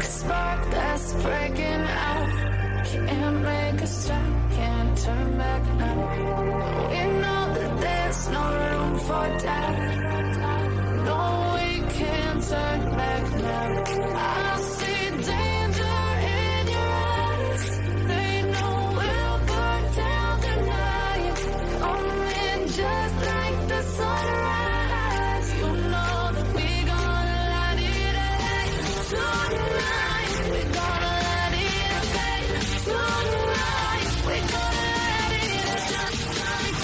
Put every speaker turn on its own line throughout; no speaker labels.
a spark that's breaking out. Can't make a stop, can't turn back now. We know that there's no room for doubt. No, we can't turn back now. I see danger in your eyes. They know we'll burn down tonight. Coming just like the sunrise. You know that we gonna light it up tonight. We gonna light it up tonight. We gonna light it up tonight.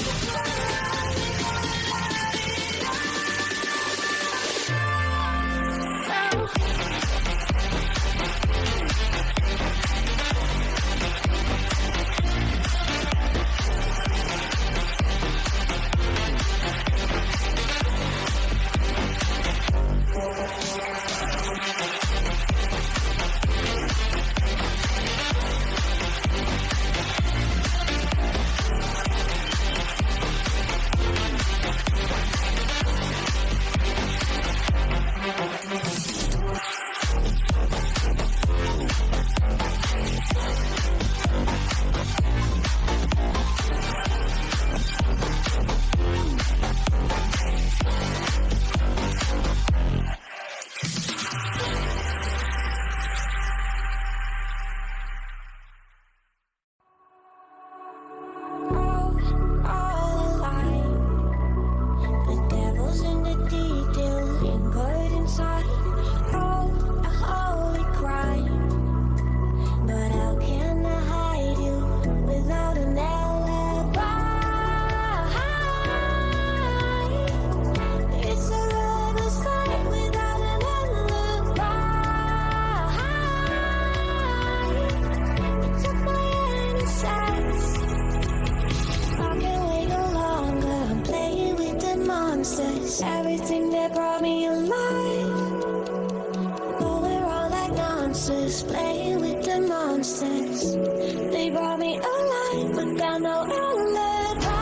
Everything that brought me alive. Oh, we're all like monsters, playing with the monsters. They brought me alive, but got no alibi.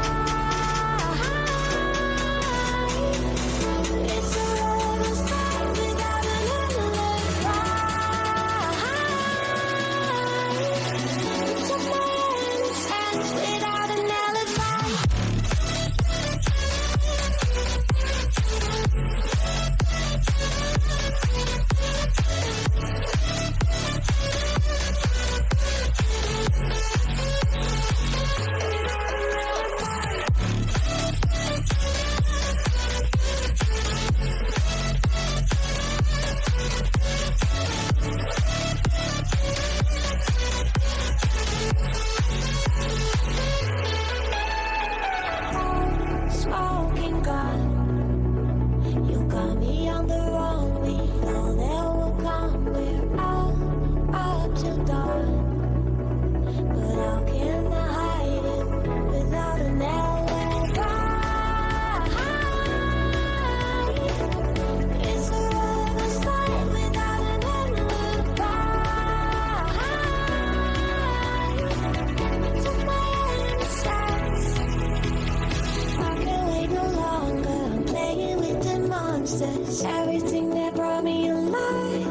It's a lover's fight without an alibi. Took my innocence without an alibi. Smoking gun, you got me on the wrong. We know that will come. We're out up till dawn, but how can I hide it without an alibi? It's a lover's fight without an alibi. Took my innocence. I can't wait no longer. I'm playing with the monsters. Everything that brought me alive.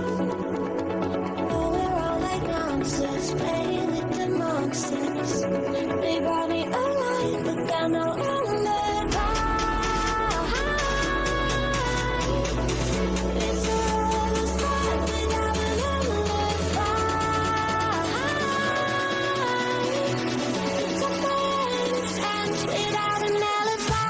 Oh, we're all like monsters, playing with the monsters. They brought me alive, but got no alibi. It's a lover's fight without an alibi. Took my innocence without an alibi.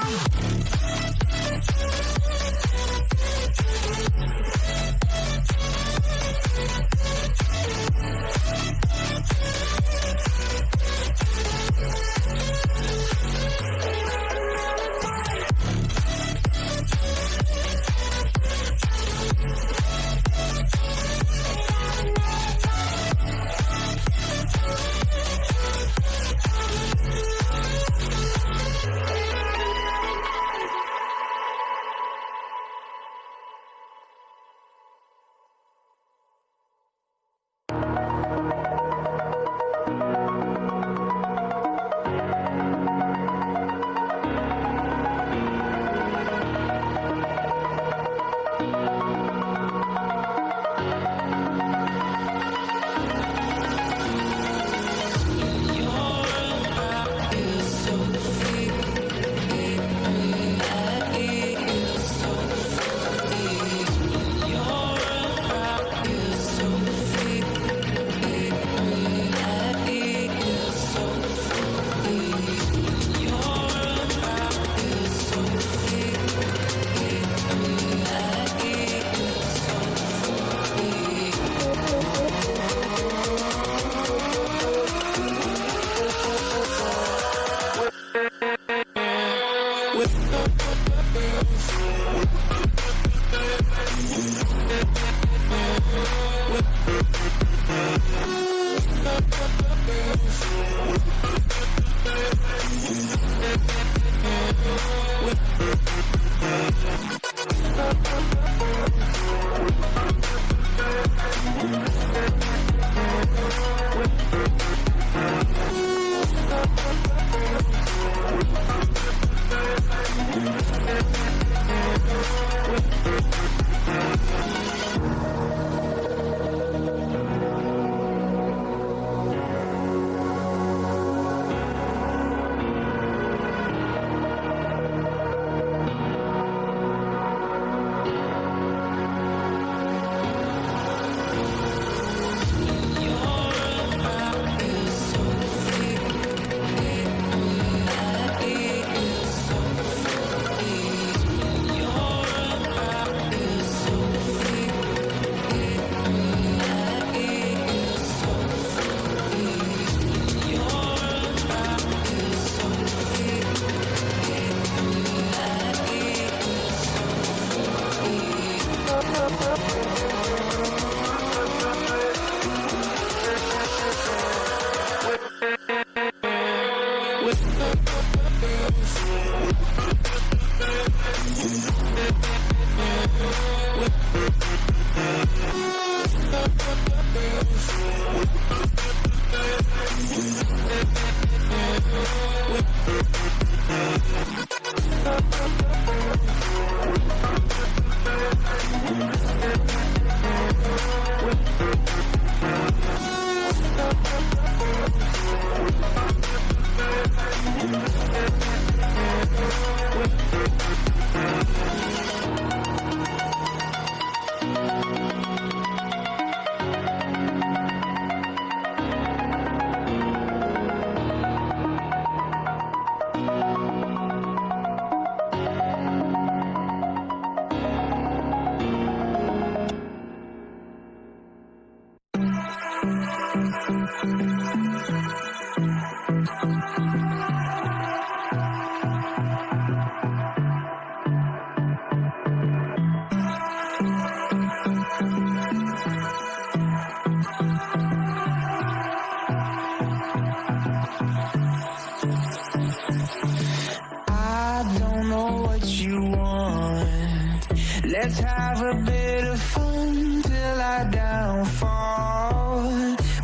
Let's have a bit of fun till I downfall.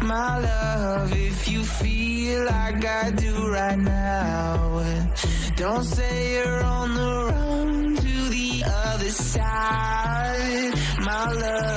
My love, if you feel like I do right now, don't say you're on the run to the other side, my love.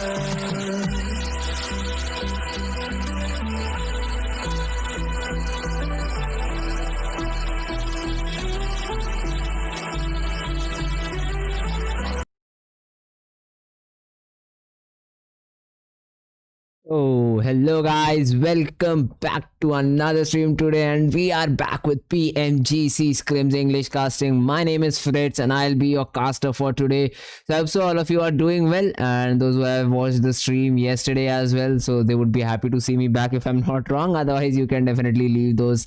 Oh, hello guys, welcome back to another stream today, and we are back with PMGC Scrims English casting. My name is Fritzz and I'll be your caster for today. So I hope so all of you are doing well, and those who have watched the stream yesterday as well, so they would be happy to see me back if I'm not wrong. Otherwise you can definitely leave those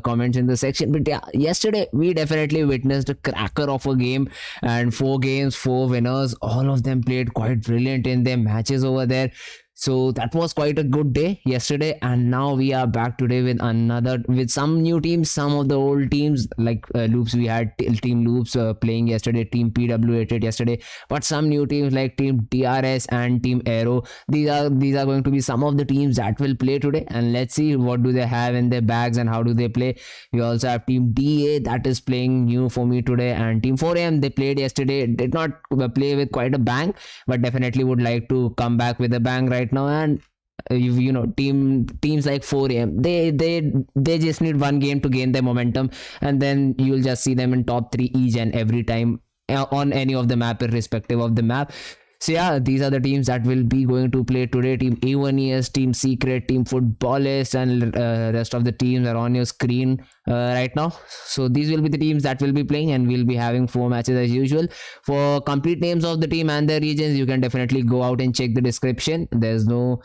comments in the section. But yeah, yesterday we definitely witnessed a cracker of a game, and 4 games, 4 winners. All of them played quite brilliant in their matches over there. So that was quite a good day yesterday, and now we are back today with some new teams, some of the old teams like Loops. We had Team Loops playing yesterday, Team PW88 yesterday, but some new teams like Team DRS and Team Aero. These are going to be some of the teams that will play today, and let's see what do they have in their bags and how do they play. We also have Team DA that is playing new for me today, and Team 4AM, they played yesterday, did not play with quite a bang, but definitely would like to come back with a bang right now. And you know, teams like 4AM, they just need one game to gain their momentum, and then you'll just see them in top 3 each and every time on any of the map, irrespective of the map. So yeah, these are the teams that will be going to play today. Team A1ES, Team Secret, Team Futbolists, and rest of the teams are on your screen right now. So these will be the teams that will be playing, and we'll be having 4 matches as usual. For complete names of the team and their regions, you can definitely go out and check the description. There's no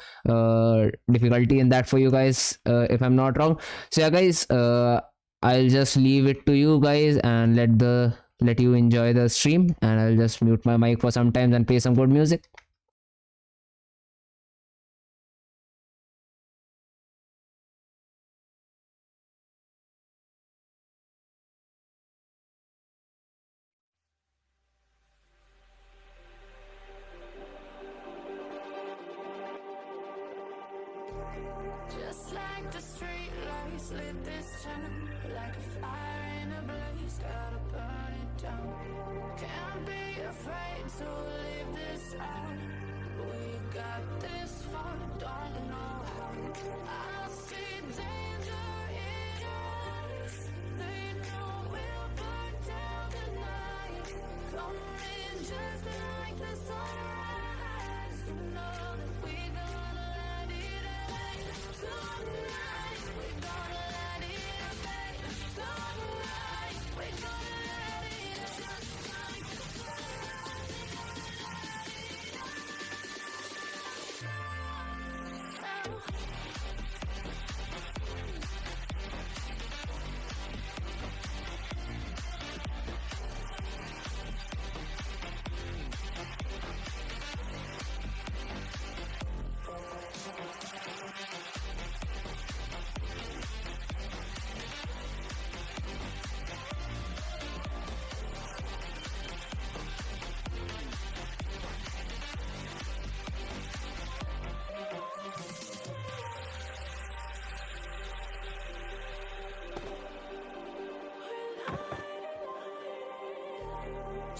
difficulty in that for you guys, if I'm not wrong. So yeah guys, I'll just leave it to you guys and let the let you enjoy the stream, and I'll just mute my mic for some time and play some good music.
Just like the street lights lit this town, like a fire in a blaze, gotta burn it down. Can't be afraid to leave this out. We got this far, don't know how. I see danger in your eyes. They know we'll burn down the night. Coming just like the sunrise. You know that we gonna let it out. Tonight, we gonna let it out. Tonight, we gonna let it out.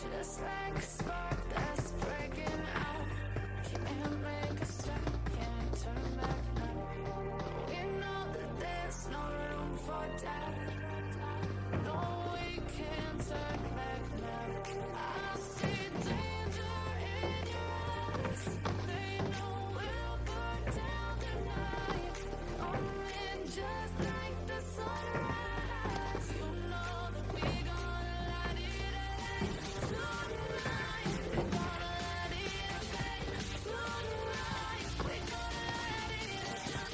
Just like a spark that's breaking out. Can't make a stop, can't turn back now. We know that there's no room for doubt. No, we can't turn back now. I see danger in your eyes. They know we'll burn down the night. Coming just like the sunrise. You know that we gonna light it up. Tonight, we gonna let it out. Tonight, we gonna let it out.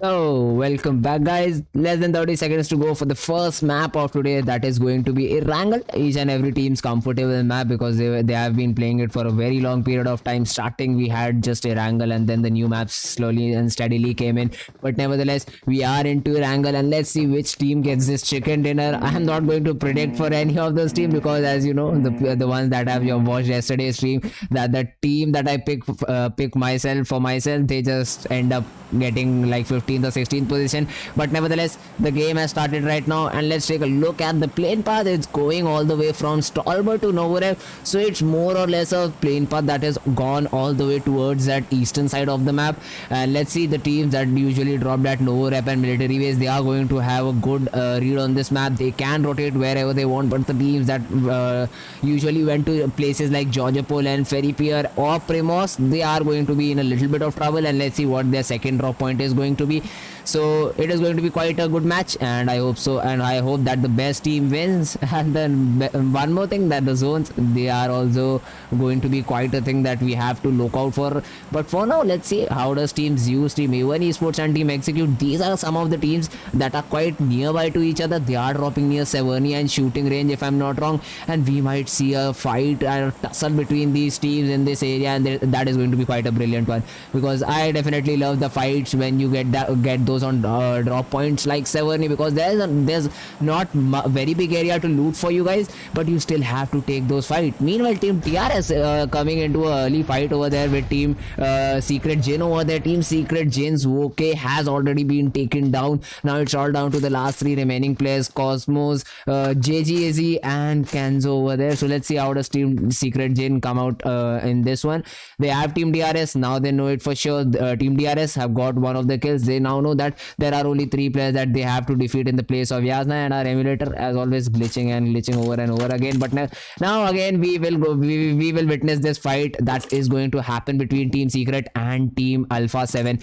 So, welcome back, guys. Less than 30 seconds to go for the first map of today. That is going to be a wrangle. Each and every team's comfortable map because they have been playing it for a very long period of time. Starting, we had just a wrangle, and then the new maps slowly and steadily came in. But nevertheless, we are into a wrangle, and let's see which team gets this chicken dinner. I am not going to predict for any of those teams because, as you know, the ones that have watched yesterday's stream, that the team that I pick myself for myself, they just end up getting like 15th or 16th position. But nevertheless, the game has started right now, and let's take a look at the plane path. It's going all the way from Stolberg to Novorev, so it's more or less a plane path that has gone all the way towards that eastern side of the map. And let's see, the teams that usually dropped at Novorev and military base, they are going to have a good read on this map. They can rotate wherever they want, but the teams that usually went to places like Georgiopol and Ferry Pier or Primos, they are going to be in a little bit of trouble. And let's see what their second drop point is going to be. So it is going to be quite a good match, and I hope so, and I hope that the best team wins. And then one more thing, that the zones, they are also going to be quite a thing that we have to look out for. But for now, let's see how does team Zeus, team A1Esports and team Execute, these are some of the teams that are quite nearby to each other. They are dropping near Severny and shooting range, if I'm not wrong, and we might see a fight and tussle between these teams in this area, and that is going to be quite a brilliant one, because I definitely love the fights when you get those on drop points like Severny, because there's not very big area to loot for you guys, but you still have to take those fights. Meanwhile, team DRS coming into an early fight over there with team Secret Jin over there. Team Secret Jin's OK has already been taken down. Now it's all down to the last three remaining players, Cosmos, JGAZ and Kenzo over there. So let's see how does team Secret Jin come out in this one. They have team DRS, now they know it for sure. Team DRS have got one of the kills. they now know that there are only 3 players that they have to defeat in the place of Yasna, and our emulator as always glitching over and over again. But now again we will witness this fight that is going to happen between Team Secret and Team Alpha7.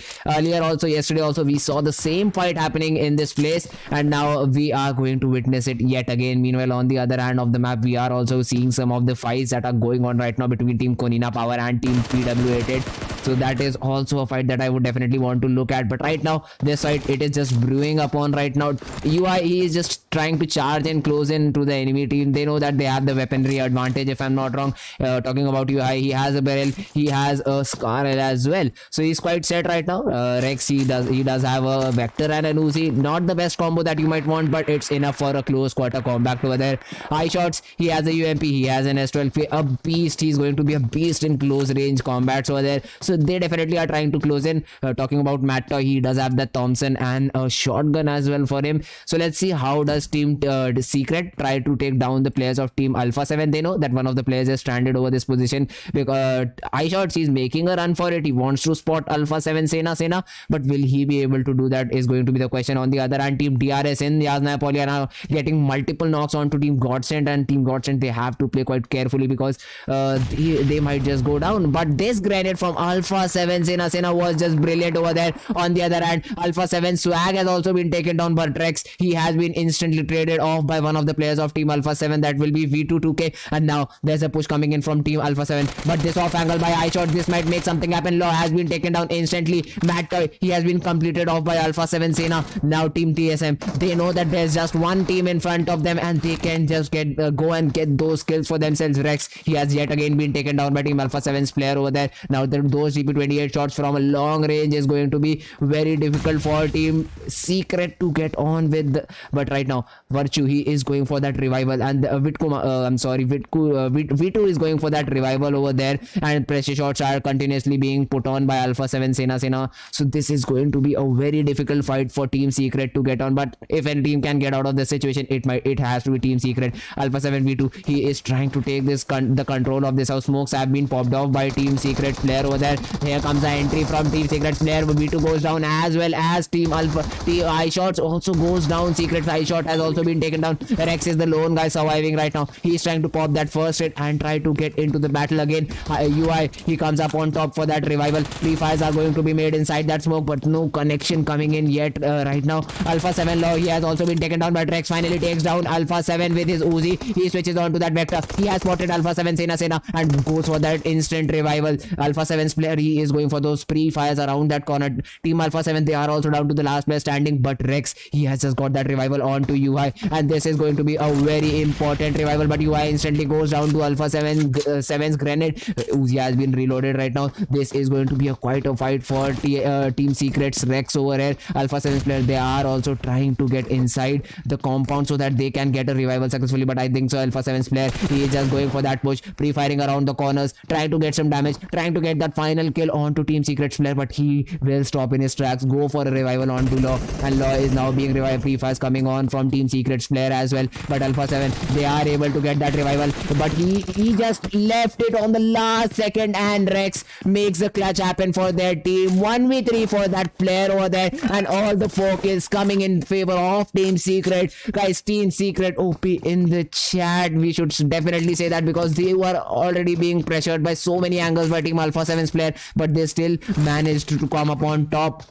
Yesterday also we saw the same fight happening in this place, and now we are going to witness it yet again. Meanwhile, on the other hand of the map, we are also seeing some of the fights that are going on right now between Team Konina Power and Team PW88. So that is also a fight that I would definitely want to look at. But right now, this fight, it is just brewing upon right now. UI, he is just trying to charge and close in to the enemy team. They know that they have the weaponry advantage, if I'm not wrong. Talking about UI, he has a barrel, he has a scar as well. So he's quite set right now. Rex, he does have a Vector and an Uzi. Not the best combo that you might want, but it's enough for a close quarter combat over there. High shots, he has a UMP, he has an S12, a beast. He's going to be a beast in close range combats over there. So they definitely are trying to close in. Talking about Matt Toy, he does have the Thompson and a shotgun as well for him. So let's see how does Team Secret try to take down the players of Team Alpha7. They know that one of the players is stranded over this position because High shots, he's making a run for it. He wants to spot Alpha7 Sena, but will he be able to do that is going to be the question. On the other hand, Team DRS in Yasna Poly are now getting multiple knocks onto Team Godsent, and Team Godsent, they have to play quite carefully because they might just go down. But this grenade from Alpha7 Sena was just brilliant over there. On the other hand, Alpha7 Swag has also been taken down, but Rex, he has been instantly traded off by one of the players of Team Alpha7. That will be V22K, and now there's a push coming in from Team Alpha7, but this off angle by High shot, this might make something happen. Law has been taken down instantly. Matt Toy, he has been completed off by Alpha7 Sena. Now Team TSM, they know that there's just one team in front of them, and they can just go and get those kills for themselves. Rex, he has yet again been taken down by Team Alpha7's player over there. Now those DP28 shots from a long range is going to be very difficult for Team Secret to get on with. But right now, Virtue, he is going for that revival, and V2 is going for that revival over there, and pressure shots are continuously being put on by Alpha7 Sena. So this is going to be a very difficult fight for Team Secret to get on. But if any team can get out of the situation, it has to be Team Secret. Alpha7 V2, he is trying to take this the control of this house. Smokes have been popped off by Team Secret player over there. Here comes the entry from Team Secret player. V2 goes down, as well as Team Alpha. Team High shots also goes down. Secret High shot has also been taken down. Rex is the lone guy surviving right now. He's trying to pop that first hit and try to get into the battle again. UI, he comes up on top for that revival. Free fires are going to be made inside that smoke, but no connection coming in yet right now. Alpha7 Law, he has also been taken down, but Rex finally takes down Alpha7 with his Uzi. He switches on to that Vector. He has spotted Alpha7 Sena and goes for that instant revival. Alpha7's player, he is going for those pre-fires around that corner. Team Alpha7, they are also down to the last player standing, but Rex, he has just got that revival onto UI, and this is going to be a very important revival. But UI instantly goes down to Alpha7's grenade. Uzi has been reloaded right now. This is going to be quite a fight for Team Secret's Rex over here. Alpha7's player, they are also trying to get inside the compound so that they can get a revival successfully, but I think so Alpha7's player, he is just going for that push, pre-firing around the corners, trying to get some damage, trying to get that final kill onto Team Secret's player, but he will stop in his tracks, go for a revival onto Law, and Law is now being revived. Pre-fires coming on from Team Secret's player as well, but Alpha7, they are able to get that revival, but he just left it on the last second, and Rex makes the clutch happen for their team. 1v3 for that player over there, and all the focus coming in favor of Team Secret. Guys, Team Secret OP in the chat, we should definitely say that, because they were already being pressured by so many angles by Team Alpha7's player, but they still managed to come up on top.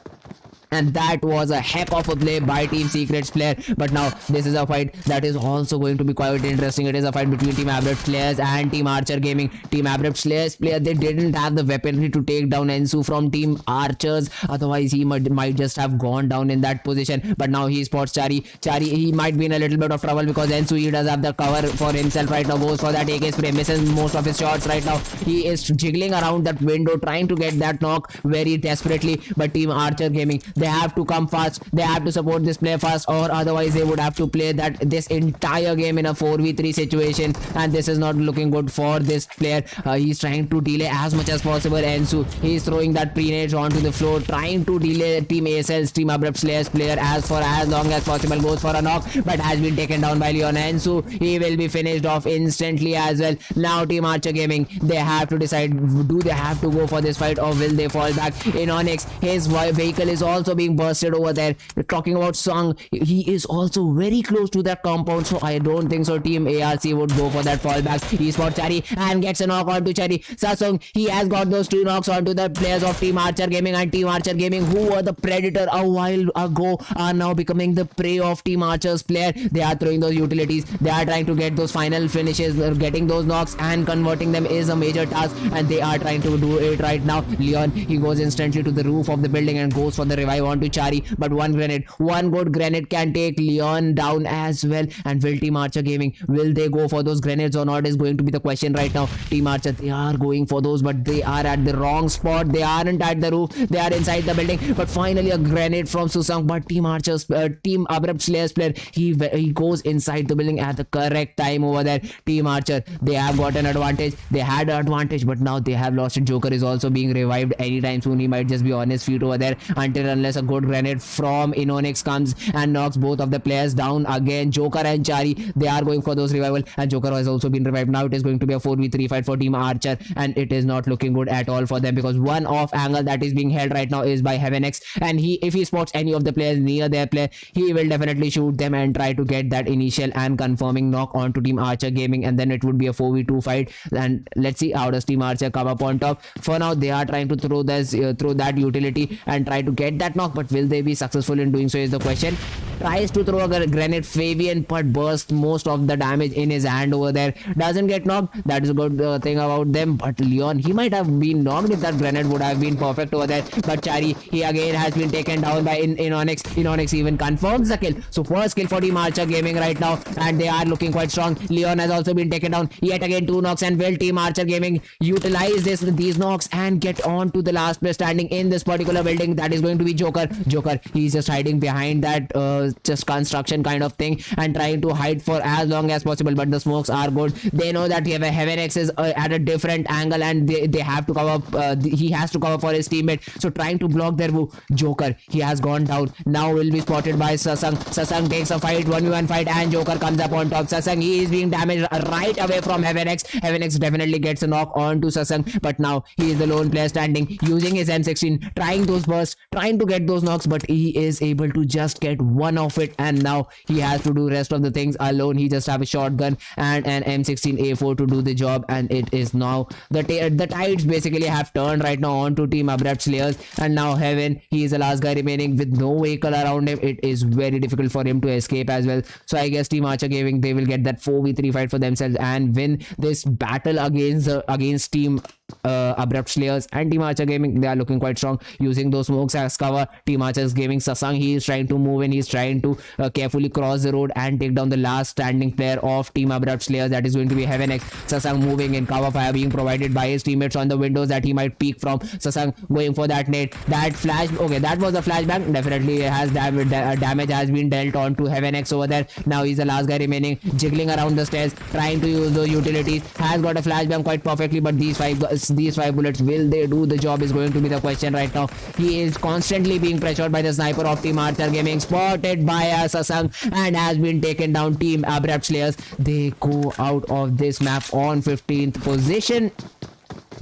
And that was a heck of a play by Team Secret's player. But now this is a fight that is also going to be quite interesting. It is a fight between Team Abrupt Slayers and Team Archer Gaming. Team Abrupt Slayers player, they didn't have the weaponry to take down Ensu from Team Archers, otherwise he might just have gone down in that position. But now he spots Chari, he might be in a little bit of trouble because Ensu, he does have the cover for himself right now. Goes for that AK spray, misses most of his shots right now. He is jiggling around that window trying to get that knock very desperately. But Team Archer Gaming, they have to come fast, they have to support this player fast, or otherwise they would have to play this entire game in a 4v3 situation, and this is not looking good for this player. He's trying to delay as much as possible. Ensu, he's throwing that pre-nades onto the floor, trying to delay Team ASL's, Team Abrupt Slayers player for as long as possible. Goes for a knock, but has been taken down by Leon. Ensu, he will be finished off instantly as well. Now Team Archer Gaming, they have to decide, do they have to go for this fight or will they fall back? In Onyx, his vehicle is also also being bursted over there. We're talking about Sung. He is also very close to that compound, so I don't think so Team ARC would go for that fallback. He spots Cherry and gets a knock onto Cherry. Sasung, he has got those 2 knocks onto the players of Team Archer Gaming, and Team Archer Gaming, who were the predator a while ago, are now becoming the prey of Team Archer's player. They are throwing those utilities. They are trying to get those final finishes. Getting those knocks and converting them is a major task, and they are trying to do it right now. Leon, he goes instantly to the roof of the building and goes for the revive onto Chari, but one good grenade can take Leon down as well. And will Team Archer Gaming, will they go for those grenades or not, is going to be the question right now. Team Archer, they are going for those, but they are at the wrong spot. They aren't at the roof, they are inside the building. But finally a grenade from Susang, but Team Archer's Team Abrupt Slayers player, he goes inside the building at the correct time over there. Team Archer, they have got an advantage. They had an advantage, but now they have lost it. Joker is also being revived anytime soon. He might just be on his feet over there unless a good grenade from Inonix comes and knocks both of the players down again. Joker and Chari, they are going for those revival, and Joker has also been revived. Now it is going to be a 4v3 fight for Team Archer, and it is not looking good at all for them, because one off angle that is being held right now is by HeavenX, and if he spots any of the players near their player, he will definitely shoot them and try to get that initial and confirming knock onto Team Archer Gaming, and then it would be a 4v2 fight. And let's see how does Team Archer come up on top. For now they are trying to throw that utility and try to get that knock, but will they be successful in doing so is the question. Tries to throw a grenade, Fabian, but bursts most of the damage in his hand over there. Doesn't get knocked. That is a good thing about them. But Leon, he might have been knocked if that grenade would have been perfect over there. But Chari, he again has been taken down by Inonix. Inonix even confirms the kill. So first kill for Team Archer Gaming right now, and they are looking quite strong. Leon has also been taken down. Yet again 2 knocks, and will Team Archer Gaming utilize these knocks and get on to the last player standing in this particular building? That is going to be Joker. Joker, he's just hiding behind that just construction kind of thing and trying to hide for as long as possible, but the smokes are good. They know that HeavenX is at a different angle, and they have to cover he has to cover for his teammate, so trying to block their move. Joker, he has gone down. Now will be spotted by Sasang. Sasang takes a fight, 1v1 fight, and Joker comes up on top. Sasang, he is being damaged right away from HeavenX. HeavenX definitely gets a knock onto Sasang, but now he is the lone player standing, using his M16, trying those bursts, trying to get those knocks, but he is able to just get one of it, and now he has to do rest of the things alone. He just have a shotgun and an M16A4 to do the job, and it is now the tides basically have turned right now on to Team Abrupt Slayers, and now Heaven, he is the last guy remaining with no vehicle around him. It is very difficult for him to escape as well. So I guess Team Archer Gaming, they will get that 4v3 fight for themselves and win this battle against Team Abrupt Slayers. And Team Archer Gaming, they are looking quite strong, using those smokes as cover. Team Archer Gaming, Sasang, he is trying to move in, he's trying to carefully cross the road and take down the last standing player of Team Abrupt Slayers. That is going to be HeavenX. Sasang moving in, cover fire being provided by his teammates on the windows that he might peek from. Sasang going for that nade, that flash, okay, that was a flashbang. Definitely has damage has been dealt on to HeavenX over there. Now he's the last guy remaining, jiggling around the stairs, trying to use those utilities. Has got a flashbang quite perfectly, but these five bullets, will they do the job, is going to be the question right now. He is constantly being pressured by the sniper of Team Archer Gaming, spotted by Sasang, and has been taken down. Team Abrupt Slayers, they go out of this map on 15th position.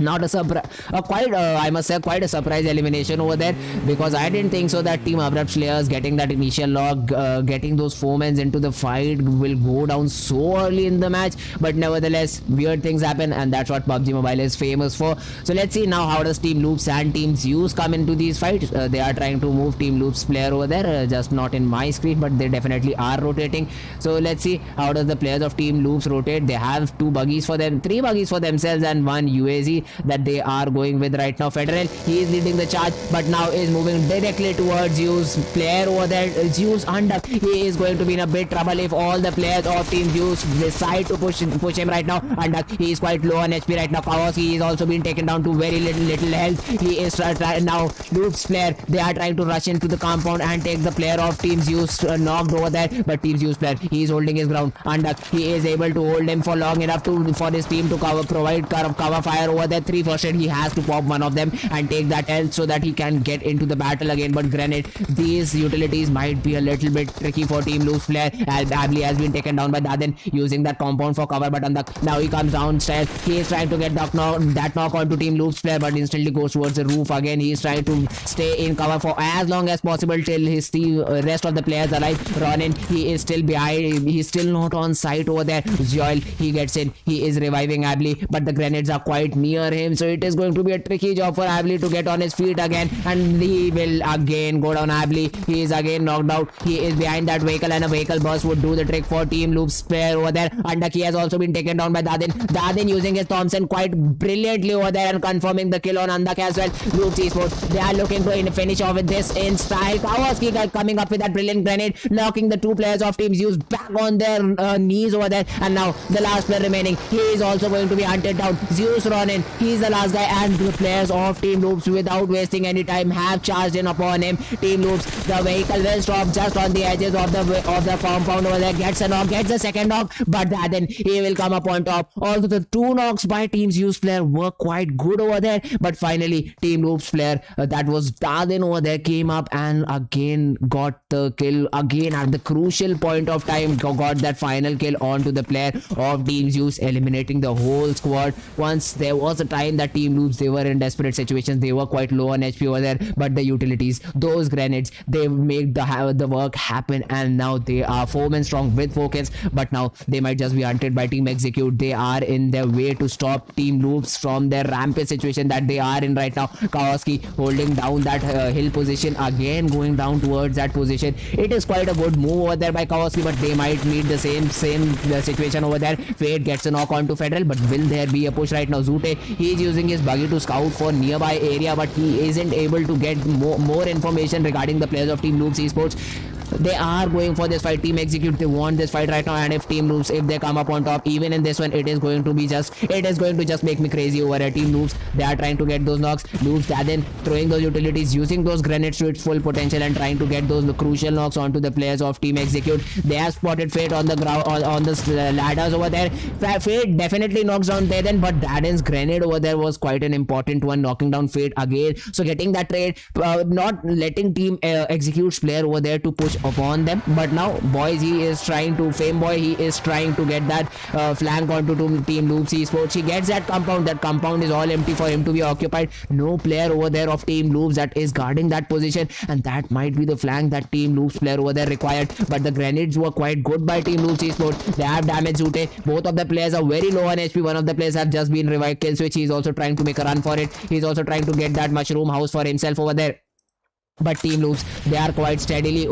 Not a surprise, I must say quite a surprise elimination over there, because I didn't think so that Team Abrupt Slayers getting that initial log, getting those foemans into the fight will go down so early in the match. But nevertheless, weird things happen, and that's what PUBG Mobile is famous for. So let's see now how does Team Loops and Team Zeus come into these fights. They are trying to move Team Loops player over there, just not in my screen, but they definitely are rotating. So let's see how does the players of Team Loops rotate. They have 2 buggies for them, 3 buggies for themselves, and 1 UAZ that they are going with right now. Federal, he is leading the charge, but now is moving directly towards Zeus player over there. Zeus under, he is going to be in a bit trouble if all the players of Team Zeus decide to push him right now. Under, he is quite low on HP right now. Powers, he is also being taken down to very little health. He is now Loops player, they are trying to rush into the compound and take the player of Team Zeus knocked over there, but Team Zeus player, he is holding his ground. Under, he is able to hold him for long enough for his team to provide cover fire over there. get 3 first aid, he has to pop one of them and take that health so that he can get into the battle again. But granted, these utilities might be a little bit tricky for Team Loop's player. Abli has been taken down by Daden using that compound for cover, but now he comes downstairs. He is trying to get that knock onto Team Loop's player, but instantly goes towards the roof again. He is trying to stay in cover for as long as possible till the rest of the players alive. Ronin, he is still behind. He's still not on site over there. Zoil, he gets in. He is reviving Abli, but the grenades are quite near him, so it is going to be a tricky job for Abli to get on his feet again, and he will again go down. Abli, he is again knocked out. He is behind that vehicle, and a vehicle burst would do the trick for Team Loop's player over there. Andaki has also been taken down by Daden. Daden using his Thompson quite brilliantly over there and confirming the kill on Andak as well. Loop's Esports, they are looking to finish off with this in style. Kawasaki coming up with that brilliant grenade, knocking the 2 players of Team Zeus back on their knees over there. And now the last player remaining, he is also going to be hunted down. Zeus Ronin, he is the last guy, and the players of Team Loops, without wasting any time, have charged in upon him. Team Loops, the vehicle will stop just on the edges of the compound over there. Gets a knock, gets a second knock, but then he will come up on top. Although the 2 knocks by Team Zeus player were quite good over there, but finally Team Loops player, that was Daden over there, came up and again got the kill again at the crucial point of time. Got that final kill onto the player of Team Zeus, eliminating the whole squad. Once there was a time that Team Loops, they were in desperate situations. They were quite low on HP over there, but the utilities, those grenades, they make the work happen, and now they are 4 men strong with focus. But now they might just be hunted by Team Execute. They are in their way to stop Team Loops from their rampage situation that they are in right now. Kawasaki holding down that hill position, again going down towards that position. It is quite a good move over there by Kawasaki, but they might meet the same situation over there. Fate gets a knock onto Federal, but will there be a push right now? Zute, he is using his buggy to scout for nearby area, but he isn't able to get more information regarding the players of Team Loops Esports. They are going for this fight. Team Execute, they want this fight right now, and if Team Loops, if they come up on top, even in this one, it is going to just make me crazy over at Team Loops. They are trying to get those knocks. Loops, Daden throwing those utilities, using those grenades to its full potential and trying to get those crucial knocks onto the players of Team Execute. They have spotted Fate on the ground, on the ladders over there. Fate definitely knocks down Daden, but Daden's grenade over there was quite an important one, knocking down Fate again. So getting that trade, not letting Team Execute's player over there to push upon them. But now, boys, he is trying to, Fameboy, he is trying to get that flank onto Team Loops Esports. He gets that compound. That compound is all empty for him to be occupied. No player over there of Team Loops that is guarding that position, and that might be the flank that Team Loops player over there required. But the grenades were quite good by Team Loops Esports. They have damaged Zute. Both of the players are very low on HP. One of the players have just been revived. Kill switch, he is also trying to make a run for it. He is also trying to get that mushroom house for himself over there. But Team Loops, they are quite steadily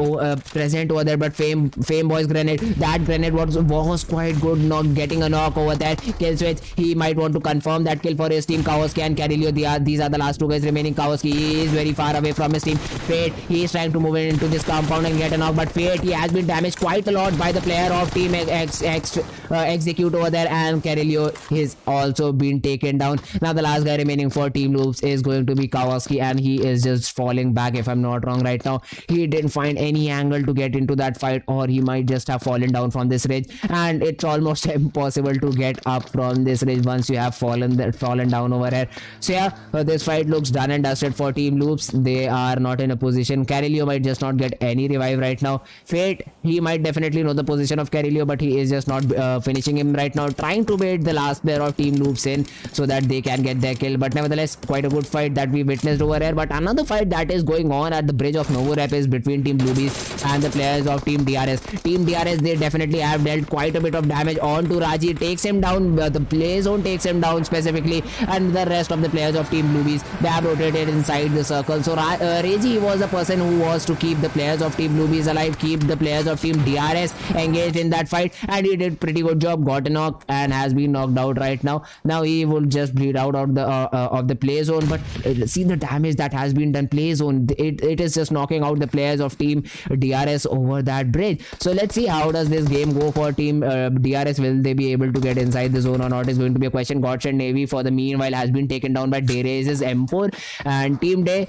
present over there. But Fameboy's grenade, that grenade was quite good, not getting a knock over there. Kill switch, he might want to confirm that kill for his team. Kawasaki and Carillo, these are the last 2 guys remaining. Kawasaki, he is very far away from his team. Fate, he is trying to move into this compound and get a knock, but Fate, he has been damaged quite a lot by the player of Team Execute over there, and Carillo is also been taken down. Now the last guy remaining for Team Loops is going to be Kawasaki, and he is just falling back, if I'm not wrong right now. He didn't find any angle to get into that fight, or he might just have fallen down from this ridge, and it's almost impossible to get up from this ridge once you have fallen down over here. So yeah, this fight looks done and dusted for Team Loops. They are not in a position. Carillo might just not get any revive right now. Fate, he might definitely know the position of Carillo, but he is just not finishing him right now, trying to bait the last player of Team Loops in so that they can get their kill. But nevertheless, quite a good fight that we witnessed over here. But another fight that is going on at the bridge of Novorep is between Team Bluebees and the players of Team DRS. Team DRS, they definitely have dealt quite a bit of damage onto Raji. Takes him down, the play zone takes him down specifically, and the rest of the players of Team Bluebees, they have rotated inside the circle. So Raji was the person who was to keep the players of Team Bluebees alive, keep the players of Team DRS engaged in that fight, and he did pretty good job. Got a knock and has been knocked out right now. Now he will just bleed out of the play zone, but see the damage that has been done. Play zone, it it is just knocking out the players of team DRS over that bridge. So let's see how does this game go for team DRS. Will they be able to get inside the zone or not is going to be a question. Godsent Navy for the meanwhile has been taken down by DRS's M4, and team DA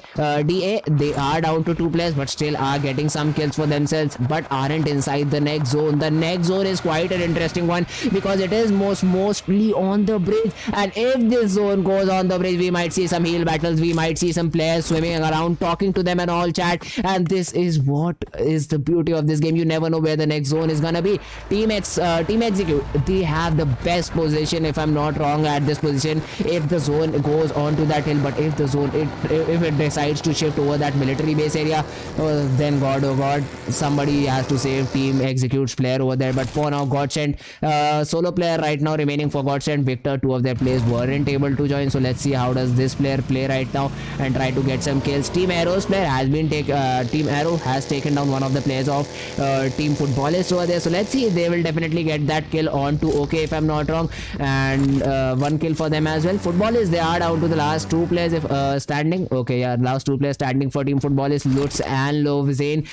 they are down to 2 players but still are getting some kills for themselves, but aren't inside the next zone. The next zone is quite an interesting one because it is mostly on the bridge, and if this zone goes on the bridge, we might see some heal battles, we might see some players swimming around talking to them and all chat. And this is what is the beauty of this game. You never know where the next zone is gonna be. Team Execute, they have the best position if I'm not wrong at this position if the zone goes on to that hill. But if the zone if it decides to shift over that military base area, then oh god, somebody has to save Team Execute's player over there. But for now, Godsent solo player right now remaining for Godsent. Victor, 2 of their players weren't able to join, so let's see how does this player play right now and try to get some kills. Team Arrow's player has been Team Arrow has taken down one of the players of Team Futbolists over there, so let's see, they will definitely get that kill on to OK if I'm not wrong, and 1 kill for them as well. Futbolists, they are down to the last 2 players if standing. Okay, yeah, last 2 players standing for Team Futbolists, Lutz and Lovzane.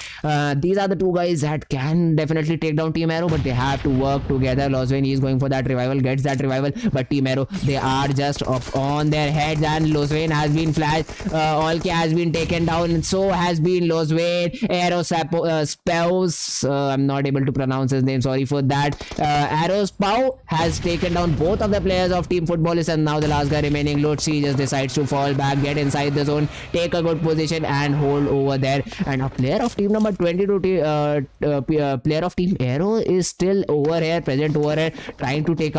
These are the 2 guys that can definitely take down Team Arrow, but they have to work together. Lozvane is going for that revival, gets that revival, but Team Arrow, they are just up on their heads, and Lozvane has been flashed. Olke has been taken down, and so has been Lozvane. Arrow Spouse, I'm not able to pronounce his name, sorry for that. Arrow Pow has taken down both of the players of Team Futbolists, and now the last guy remaining, Lutz, he just decides to fall back, get inside the zone, take a good position and hold over there. And a player of team number 22, player of Team Arrow is still over here, present over here, trying to take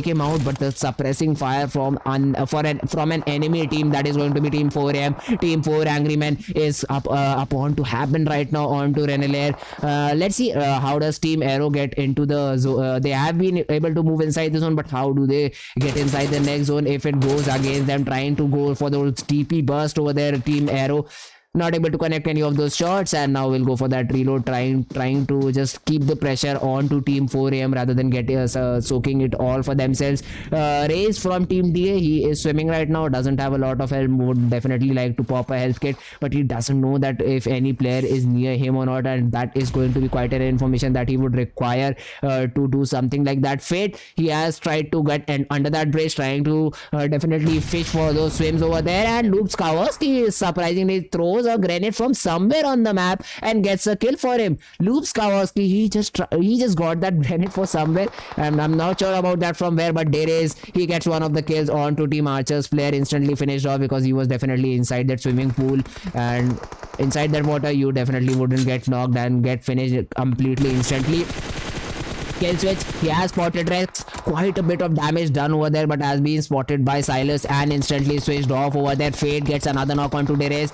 him out, but the suppressing fire from an enemy team, that is going to be Team 4AM. Team 4 Angry Men is upon to happen right now onto Renelair. Let's see how does Team Arrow get into the zone. They have been able to move inside the zone, but how do they get inside the next zone if it goes against them trying to go for those TP burst over there? Team Arrow not able to connect any of those shots, and now we'll go for that reload, trying to just keep the pressure on to Team 4AM rather than get soaking it all for themselves. Race from Team DA, he is swimming right now, doesn't have a lot of health, would definitely like to pop a health kit, but he doesn't know that if any player is near him or not, and that is going to be quite an information that he would require to do something like that. Fate, he has tried to get under that bridge, trying to definitely fish for those swims over there, and Luke Skowski surprisingly throws a grenade from somewhere on the map and gets a kill for him. Luke Skowski, he just got that grenade for somewhere, and I'm not sure about that from where, but there is, he gets one of the kills onto Team Archer's player, instantly finished off because he was definitely inside that swimming pool, and inside that water you definitely wouldn't get knocked and get finished completely instantly. Kill switch, he has spotted Rex, quite a bit of damage done over there, but has been spotted by Silas and instantly switched off over there. Fate gets another knock onto DRS,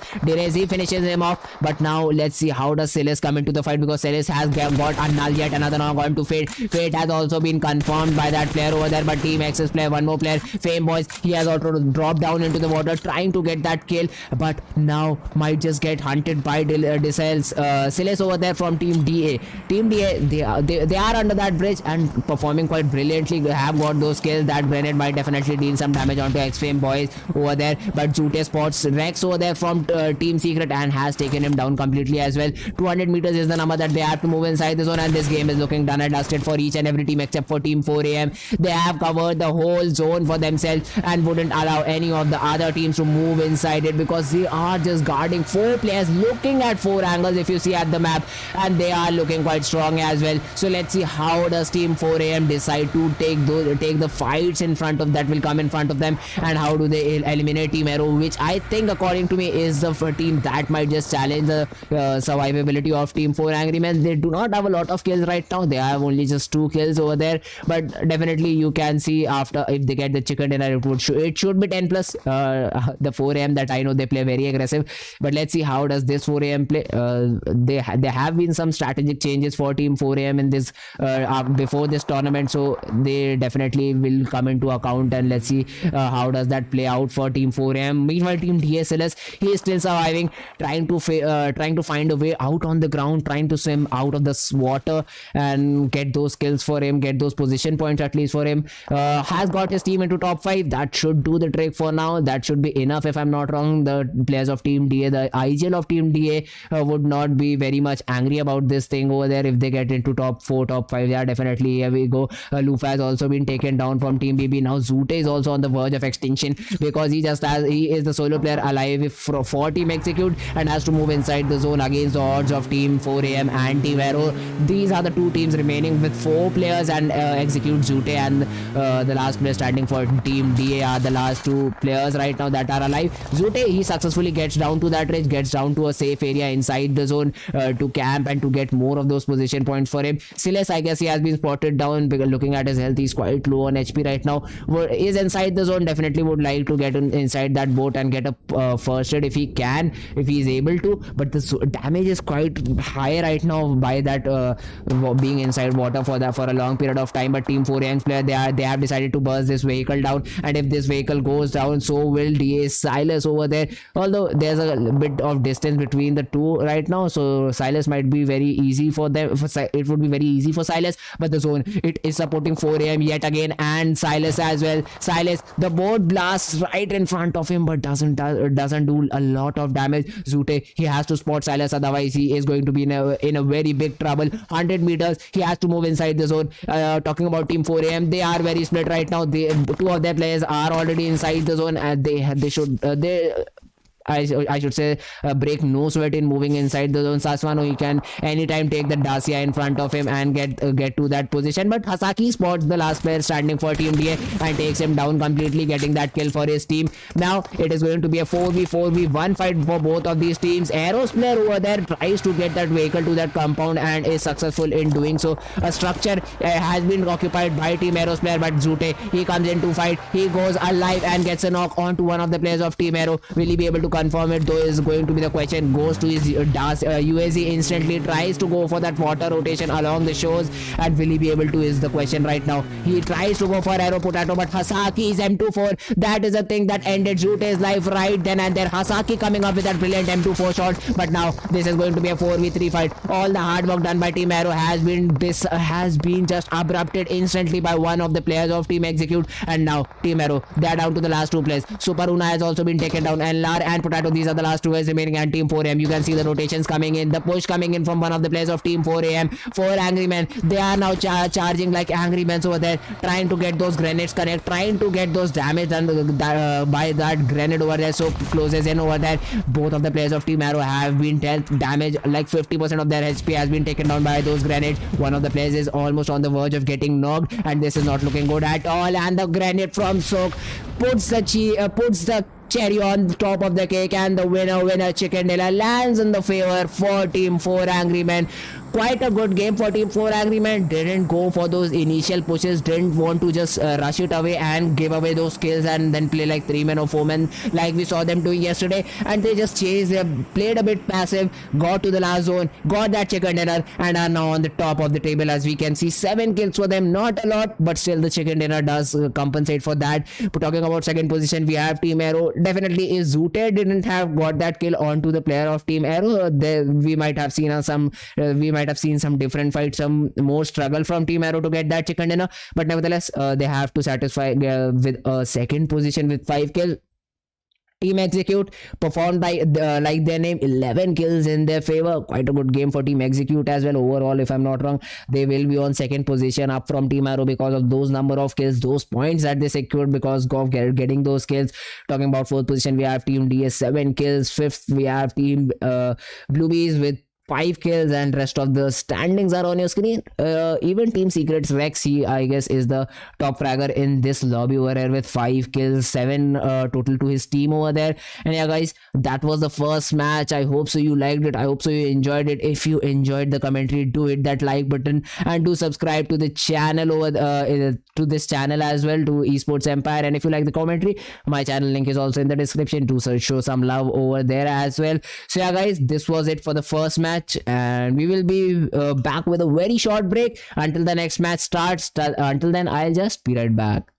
he finishes him off, but now let's see how does Silas come into the fight, because Silas has got annulled, yet another knock onto Fate. Fate has also been confirmed by that player over there, but Team X's player, one more player, Fame Boys, he has also dropped down into the water trying to get that kill, but now might just get hunted by Silas over there from Team DA. Team DA, they are under that bridge and performing quite brilliantly, have got those kills. That grenade might definitely deal some damage onto X-Fame Boys over there, but Zeus spots Rex over there from Team Secret and has taken him down completely as well. 200 meters is the number that they have to move inside the zone, and this game is looking done and dusted for each and every team except for Team 4AM. They have covered the whole zone for themselves and wouldn't allow any of the other teams to move inside it, because they are just guarding 4 players, looking at 4 angles if you see at the map, and they are looking quite strong as well. So let's see how does Team 4AM decide to take the fights in front of that will come in front of them, and how do they eliminate Team Arrow, which I think according to me is the team that might just challenge the survivability of Team 4 Angry Men. They do not have a lot of kills right now, they have only just 2 kills over there, but definitely you can see after, if they get the chicken dinner, it should be 10 plus. The 4AM that I know, they play very aggressive, but let's see how does this 4AM play. There have been some strategic changes for Team 4AM in this before this tournament, so they definitely will come into account, and let's see how does that play out for Team 4AM. Meanwhile, Team DSLS, he is still surviving, trying to find a way out on the ground, trying to swim out of this water and get those kills for him, get those position points at least for him. Has got his team into top 5. That should do the trick for now. That should be enough if I'm not wrong. The players of Team DA, the IGL of Team DA would not be very much angry about this thing over there if they get into top 4, top 5. Yeah, definitely. Here we go. Lufa has also been taken down from Team BB. Now Zute is also on the verge of extinction because he is the solo player alive for Team Execute and has to move inside the zone against the odds of Team 4AM and Team Aero. These are the two teams remaining with 4 players, and Execute, Zute and the last player standing for Team DA are the last 2 players right now that are alive. Zute, he successfully gets down to that ridge, gets down to a safe area inside the zone to camp and to get more of those position points for him. Silas, I guess he has been spotted down because looking at his health, he's quite low on HP right now. Is inside the zone, definitely would like to get inside that boat and get a first aid if he can, if he is able to, but the damage is quite high right now by that being inside water for a long period of time. But Team 4M's player, they have decided to burst this vehicle down, and if this vehicle goes down, so will DA's Silas over there, although there's a bit of distance between the two right now, so Silas might be very easy for them. It would be very easy for Silas, but the zone, it is supporting 4AM yet again, and Silas as well. Silas, the boat blasts right in front of him but doesn't do a lot of damage. Zute, he has to spot Silas, otherwise he is going to be in a very big trouble. 100 meters, he has to move inside the zone. Talking about Team 4AM, they are very split right now. 2 of their players are already inside the zone, and they should I should say break no sweat in moving inside the zone. Saswano, he can anytime take the Dacia in front of him and get to that position, but Hasaki spots the last player standing for Team DA and takes him down completely, getting that kill for his team. Now it is going to be a 4v1 fight for both of these teams. Aero's player over there tries to get that vehicle to that compound and is successful in doing so. A structure has been occupied by Team Aero's player, but Zute, he comes in to fight. He goes alive and gets a knock onto one of the players of Team Aero. Will he be able to confirm it, though, is going to be the question. Goes to his UAZ instantly, tries to go for that water rotation along the shores, and will he be able to is the question right now. He tries to go for Aero Potato, but Hasaki's M24, that is a thing that ended Zute's life right then and there. Hasaki coming up with that brilliant M24 shot, but now this is going to be a 4v3 fight. All the hard work done by Team Aero has been just abrupted instantly by one of the players of Team Execute, and now Team Aero, they are down to the last 2 players. Super Una has also been taken down, and Lar and Potato, these are the last 2 guys remaining, and Team 4AM, you can see the rotations coming in, the push coming in from one of the players of Team 4AM. 4 angry men, they are now charging like angry men over there, trying to get those grenades connect, trying to get those damage done by that grenade over there. So closes in over there. Both of the players of Team Aero have been dealt damage, like 50% of their HP has been taken down by those grenades. One of the players is almost on the verge of getting knocked, and this is not looking good at all, and the grenade from Sok puts the cherry on the top of the cake, and the winner chicken dinner lands in the favor for Team 4 Angry Men. Quite a good game for Team 4 Angry Men. Didn't go for those initial pushes, didn't want to just rush it away and give away those kills and then play like 3 men or 4 men like we saw them doing yesterday, and they just chased, played a bit passive, got to the last zone, got that chicken dinner, and are now on the top of the table. As we can see, 7 kills for them, not a lot, but still the chicken dinner does compensate for that. But talking about second position, we have Team Aero. Definitely is Zute didn't have got that kill onto the player of Team Aero. We might have seen some different fights, some more struggle from Team Aero to get that chicken dinner, but nevertheless they have to satisfy with a second position with 5 kills. Team Execute performed by like their name, 11 kills in their favor. Quite a good game for Team Execute as well. Overall, if I'm not wrong, they will be on second position up from Team Aero because of those number of kills, those points that they secured because of getting those kills. Talking about fourth position, we have Team DS 7 kills. Fifth, we have Team Bluebees with 5 kills, and rest of the standings are on your screen. Even Team Secrets Rex, he I guess is the top fragger in this lobby over here with 5 kills, 7 total to his team over there. And yeah guys, that was the first match. I hope so you liked it, I hope so you enjoyed it. If you enjoyed the commentary, do hit that like button and do subscribe to the channel over to this channel as well, to Esports Empire. And if you like the commentary, my channel link is also in the description to show some love over there as well. So yeah guys, this was it for the first match. match, and we will be back with a very short break until the next match starts. Until then, I'll just be right back.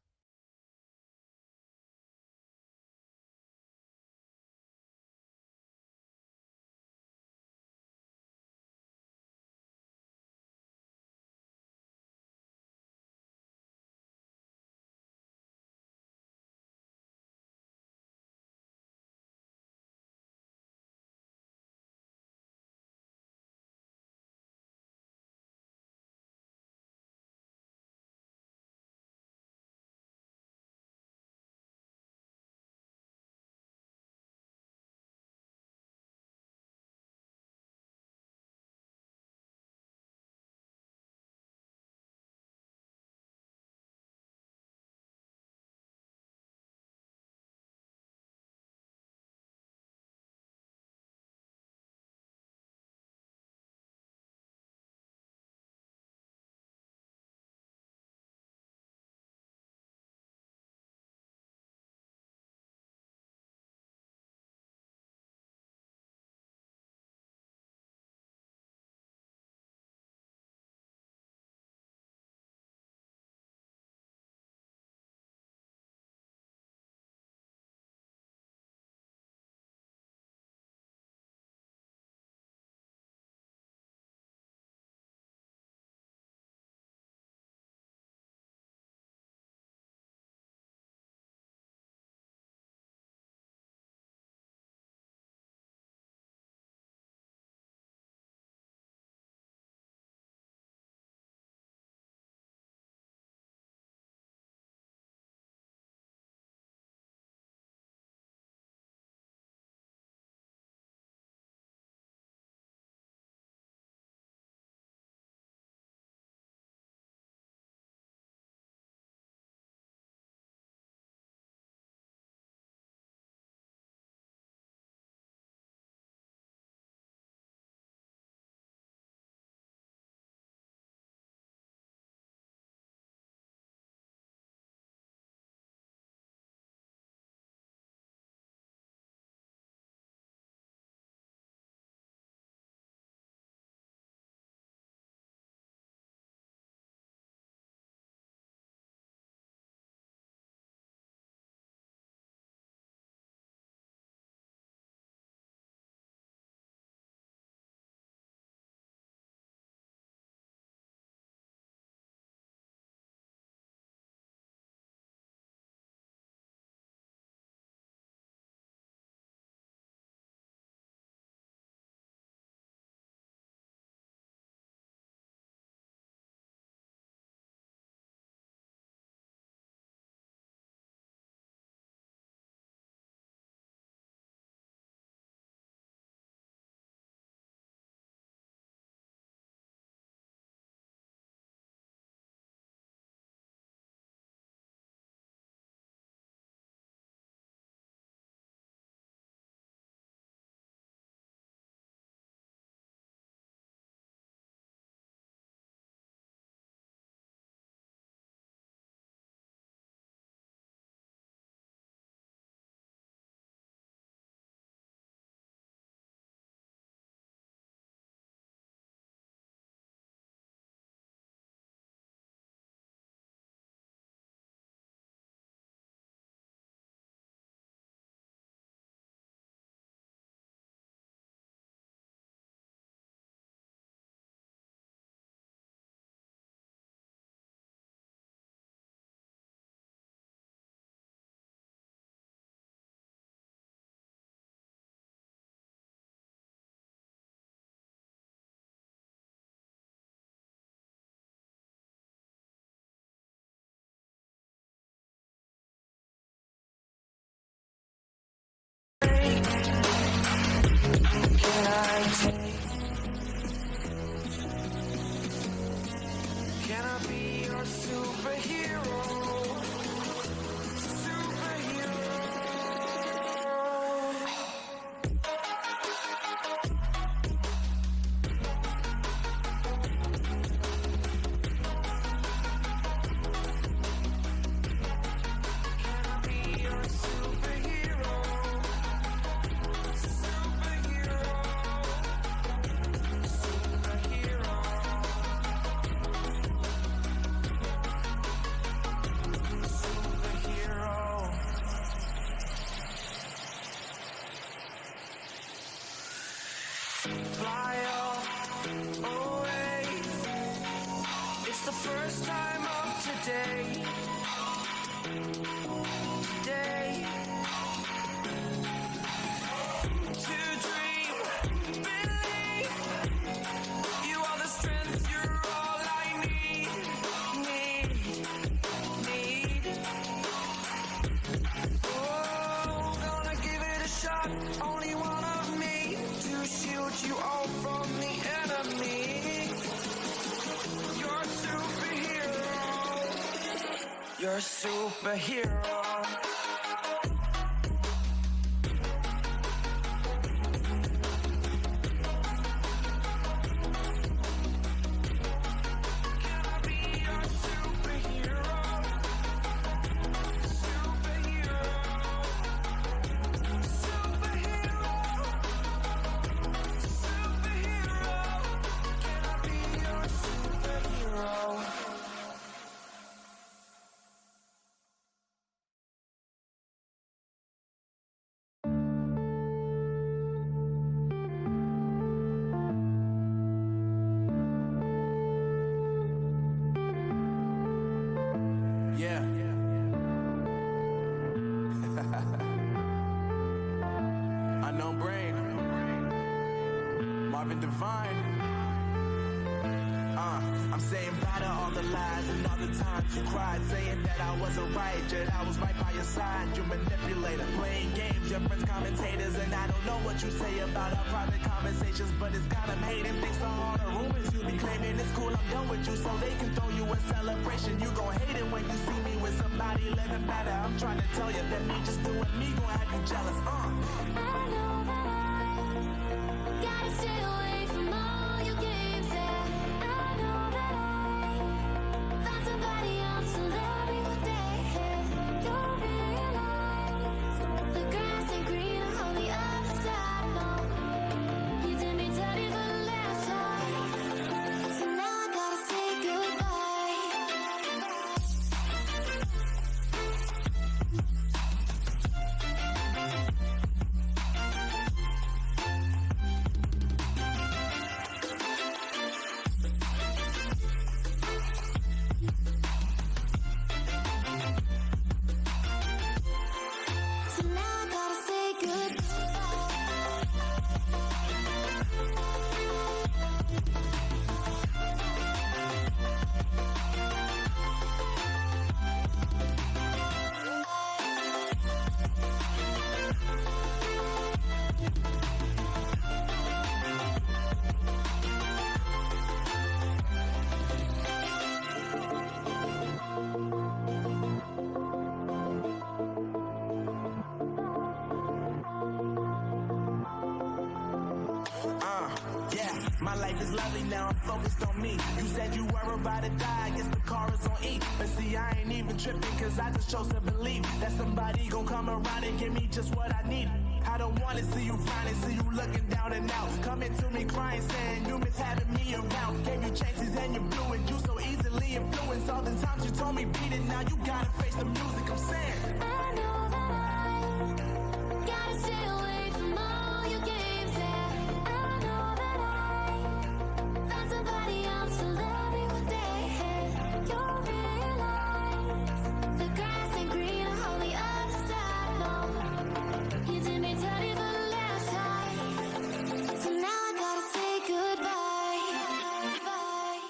your superhero. Yeah. Unknown Brain. Marvin Devine. I'm saying bye to all the lies and all the times you cried, saying that I wasn't right, yet I was right by your side. You manipulator, playing games, your friends commentators, and I don't know what you say about our private conversations, but it's got them hating. Thanks to all the rumors you be claiming. It's cool, I'm done with you, so they can throw you a celebration. You gon' hate it when you see me with somebody living better. I'm trying to tell you that me just doing me gon' have you jealous.
I know that I gotta stay away from all your games. Yeah, I know that I found somebody else to love me one day. You'll realize the grass ain't greener on the other side. No, you did me dirty for the last time, so now I gotta say goodbye. So now I gotta say goodbye.
Yeah, my life is lovely now, I'm focused on me. You said you were about to die, I guess the car is on E. But see, I ain't even tripping, cause I just chose to believe that somebody gon' come around and give me just what I need. I don't wanna see you finally, see you looking down and out. Coming to me crying, saying you miss having me around. Gave you chances and you blew it, you so easily influenced. All the times you told me beat it, now you gotta face the music, I'm saying.
I know that I gotta stay away from all your games. Yeah, I know that I found somebody else to love me one day. You'll realize the grass ain't greener on the other side. No, you did me dirty for the last time, so now I gotta say goodbye. Bye.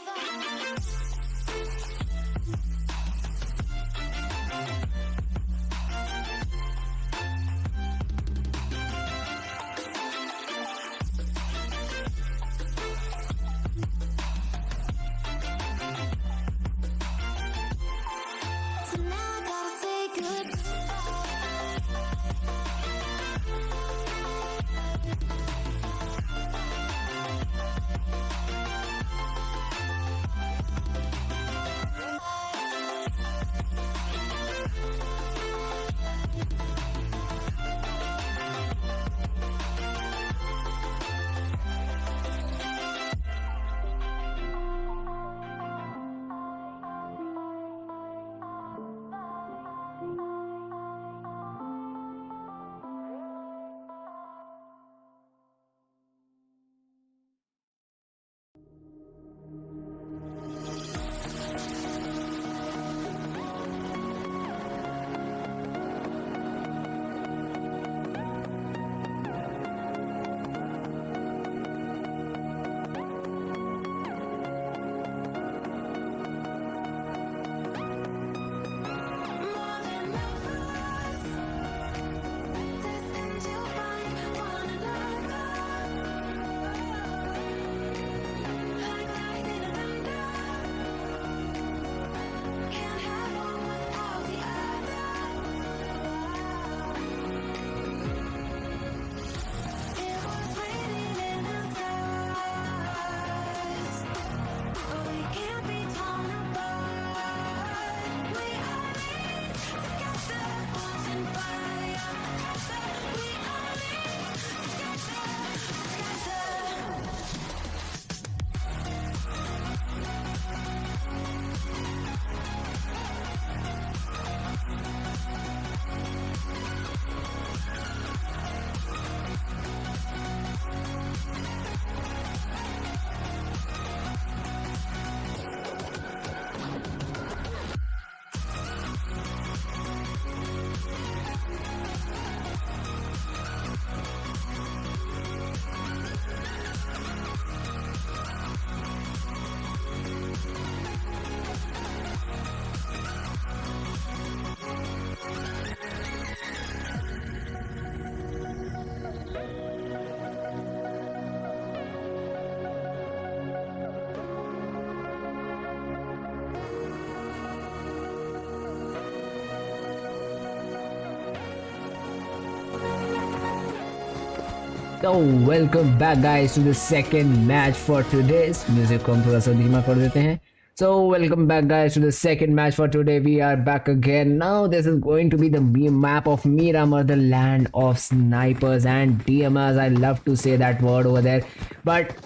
So welcome back guys to the second match for today's music को हम थोड़ा सा धीमा कर देते हैं. So welcome back guys to the second match for today. We are back again. Now this is going to be the map of Miramar, the land of snipers and DMRs. I love to say that word over there, but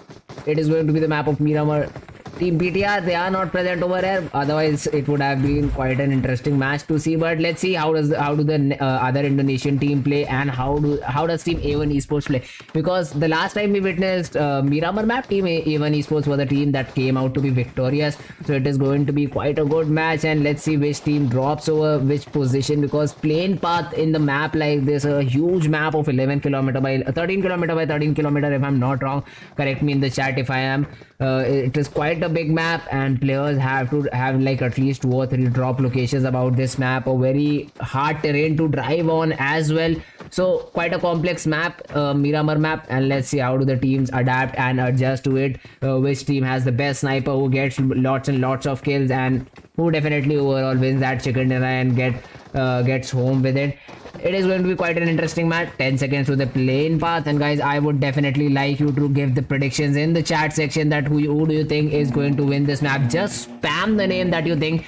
it is going to be the map of Miramar. Team PTR, they are not present over here, otherwise it would have been quite an interesting match to see. But let's see how do the other Indonesian team play, and how does team A1Esports play, because the last time we witnessed Miramar map, team A1Esports was the team that came out to be victorious. So it is going to be quite a good match, and let's see which team drops over which position, because plane path in the map like this, a huge map of 11km by 13km by 13km, if I'm not wrong, correct me in the chat if I am. It is quite a big map, and players have to have like at least 2 or 3 drop locations about this map. A very hard terrain to drive on as well. So quite a complex map, Miramar map, and let's see how do the teams adapt and adjust to it. Which team has the best sniper, who gets lots and lots of kills, and who definitely overall wins that chicken dinner and gets home with it. It is going to be quite an interesting match. 10 seconds to the plane path, and guys, I would definitely like you to give the predictions in the chat section that who do you think is going to win this map. Just spam the name that you think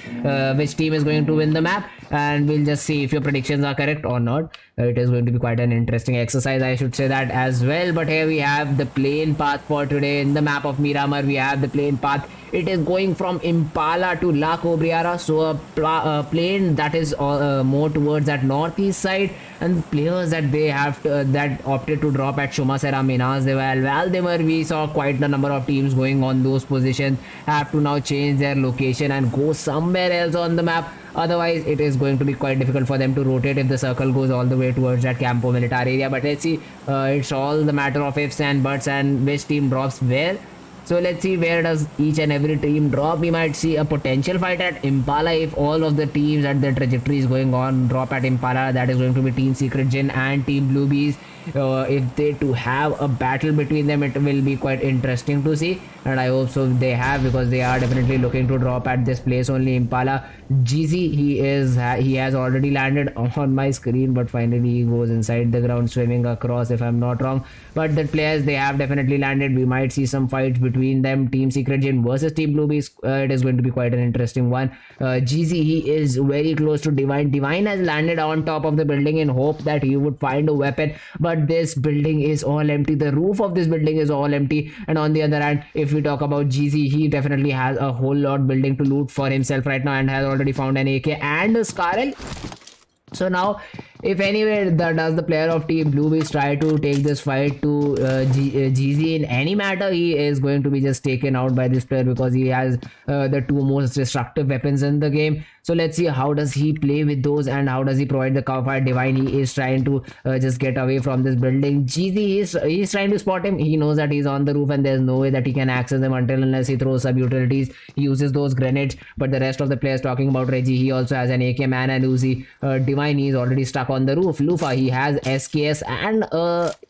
which team is going to win the map, and we'll just see if your predictions are correct or not. It is going to be quite an interesting exercise, I should say that as well. But here we have the plane path for today. In the map of Miramar, we have the plane path. It is going from Impala to La Cobriara, so a plane that is more towards that northeast side, and players that they have that opted to drop at Shumasera, Minas de Valdemar, we saw quite a number of teams going on those positions, have to now change their location and go somewhere else on the map. Otherwise it is going to be quite difficult for them to rotate if the circle goes all the way towards that Campo Militar area. But let's see, it's all the matter of ifs and buts and which team drops where. So let's see where does each and every team drop. We might see a potential fight at Impala if all of the teams at their trajectory is going on drop at Impala. That is going to be Team Secret Jin and Team Bluebees. If they two have a battle between them, it will be quite interesting to see, and I hope so they have, because they are definitely looking to drop at this place only. Impala GZ, he has already landed on my screen, but finally he goes inside the ground swimming across, if I'm not wrong. But the players, they have definitely landed. We might see some fights between them. Team Secret Jin versus Team Bluebees, it is going to be quite an interesting one. GZ, he is very close to Divine. Divine has landed on top of the building in hope that he would find a weapon, but this building is all empty. The roof of this building is all empty. And on the other hand, if we talk about GZ, he definitely has a whole lot building to loot for himself right now, and has already found an AK and a Scarel. So now, if anyway does the player of Team Bluebees try to take this fight to GZ in any matter, he is going to be just taken out by this player, because he has the 2 most destructive weapons in the game. So let's see how does he play with those, and how does he provide the cover fire. Divine, he is trying to just get away from this building. GZ, he's trying to spot him. He knows that he's on the roof, and there's no way that he can access them unless he throws sub utilities. He uses those grenades. But the rest of the players, talking about Reggie, he also has an AK man and Uzi. Divine, he is already stuck on the roof. Lufa, he has SKS and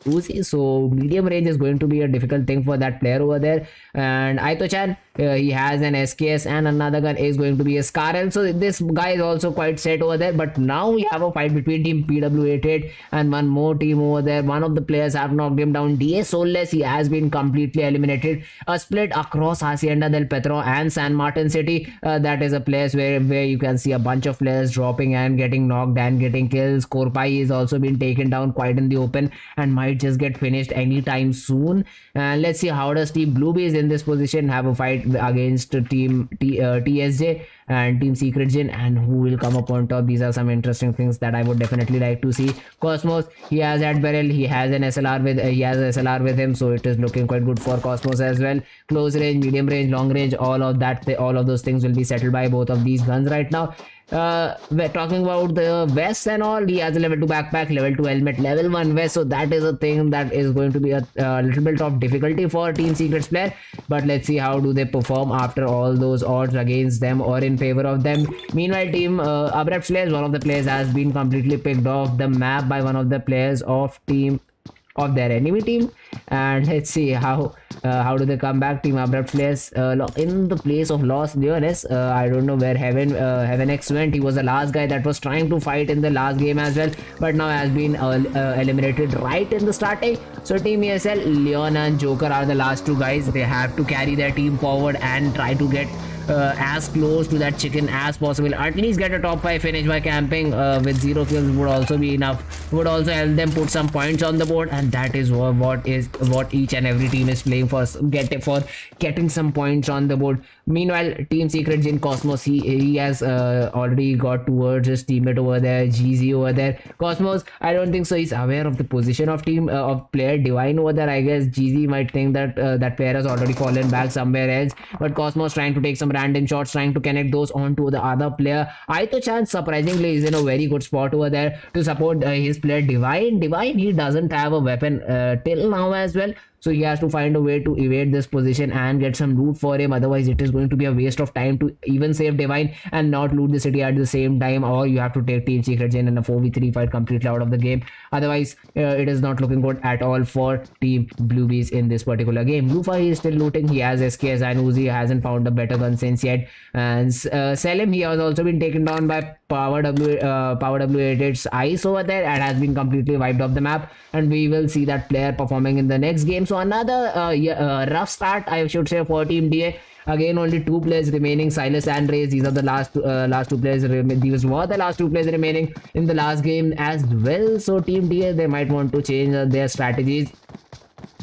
Uzi, so medium range is going to be a difficult thing for that player over there. And Aito-chan, he has an SKS, and another gun is going to be a Scarel. So this guy is also quite set over there. But now we have a fight between Team PW88 and one more team over there. One of the players have knocked him down. DS Soulless, he has been completely eliminated. A split across Hacienda del Petro and San Martin City. That is a place where you can see a bunch of players dropping and getting knocked and getting kills. Korpai is also been taken down quite in the open and might just get finished anytime soon. And let's see how does Team Bluebees in this position have a fight against Team TSJ and Team Secret Jin, and who will come up on top. These are some interesting things that I would definitely like to see. Cosmos, he has at barrel, he has an SLR with him, so it is looking quite good for Cosmos as well. Close range, medium range, long range, all of those things will be settled by both of these guns right now. We're talking about the vest and all. He has a level 2 backpack, level 2 helmet, level 1 vest, so that is a thing that is going to be a little bit of difficulty for Team Secret's player. But let's see how do they perform after all those odds against them or in favor of them. Meanwhile, Team Abrupt Slayers, one of the players has been completely picked off the map by one of the players of Team of their enemy team. And let's see how do they come back. Team Abrupt Slayers in the place of Los Leones. I don't know where Heaven X went. He was the last guy that was trying to fight in the last game as well, but now has been eliminated right in the starting. So Team ESL, Leon and Joker are the last two guys. They have to carry their team forward and try to get as close to that chicken as possible. At least get a top 5 finish by camping with 0 kills would also be enough. Would also help them put some points on the board, and that is what each and every team is playing for getting some points on the board. Meanwhile, Team Secret Jin Cosmos, he has already got towards his teammate over there, GZ over there. Cosmos, I don't think so he's aware of the position of player Divine over there. I guess GZ might think that that player has already fallen back somewhere else, but Cosmos trying to take some random shots, trying to connect those onto the other player. Aito-chan surprisingly is in a very good spot over there to support his player Divine. He doesn't have a weapon till now as well, so he has to find a way to evade this position and get some loot for him. Otherwise it is going to be a waste of time to even save Divine and not loot the city at the same time, or you have to take Team Secret Gen in a 4v3 fight completely out of the game. Otherwise it is not looking good at all for Team Bluebees in this particular game. Lufa, he is still looting. He has SKS and Uzi, hasn't found a better gun since yet. And Selim, he has also been taken down by Power888's Ice over there and has been completely wiped off the map, and we will see that player performing in the next game. So another rough start, I should say, for Team DA. Again, only 2 players remaining, Silas and Raze. These are the last two players. These were the last 2 players remaining in the last game as well. So Team DA, they might want to change their strategies,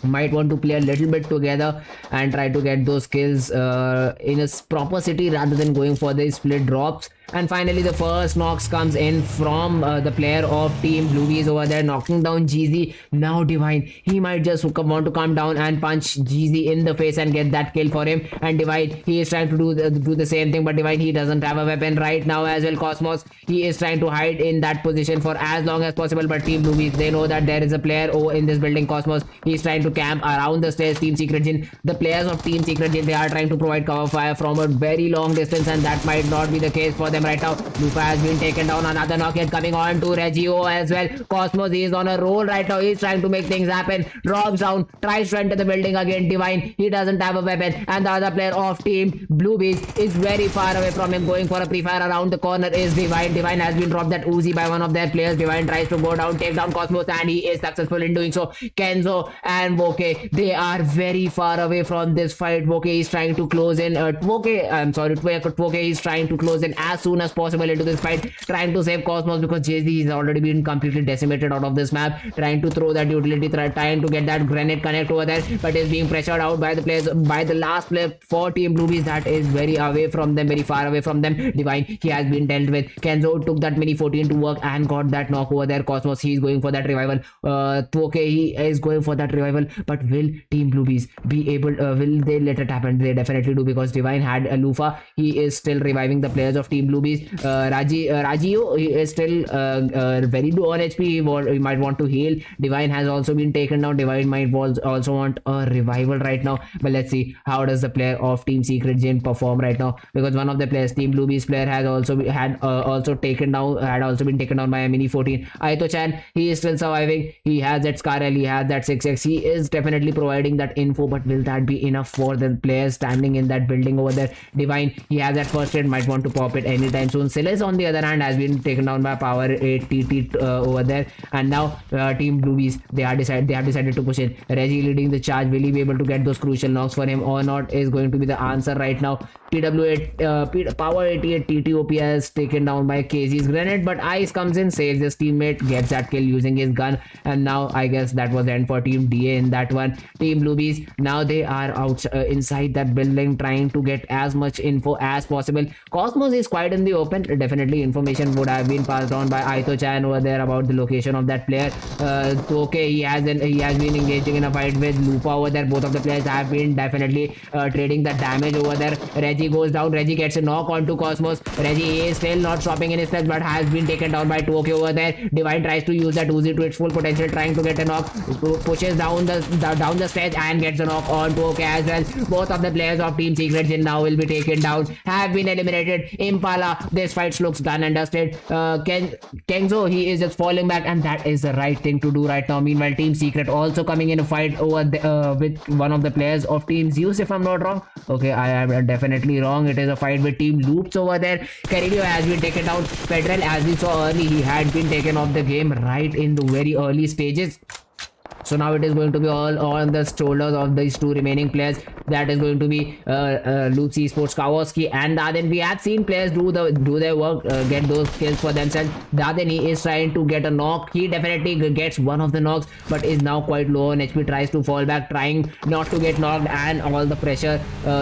might want to play a little bit together and try to get those kills in a proper city rather than going for the split drops. And finally, the first knocks comes in from the player of Team Bluebees over there, knocking down GZ. Now Divine, he might just want to come down and punch GZ in the face and get that kill for him. And Divine, he is trying to do the same thing, but Divine, he doesn't have a weapon right now as well. Cosmos, he is trying to hide in that position for as long as possible, but Team Bluebees, they know that there is a player in this building. Cosmos, he is trying to camp around the stairs. Team Secret Jin, the players of Team Secret Jin, they are trying to provide cover fire from a very long distance, and that might not be the case for them right now. Lufa has been taken down. Another knock hit coming on to Regio as well. Cosmos, he is on a roll right now. He's trying to make things happen. Drops down, tries to enter the building again. Divine, he doesn't have a weapon, and the other player of Team Bluebees is very far away from him. Going for a pre-fire around the corner is Divine. Divine has been dropped that Uzi by one of their players. Divine tries to go down, take down Cosmos, and he is successful in doing so. Kenzo and Voke, they are very far away from this fight. Voke is trying to close in. Voke is trying to close in as soon as possible into this fight, trying to save Cosmos because JZ has already been completely decimated out of this map, trying to throw that utility, trying to get that grenade connect over there, but is being pressured out by the players, by the last player for Team Bluebees that is very away from them, very far away from them. Divine, he has been dealt with. Kenzo took that mini 14 to work and got that knock over there. Cosmos, he is going for that revival. Twoke, he is going for that revival, but will Team Bluebees be able, will they let it happen? They definitely do, because Divine had a Lufa. He is still reviving the players of Team Bluebees. Rajio, he is still very low on HP. He might want to heal. Divine has also been taken down. Divine might also want a revival right now, but let's see how does the player of Team Secret Jin perform right now, because one of the players, Team Bluebees player, has also been taken down by a mini 14. Aito-chan, he is still surviving. He has that Scarel, he has that 6x. He is definitely providing that info, but will that be enough for the players standing in that building over there? Divine, he has that first aid, might want to pop it anytime soon. Silas, on the other hand, has been taken down by Power888 over there, and now Team Bluebees, they have decided to push in. Reggie leading the charge. Will he be able to get those crucial knocks for him or not is going to be the answer right now. Power888 TTOP has taken down by KZ's grenade, but Ice comes in, saves his teammate, gets that kill using his gun, and now I guess that was the end for Team DA in that one. Team Bluebees, now they are out inside that building trying to get as much info as possible. Cosmos is quite in the open. Definitely information would have been passed on by Aito-chan over there about the location of that player. Okay, he has been engaging in a fight with Lupa over there. Both of the players have been definitely trading the damage over there. Reggie goes down. Reggie gets a knock onto Cosmos. Reggie is still not stopping in his steps, but has been taken down by Twoke over there. Divine tries to use that Uzi to its full potential, trying to get a knock. Pushes down the stairs and gets a knock on Twoke as well. Both of the players of Team Secret Jin now will be taken down, have been eliminated. Impala voila, this fight looks done and dusted. Kenzo, he is just falling back, and that is the right thing to do right now. Meanwhile, Team Secret also coming in a fight over with one of the players of Team Zeus, if I'm not wrong. Okay, I am definitely wrong. It is a fight with Team Loops over there. Caridio has been taken down. Federal, as we saw early, he had been taken off the game right in the very early stages. So now it is going to be all on the shoulders of these two remaining players. That is going to be Zeus Esports, Kawasaki, and Daden. We have seen players do their work, get those kills for themselves. Daden, he is trying to get a knock. He definitely gets one of the knocks, but is now quite low on HP. Tries to fall back, trying not to get knocked, and all the pressure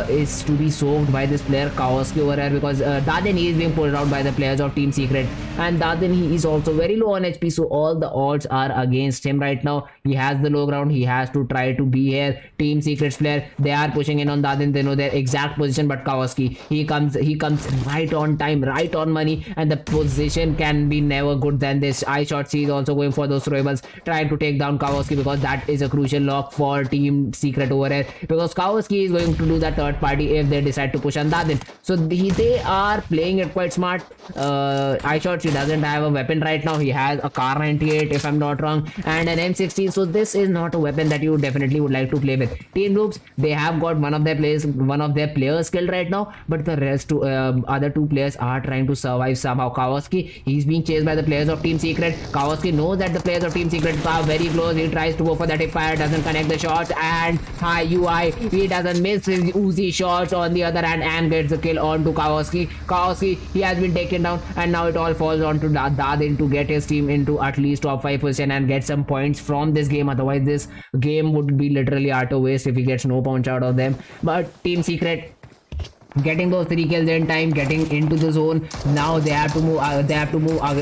is to be soaked by this player Kawasaki over here, because Daden, he is being pulled out by the players of Team Secret, and Daden, he is also very low on HP. So all the odds are against him right now. He has the low ground. He has to try to be here. Team Secret's player, they are pushing in on Daden. They know their exact position, but Kawasaki, he comes right on time, right on money, and the position can be never good than this. iShots, he is also going for those throwables, trying to take down Kawasaki, because that is a crucial lock for Team Secret over here, because Kawasaki is going to do the third party if they decide to push on Daden. So they are playing it quite smart. iShots, he doesn't have a weapon right now. He has a Car 98, if I'm not wrong, and an M16. So this is not a weapon that you definitely would like to play with. Team Groups, they have got one of their players killed right now, but the rest other two players are trying to survive somehow. Kawasaki, he's being chased by the players of Team Secret. Kawasaki knows that the players of Team Secret are very close. He tries to go for that hip fire, doesn't connect the shots, and high UI, he doesn't miss his Uzi shots on the other hand, and gets the kill onto Kawasaki. Kawasaki, he has been taken down, and now it all falls onto Daden to get his team into at least top 5 position and get some points from this game. Otherwise this game would be literally utter waste if he gets no points out of them. But Team Secret getting those 3 kills in time, getting into the zone. Now they have to move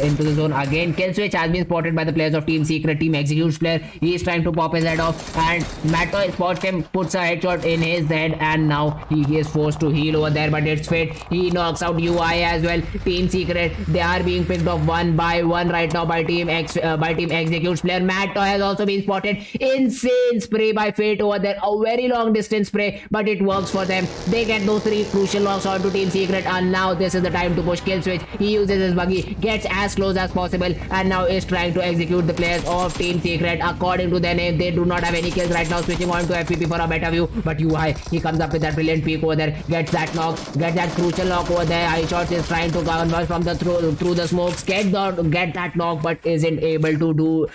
into the zone again. Kill switch has been spotted by the players of Team Secret. Team Executes player, he is trying to pop his head off, and Matto spots him, puts a headshot in his head, and now he is forced to heal over there, but it's fit. He knocks out UI as well. Team Secret, they are being picked off one by one right now by Team Executes player. Matto has also been spotted. Insane spray by Fate over there, a very long distance spray, but it works for them. They get those 3 crucial locks onto Team Secret, and now this is the time to push. Kill switch, he uses his buggy, gets as close as possible, and now is trying to execute the players of Team Secret. According to their name, they do not have any kills right now. Switching on to FPP for a better view, but UI, he comes up with that brilliant peek over there, gets that knock, gets that crucial knock over there. iShots is trying to converge from the through the smokes, get that knock, but isn't able to do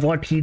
what he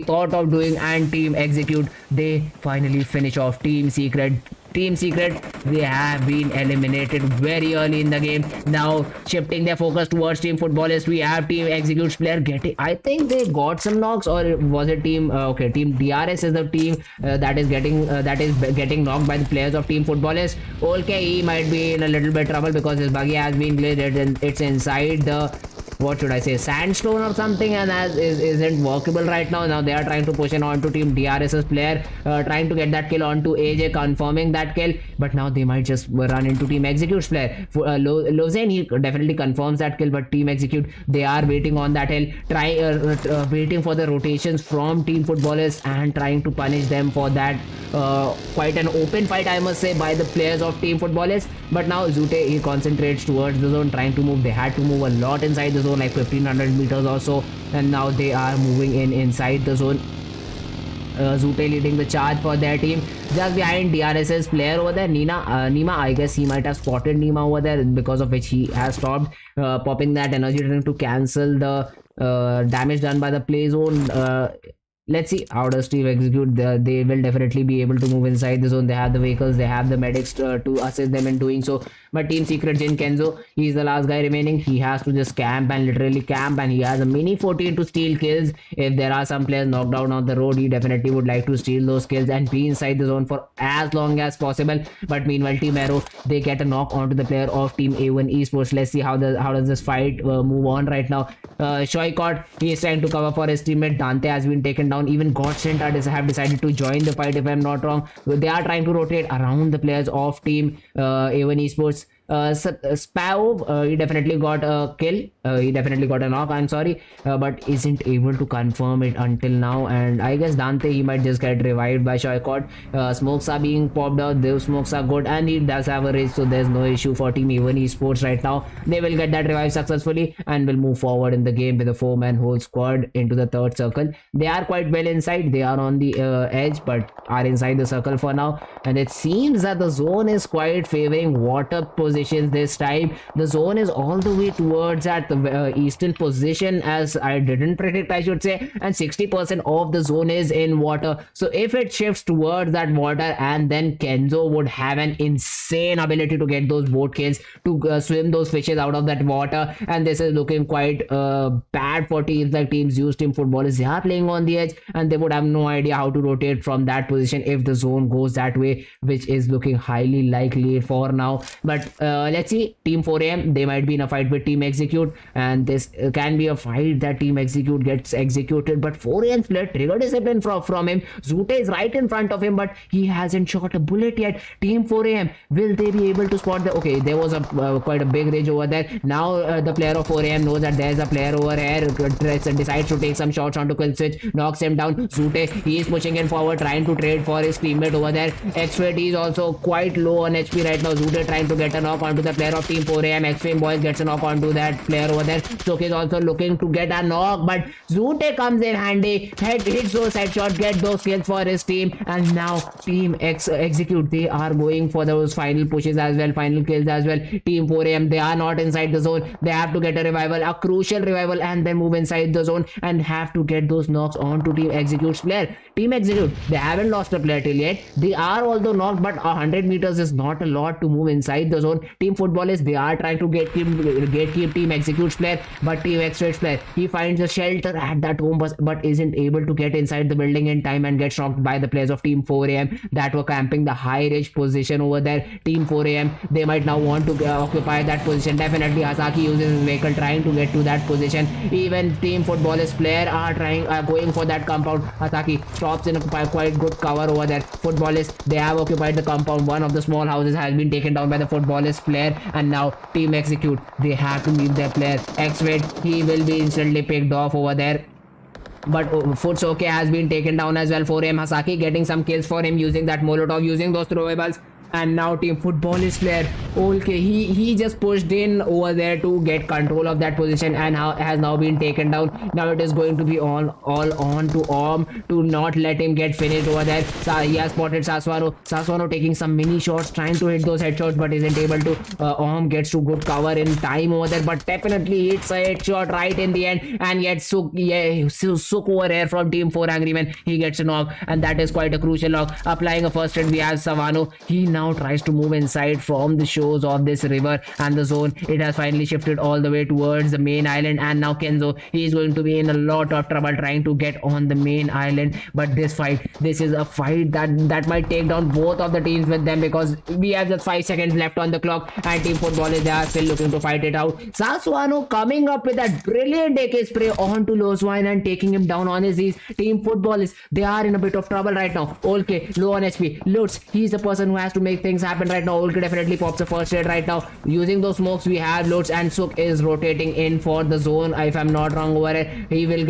thought of doing, and Team Execute, they finally finish off Team Secret. Team Secret, they have been eliminated very early in the game. Now shifting their focus towards Team Futbolists, we have Team Executes player getting, I think they got some knocks, or was it Team okay, Team DRS is the team that is getting knocked by the players of Team Futbolists. Okay, he might be in a little bit trouble because his buggy has been glitched and it's inside the, what should I say, sandstone or something, and isn't workable right now. Now they are trying to push in onto Team DRS's player, trying to get that kill onto AJ, confirming that kill, but now they might just run into Team Execute's player. Lozen, he definitely confirms that kill, but Team Execute, they are waiting on that hill, waiting for the rotations from Team Futbolists and trying to punish them for that. Quite an open fight, I must say, by the players of Team Futbolists. But now Zute, he concentrates towards the zone, trying to move. They had to move a lot inside the zone, like 1500 meters or so, and now they are moving inside the zone. Zute leading the charge for their team. Just behind DRS's player over there, Nima, I guess he might have spotted Nima over there, because of which he has stopped popping that energy drink to cancel the damage done by the play zone. Let's see how does Team Execute. They will definitely be able to move inside the zone. They have the vehicles, they have the medics to assist them in doing so. But Team Secret, Jin Kenzo, he's the last guy remaining. He has to just camp and literally camp, and he has a mini 14 to steal kills. If there are some players knocked down on the road, he definitely would like to steal those kills and be inside the zone for as long as possible. But meanwhile, Team Aero, they get a knock onto the player of Team A1Esports. Let's see how does this fight move on right now. Shoykot, he is trying to cover for his teammate. Dante has been taken down. Even Godsent have decided to join the fight, if I'm not wrong. They are trying to rotate around the players of Team A1 Esports. Spav, he definitely got a kill. He definitely got a knock, I'm sorry, but isn't able to confirm it until now. And I guess Dante, he might just get revived by Shoykot. Smokes are being popped out, those smokes are good, and he does have a race, so there's no issue for Team A1Esports right now. They will get that revive successfully and will move forward in the game with a 4-man whole squad into the third circle. They are quite well inside, they are on the edge, but are inside the circle for now. And it seems that the zone is quite favoring water positions this time. The zone is all the way towards at the eastern position, as I didn't predict, I should say, and 60% of the zone is in water. So if it shifts towards that water, and then Kenzo would have an insane ability to get those boat kills, to swim those fishes out of that water. And this is looking quite bad for teams like Team Zeus, Team Futbolists. They are playing on the edge, and they would have no idea how to rotate from that position if the zone goes that way, which is looking highly likely for now. But let's see. Team 4AM, they might be in a fight with Team Execute, and this can be a fight that Team Execute gets executed. But 4AM split trigger discipline from him. Zute is right in front of him, but he hasn't shot a bullet yet. Team 4AM, will they be able to spot the... Okay, there was a quite a big rage over there. Now the player of 4AM knows that there's a player over here, decides to take some shots onto kill switch, knocks him down. Zute, he is pushing in forward, trying to trade for his teammate over there. X-Fit is also quite low on HP right now. Zute trying to get a knock onto the player of Team 4AM. X-Fame Boys gets a knock onto that player over there. Sook is also looking to get a knock, but Zute comes in handy, hits those headshots, get those kills for his team. And now Team Execute, they are going for those final pushes as well, final kills as well. Team 4AM, they are not inside the zone. They have to get a revival, a crucial revival, and then move inside the zone and have to get those knocks onto Team Execute's player. Team Execute, they haven't lost a player till yet. They are although knocked, but 100 meters is not a lot to move inside the zone. Team Futbolists, they are trying to gatekeep Team Execute's player, but Team X-Rate's player, he finds a shelter at that home bus, but isn't able to get inside the building in time and gets knocked by the players of Team 4AM that were camping the high ridge position over there. Team 4AM, they might now want to occupy that position. Definitely Hasaki uses his vehicle trying to get to that position. Even Team Futbolists player are going for that compound. Hasaki stops in a quite good cover over there. Futbolists, they have occupied the compound. One of the small houses has been taken down by the Futbolist player, and now Team Execute, they have to leave their player. X-Wade, he will be instantly picked off over there. But Futsoke has been taken down as well. 4AM Hasaki getting some kills for him using that Molotov, using those throwables. And now Team Futbolist player, okay, he just pushed in over there to get control of that position and has now been taken down. Now it is going to be all on to Om to not let him get finished over there. He has spotted Saswano taking some mini shots, trying to hit those headshots, but isn't able to. Om gets to good cover in time over there, but definitely hits a headshot right in the end. And yet Suk over here from Team 4 Angry Men, he gets a knock, and that is quite a crucial knock. Applying a first hit, we have Savano. He now tries to move inside from the shores of this river and the zone. It has finally shifted all the way towards the main island, and now Kenzo, he is going to be in a lot of trouble trying to get on the main island. But this is a fight that might take down both of the teams with them, because we have just 5 seconds left on the clock, and Team Futbolists, they are still looking to fight it out. Saswano coming up with that brilliant AK spray onto Loswine and taking him down on his knees. Team Futbolists, they are in a bit of trouble right now. Olke, low on HP. Lutz, he's the person who has to make things happen right now. Olke definitely pops the first hit right now. Using those smokes, we have Lutz, and Suk is rotating in for the zone. If I'm not wrong over it, he will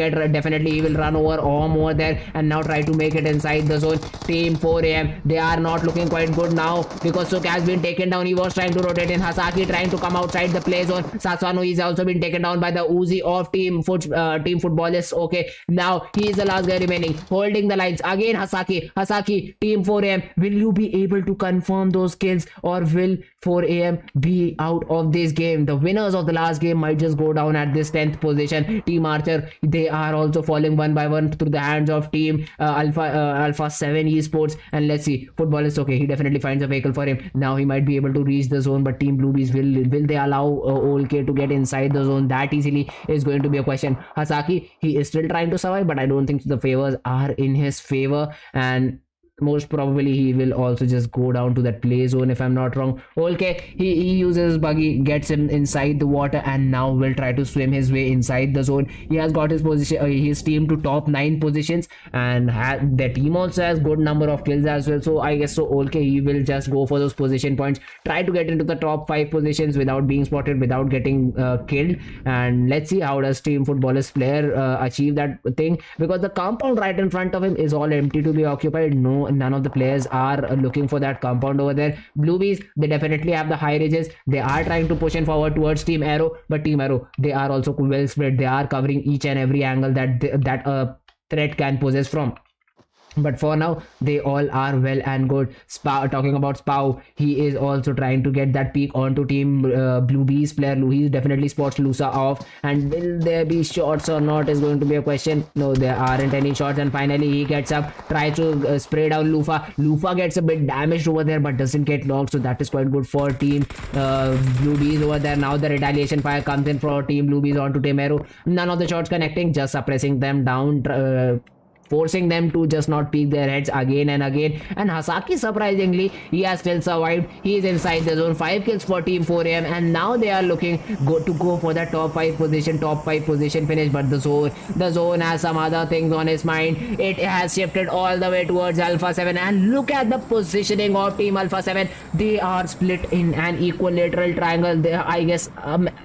run over Om over there and now try to make it inside the zone. Team 4AM, they are not looking quite good now because Suk has been taken down. He was trying to rotate in. Hasaki trying to come outside the play zone. Saswano is also been taken down by the Uzi of Team Futbolists. Okay, now he is the last guy remaining, holding the lines. Again Hasaki, Team 4AM, will you be able to confirm those kills, or will 4AM be out of this game? The winners of the last game might just go down at this 10th position. Team Archer, they are also falling one by one through the hands of Team Alpha7 Esports. And let's see, Futbolist, okay, he definitely finds a vehicle for him. Now he might be able to reach the zone, but Team Bluebees, will they allow OLK to get inside the zone that easily is going to be a question. Hasaki, he is still trying to survive, but I don't think the favors are in his favor. And most probably he will also just go down to that play zone if I'm not wrong. Okay, he uses his buggy, gets him inside the water, and now will try to swim his way inside the zone. He has got his position, his team to top 9 positions, and their team also has good number of kills as well. So I guess so. Okay, he will just go for those position points, try to get into the top 5 positions without being spotted, without getting killed. And let's see how does Team Futbolists player achieve that thing, because the compound right in front of him is all empty to be occupied. None of the players are looking for that compound over there. Bluebees, they definitely have the high ridges. They are trying to push in forward towards Team Aero, but Team Aero, they are also well spread. They are covering each and every angle that a threat can possess from. But for now, they all are well and good. Talking about Spau, he is also trying to get that peak onto Team Bluebees player. He definitely spots Lusa off, and will there be shots or not is going to be a question. No, there aren't any shots, and finally he gets up, tries to spray down Lufa. Lufa gets a bit damaged over there, but doesn't get knocked, so that is quite good for Team Bluebees over there. Now the retaliation fire comes in for Team Bluebees onto Team Aero. None of the shots connecting, just suppressing them down, forcing them to just not peek their heads again and again. And Hasaki, surprisingly, he has still survived. He is inside the zone. 5 kills for Team 4AM, and now they are looking to go for that top 5 position finish. But the zone has some other things on his mind. It has shifted all the way towards Alpha7, and look at the positioning of Team Alpha7. They are split in an equilateral triangle. I guess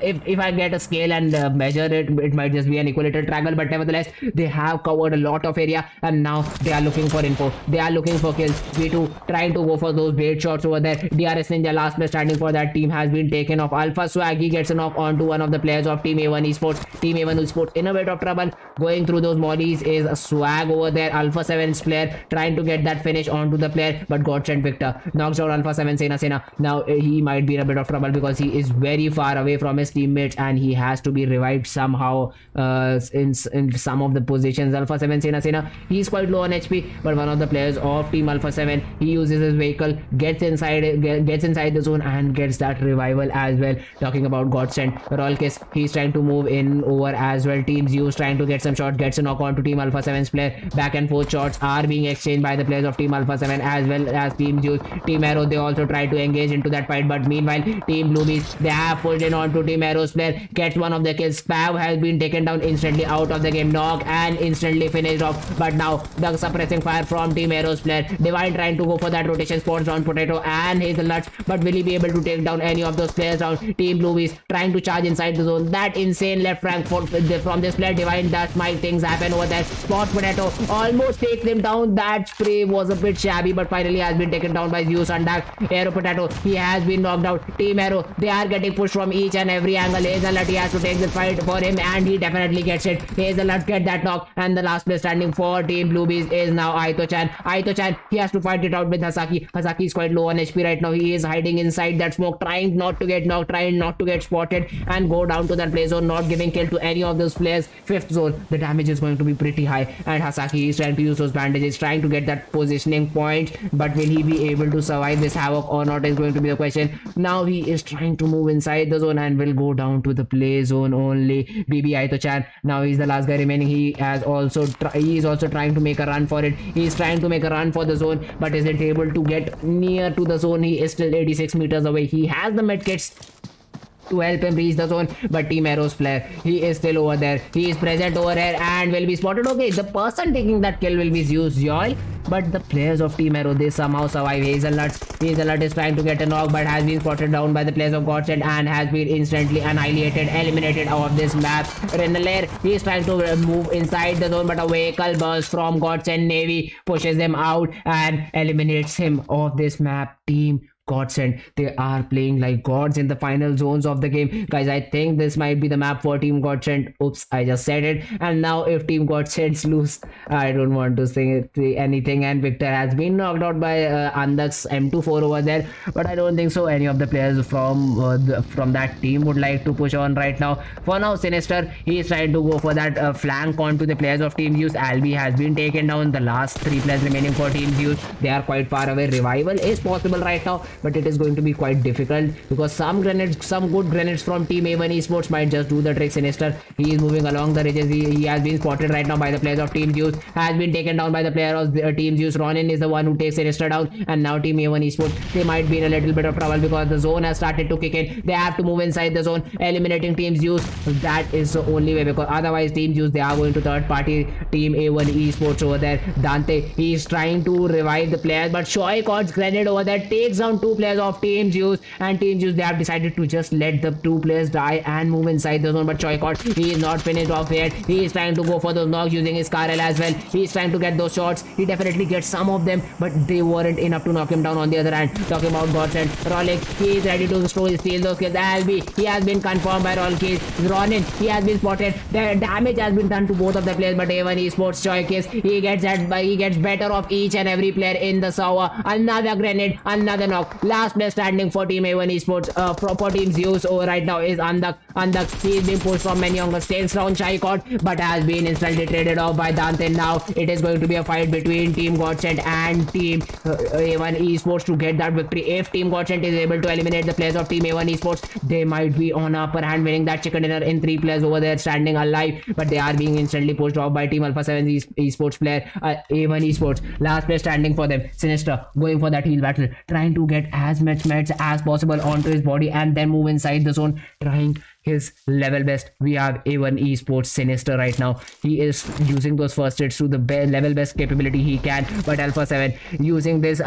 if I get a scale and measure it, it might just be an equilateral triangle, but nevertheless they have covered a lot of area, and now they are looking for info. They are looking for kills. V2 trying to go for those bait shots over there. DRS Ninja, last player standing for that team, has been taken off. Alpha Swaggy gets a knock onto one of the players of Team A1Esports. Team A1Esports in a bit of trouble. Going through those mollies is a Swag over there. Alpha7's player trying to get that finish onto the player, but Godsent Victor knocks down Alpha7 Sena. Now he might be in a bit of trouble because he is very far away from his teammates, and he has to be revived somehow in some of the positions. Alpha7 Sena, he's quite low on HP, but one of the players of Team Alpha7, he uses his vehicle, gets inside the zone, and gets that revival as well. Talking about Godsent, Rolkis, he's trying to move in over as well. Team Zeus trying to get some shots, gets a knock on to Team Alpha7's player. Back and forth shots are being exchanged by the players of Team Alpha7 as well as Team Zeus. Team Aero, they also try to engage into that fight, but meanwhile Team Bluebees, they have pulled in onto Team Aero's player, gets one of the kills. Spav has been taken down instantly out of the game, knock, and instantly finished off. But now the suppressing fire from Team Aero's player. Divine trying to go for that rotation, spots down Potato and Hazelnuts, but will he be able to take down any of those players down? Team Bluebees trying to charge inside the zone. That insane left flank from this player. Divine does make things happen over there. Spot Potato almost takes them down. That spray was a bit shabby, but finally has been taken down by Zeus and Aero Potato, he has been knocked out. Team Aero, they are getting pushed from each and every angle. Hazelnut, he has to take the fight for him, and he definitely gets it. Hazelnut get that knock, and the last player standing for Team Bluebees is now Aito-chan. Aito-chan, he has to fight it out with Hasaki. Hasaki is quite low on HP right now. He is hiding inside that smoke, trying not to get knocked, trying not to get spotted, and go down to that play zone, not giving kill to any of those players. 5th zone, the damage is going to be pretty high, and Hasaki is trying to use those bandages, trying to get that positioning point, but will he be able to survive this havoc or not is going to be the question. Now he is trying to move inside the zone and will go down to the play zone only. BB Aito-chan, now he's the last guy remaining. He is also trying to make a run for it. He's trying to make a run for the zone, but isn't able to get near to the zone. He is still 86 meters away. He has the medkits to help him reach the zone, but Team Aero's player, he is still over there. He is present over here and will be spotted. Okay, the person taking that kill will be Zeus Joy, but the players of Team Aero, they somehow survive. Hazelnut is trying to get a knock, but has been spotted down by the players of Godsent and has been instantly annihilated, eliminated out of this map. Renalair, he is trying to move inside the zone, but a vehicle burst from Godsent Navy pushes him out and eliminates him off this map. Team Godsent, they are playing like gods in the final zones of the game. Guys, I think this might be the map for Team Godsent. Oops, I just said it. And now if Team Godsent lose, I don't want to say anything, and Victor has been knocked out by Andak's M24 over there, but I don't think so any of the players from that team would like to push on right now. For now, Sinister, he is trying to go for that flank onto the players of Team Zeus. Albi has been taken down. The last 3 players remaining for Team Zeus, they are quite far away. Revival is possible right now. but it is going to be quite difficult because some good grenades from team A1 Esports might just do the trick. Sinister, he is moving along the ridges. He has been spotted right now by the players of team Zeus, has been taken down by the player of team Zeus. Ronin is the one who takes Sinister down, and now team A1 Esports, they might be in a little bit of trouble because the zone has started to kick in. They have to move inside the zone, eliminating team Zeus. That is the only way, because otherwise team Zeus, they are going to third party team A1 Esports over there. Dante, he is trying to revive the players, but Shoykot's grenade over there takes down two players of team Zeus, and team Zeus, they have decided to just let the two players die and move inside the zone. But Shoykot, he is not finished off yet. He is trying to go for those knocks using his Karel as well. He is trying to get those shots. He definitely gets some of them, but they weren't enough to knock him down. On the other hand, talking about Godsent, Rolik, he is ready to steal those kills. Albi, he has been confirmed by Rolik. Ronin, he has been spotted. The damage has been done to both of the players, but A1 Esports Choikis, he gets better of each and every player in the Sawa. Another grenade, another knock. Last player standing for team A1 Esports, for team Zeus right now is Andak. He is being pushed from many angles. Takes down Shaikot, but has been instantly traded off by Dante. Now it is going to be a fight between team Godsent and team A1 Esports to get that victory. If team Godsent is able to eliminate the players of team A1 Esports, they might be on upper hand, winning that chicken dinner in 3 players over there standing alive, but they are being instantly pushed off by team Alpha7 Esports player, A1 Esports. Last player standing for them, Sinister, going for that heal battle, trying to get as much meds as possible onto his body and then move inside the zone, trying his level best. We have A1 Esports Sinister right now. He is using those first hits to the level best capability he can, but Alpha7 using this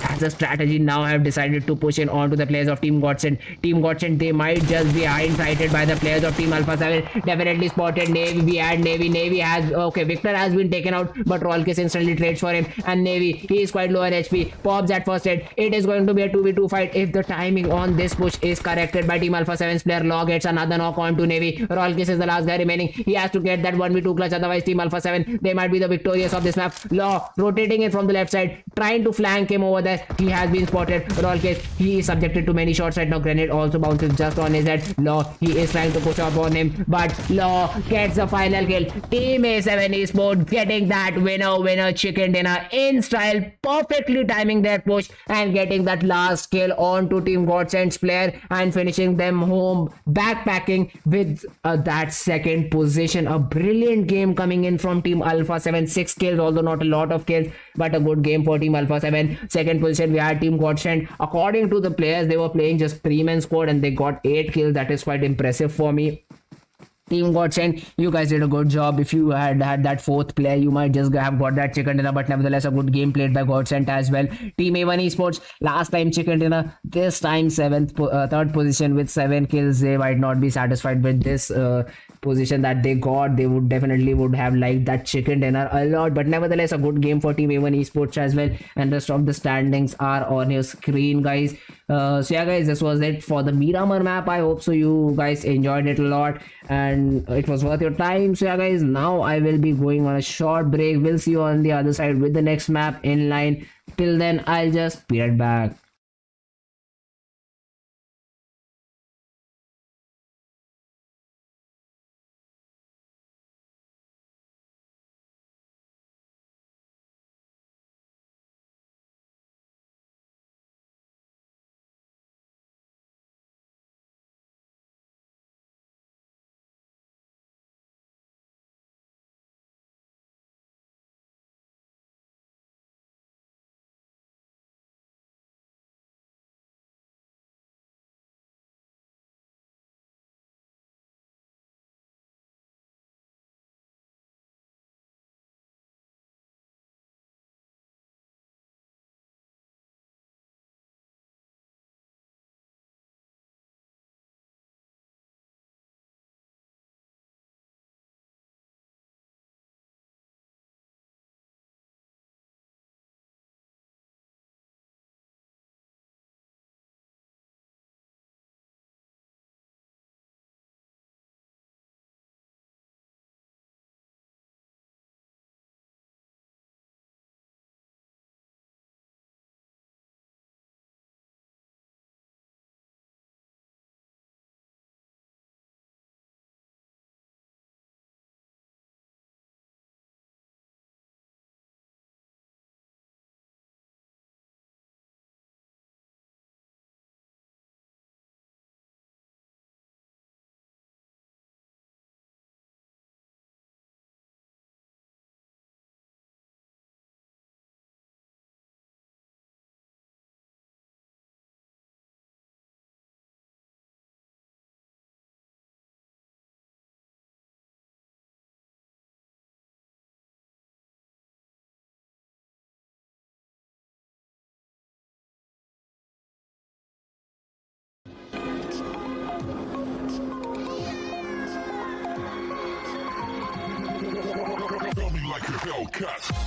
as a strategy now have decided to push in onto the players of team Godsent. Team Godsent, they might just be hindsighted by the players of team Alpha7. Definitely spotted Navy. We had Navy has, okay, Victor has been taken out, but Rolkis instantly trades for him, and Navy, he is quite low on HP. Pops at first hit. It is going to be a 2v2 fight if the timing on this push is corrected by team Alpha7's player. Law gets another knock on to Navy. Rolkis is the last guy remaining. He has to get that 1v2 clutch, otherwise team Alpha7, they might be the victorious of this map. Law rotating it from the left side, trying to flank him over there. He has been spotted. Rolkis, he is subjected to many shots right now. Grenade also bounces just on his head. Law, he is trying to push up on him, but Law gets the final kill. Team A7 Esports getting that winner chicken dinner in style, perfectly timing their push and getting that last kill on to team Godsent's player and finishing them home backpacking with that second position. A brilliant game coming in from team Alpha7. 6 kills, although not a lot of kills, but a good game for team Alpha7. Second position, we had team Godsent. According to the players, they were playing just 3-man squad and they got 8 kills. That is quite impressive for me. Team Godsent, you guys did a good job. If you had that 4th player, you might just have got that chicken dinner, but nevertheless a good game played by Godsent as well. Team A1 Esports, last time chicken dinner, this time 3rd position with 7 kills. They might not be satisfied with this position that they got. They would definitely have liked that chicken dinner a lot, but nevertheless a good game for team A1 Esports as well. And rest of the standings are on your screen, guys. So yeah, guys, this was it for the Miramar map. I hope so you guys enjoyed it a lot and it was worth your time. So yeah, guys, now I will be going on a short break. We'll see you on the other side with the next map in line. Till then, I'll just be right back.
Feel me like a Hellcat.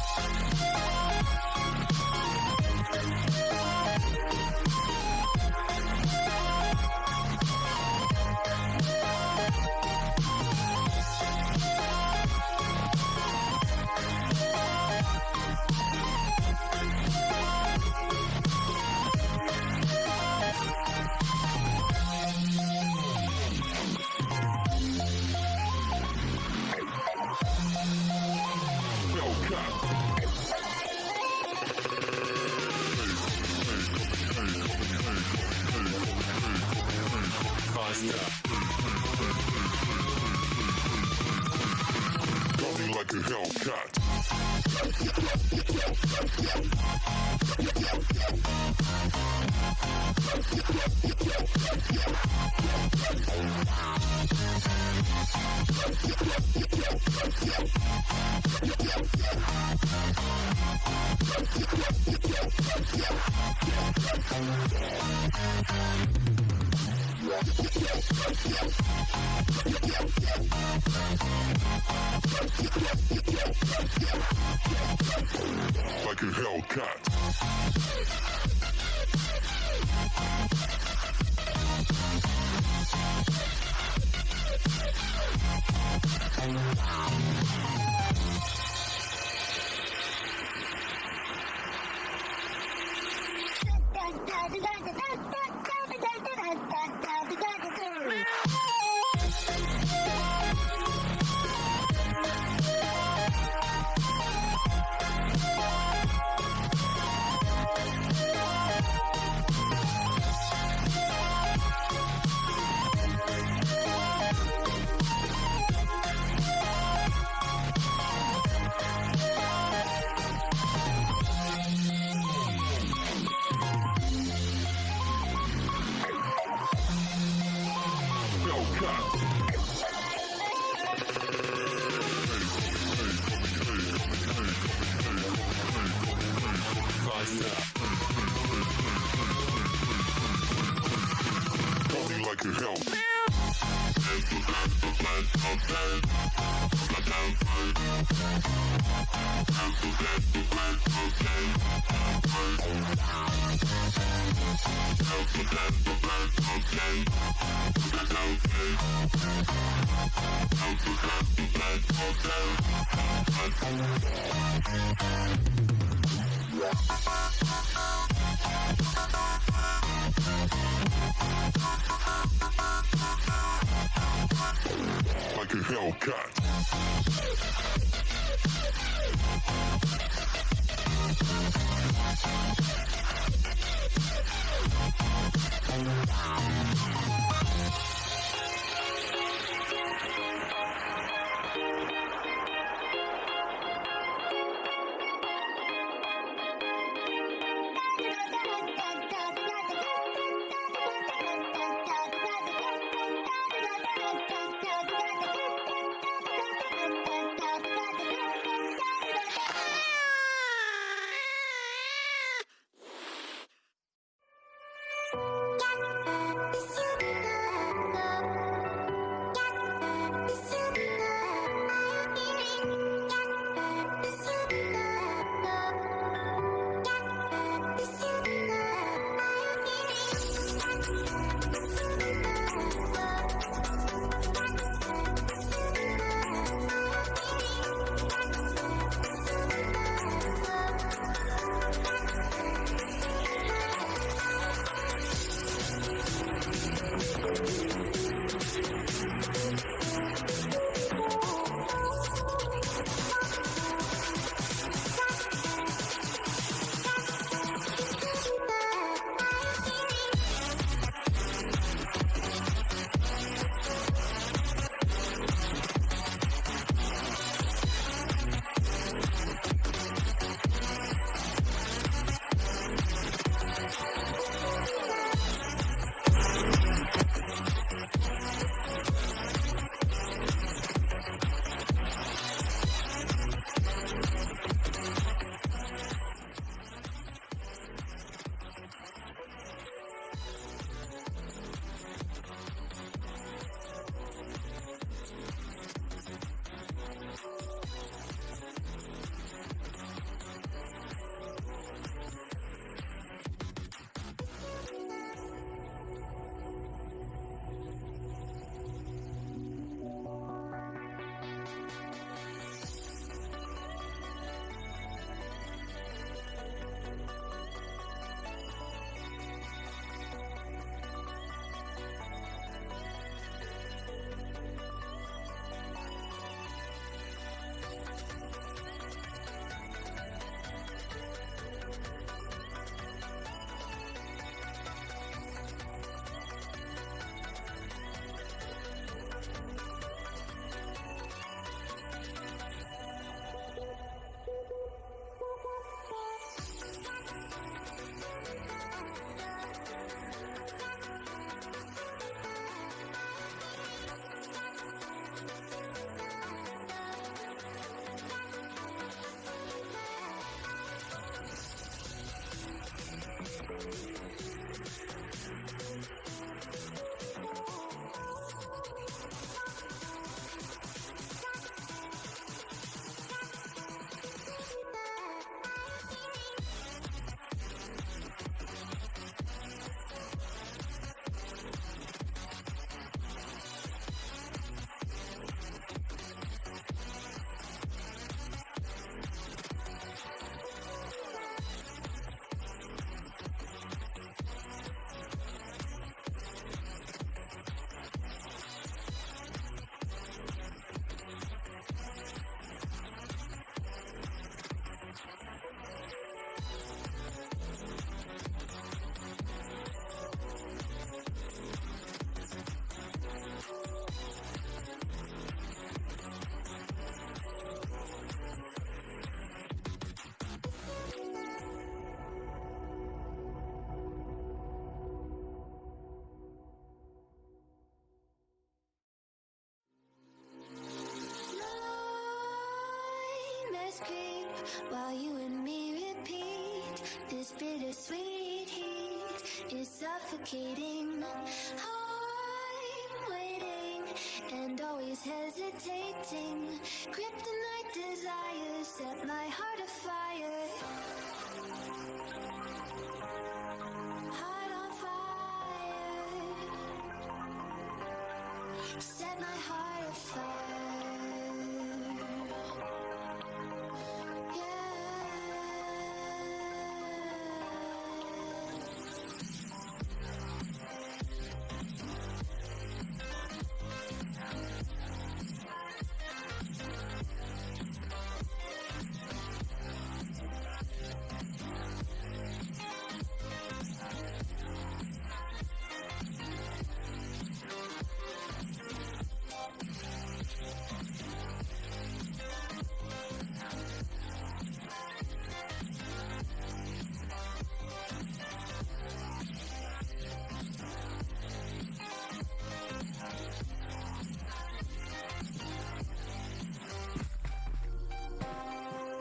Like a Hellcat. Like a Hellcat. Like a Hellcat. Like a Hellcat.
creep while you and me repeat. This bittersweet heat is suffocating. I'm waiting and always hesitating. Kryptonite desires set my heart afire. Heart on fire. Set my heart afire.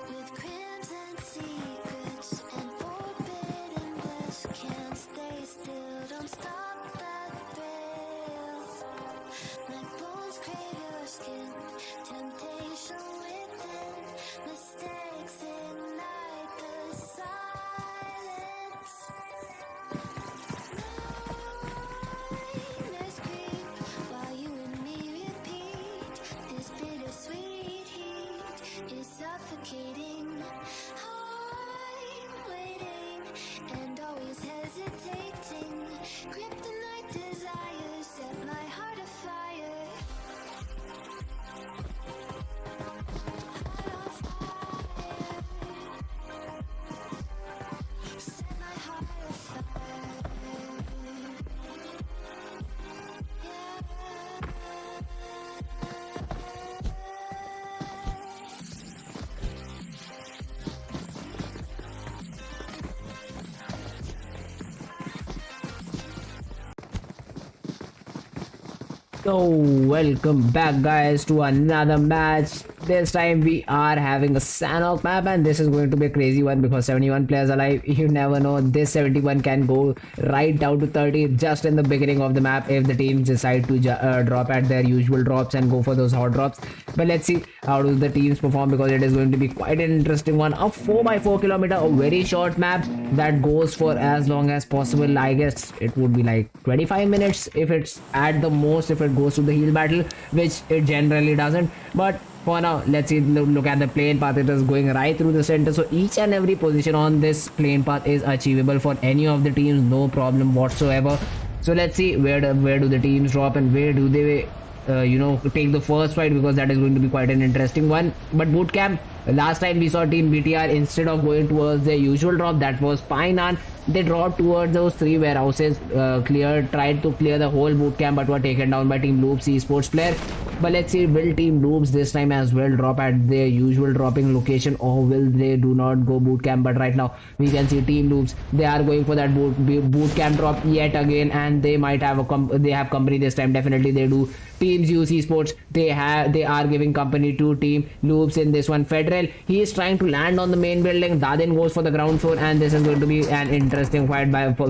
With crimson secrets and forbidden bliss, can't stay still, don't stop that thrill. My bones crave your skin, temptation within, mistakes ignite the silence. Nightmares creep while you and me repeat. This bittersweet heat is suffocating. I'm waiting and always hesitating. Kryptonite desires set my heart afire. Heart on fire. Set my heart afire.
So welcome back guys to another match. This time we are having a Sanhok map and this is going to be a crazy one because 71 players alive. You never know, this 71 can go right down to 30 just in the beginning of the map if the teams decide to drop at their usual drops and go for those hot drops. But let's see how do the teams perform because it is going to be quite an interesting one. A 4x4 kilometer, a very short map that goes for as long as possible. I guess it would be like 25 minutes if it's at the most, if it goes to the heal battle, which it generally doesn't. But for now, let's see, look at the plane path. It is going right through the center, so each and every position on this plane path is achievable for any of the teams, no problem whatsoever. So let's see where do the teams drop and where do they take the first fight, because that is going to be quite an interesting one. But bootcamp, last time we saw team BTR, instead of going towards their usual drop, that was Painan, they dropped towards those three warehouses, tried to clear the whole bootcamp but were taken down by team Zeus Esports player. But let's see, will team Bluebees this time as well drop at their usual dropping location, or will they do not go bootcamp? But right now we can see team Bluebees, they are going for that bootcamp drop yet again, and they might have they have company this time. Definitely they do. Team Zeus Esports, they are giving company to team Bluebees in this one. Federal, he is trying to land on the main building. Daden goes for the ground floor, and this is going to be an interesting fight for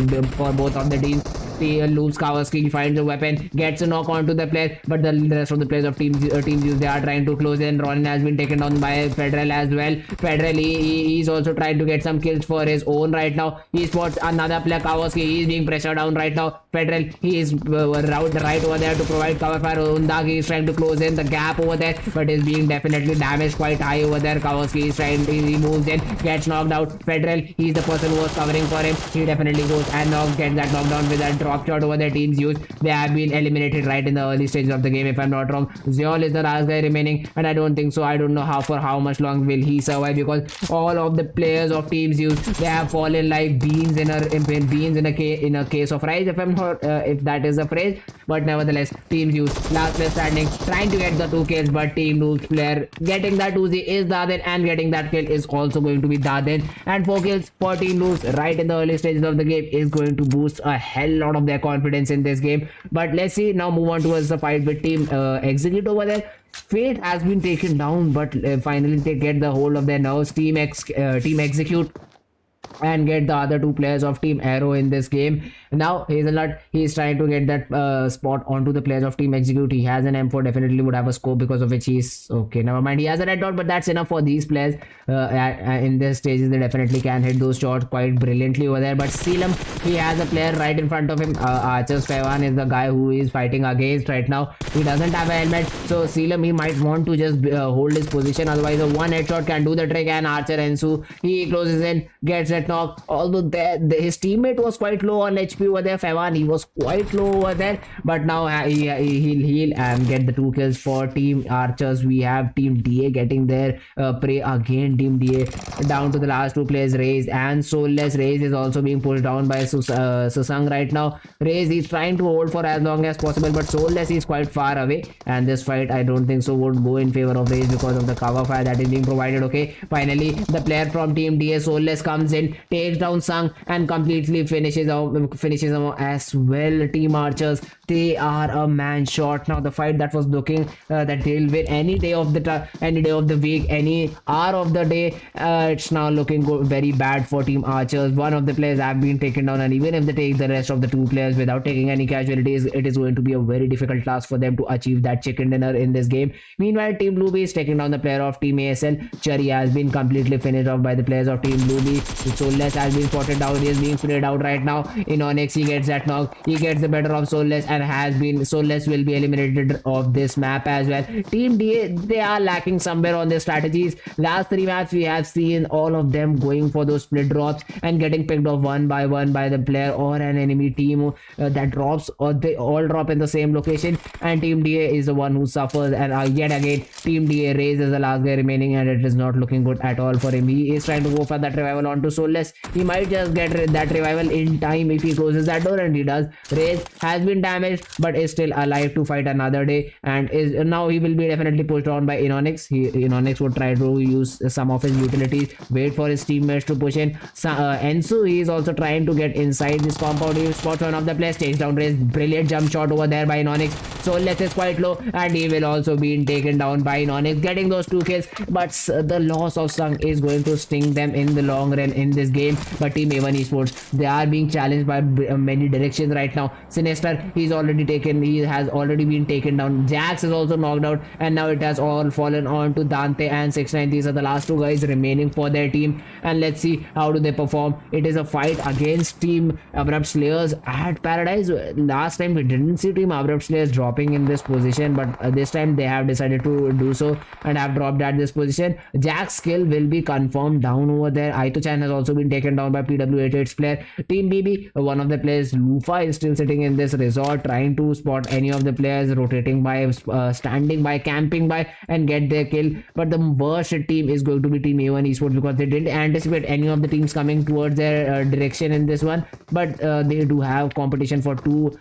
both of the teams. Bluebees Kawasaki finds a weapon, gets a knock onto the player, but the rest of the players of team Zeus, they are trying to close in. Ronin has been taken down by Federal as well. Federal, he's also trying to get some kills for his own right now. He spots another player, Kawasaki, he is being pressured down right now. Federal, he is right over there to provide cover fire. Undagi is trying to close in the gap over there, but is being definitely damaged quite high over there. Kawasaki is trying, he moves in, gets knocked out. Federal, he's the person who was covering for him. He definitely goes and gets that knockdown with that drop shot over their team's use. They have been eliminated right in the early stages of the game, if I'm not wrong. Zeol is the last guy remaining, and I don't think so. I don't know how much long will he survive, because all of the players of teams use, they have fallen like beans in a case of rice, if I'm not if that is a phrase. But nevertheless, teams use last player standing, trying to get the 2 kills, but team Bluebees player getting that Uzi is Daden, and getting that kill is also going to be Daden. And 4 kills for team Bluebees right in the early stages of the game is going to boost a hell lot of of their confidence in this game. But let's see, now move on towards the fight with Team Execute over there. Fate has been taken down, but finally they get the hold of their nerves. Team Execute and get the other two players of Team Aero in this game. Now Hazelnut, he is trying to get that spot onto the players of Team Execute. He has an M4, definitely would have a scope, because of which he's okay. Never mind, he has a red dot, but that's enough for these players. In this stages, they definitely can hit those shots quite brilliantly over there. But Sealam, he has a player right in front of him. Archers Fevan is the guy who is fighting against right now. He doesn't have a helmet, so Sealam, he might want to just hold his position. Otherwise, a one headshot can do the trick. And Archer Ensu, he closes in, gets that knock. Although his teammate was quite low on HP over there, Fevan, he was quite low over there, but now he'll heal and get the 2 kills for Team Archers. We have Team DA getting their prey again. Team DA down to the last 2 players, Raze and Soulless. Raze is also being pushed down by Susang right now. Raze is trying to hold for as long as possible, but Soulless is quite far away, and this fight, I don't think so, would go in favor of Raze because of the cover fire that is being provided. Okay, finally the player from Team DA, Soulless, comes in, takes down Sang, and completely finishes him as well. Team Archers, they are a man short now. The fight that was looking that they'll win any day of the week, any hour of the day, it's now looking very bad for Team Archers. One of the players have been taken down, and even if they take the rest of the 2 players without taking any casualties, it is going to be a very difficult task for them to achieve that chicken dinner in this game. Meanwhile, Team Bluebees is taking down the player of Team ASL. Cherry has been completely finished off by the players of Team Bluebees. Soulless has been spotted down. He is being sprayed out right now. In Onyx, he gets that knock. He gets the better of Soulless, and Soulless will be eliminated of this map as well. Team DA, they are lacking somewhere on their strategies. Last 3 maps, we have seen all of them going for those split drops and getting picked off one by one by the player or an enemy team that drops, or they all drop in the same location, and Team DA is the one who suffers. And yet again, Team DA raises the last guy remaining, and it is not looking good at all for him. He is trying to go for that revival onto Soulless. He might just get that revival in time if he closes that door, and he does. Raze has been damaged, but is still alive to fight another day, and is now he will be definitely pushed on by Inonix. Inonix would try to use some of his utilities, wait for his teammates to push in. Ensu, he is also trying to get inside this compound. He spots one of the players, takes down Raze. Brilliant jump shot over there by Inonix. Soulless is quite low, and he will also be taken down by Inonix, getting those 2 kills. But the loss of Sung is going to sting them in the long run in this game. But Team A1Esports, they are being challenged by many directions right now. Sinister, he has already been taken down. Jax is also knocked out, and now it has all fallen on to Dante and 6ix9ine. These are the last 2 guys remaining for their team, and let's see how do they perform. It is a fight against Team Abrupt Slayers at Paradise. Last time we didn't see Team Abrupt Slayers dropping in this position, but this time they have decided to do so and have dropped at this position. Jack's skill will be confirmed down over there. Aito-chan has also been taken down by PW88's player. Team BB, one of the players, Lufa, is still sitting in this resort trying to spot any of the players rotating by, standing by, camping by, and get their kill. But the worst team is going to be Team A1Esports, because they didn't anticipate any of the teams coming towards their direction in this one. But they do have competition for 2,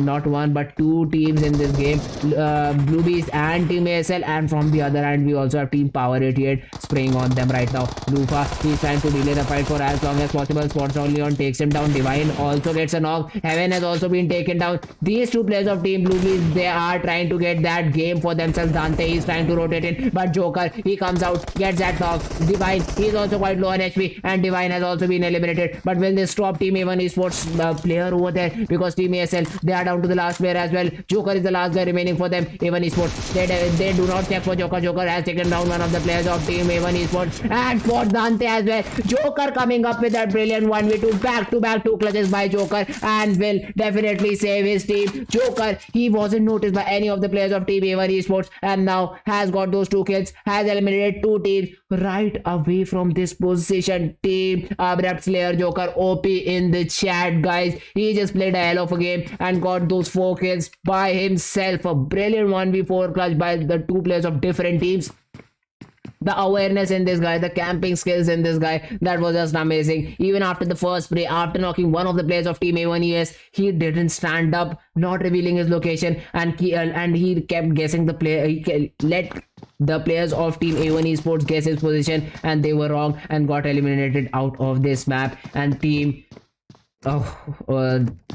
not 1 but 2 teams in this game, Bluebees and Team ASL. And from the other hand, we also have Team Power888 spraying on them right now. Lufa, he's trying to delay the fight for as long as possible. Spots only on, takes him down. Divine also gets a knock. Heaven has also been taken down. These 2 players of Team Bluebees, they are trying to get that game for themselves. Dante is trying to rotate in, but Joker, he comes out, gets that knock. Divine, he's also quite low on HP, and Divine has also been eliminated. But will this stop Team A1Esports player over there? Because Team ASL, they are down to the last player as well. Joker is the last guy remaining for them. A1Esports, they do not check for Joker. Joker has taken down one of the players of Team A1Esports, and for Dante as well. Joker coming up with that brilliant 1v2, back-to-back 2 clutches by Joker, and will definitely save his team. Joker, he wasn't noticed by any of the players of Team A1Esports, and now has got those 2 kills, has eliminated 2 teams right away from this position. Team Abrupt Slayer Joker, OP in the chat, guys. He just played a hell of a game and got those 4 kills by himself. A brilliant 1v4 clutch by the 2 players of different teams. The awareness in this guy, the camping skills in this guy, that was just amazing. Even after the first spray, after knocking one of the players of Team A1ES, he didn't stand up, not revealing his location, and he kept guessing the player. He let the players of Team A1Esports guess his position, and they were wrong and got eliminated out of this map. And Team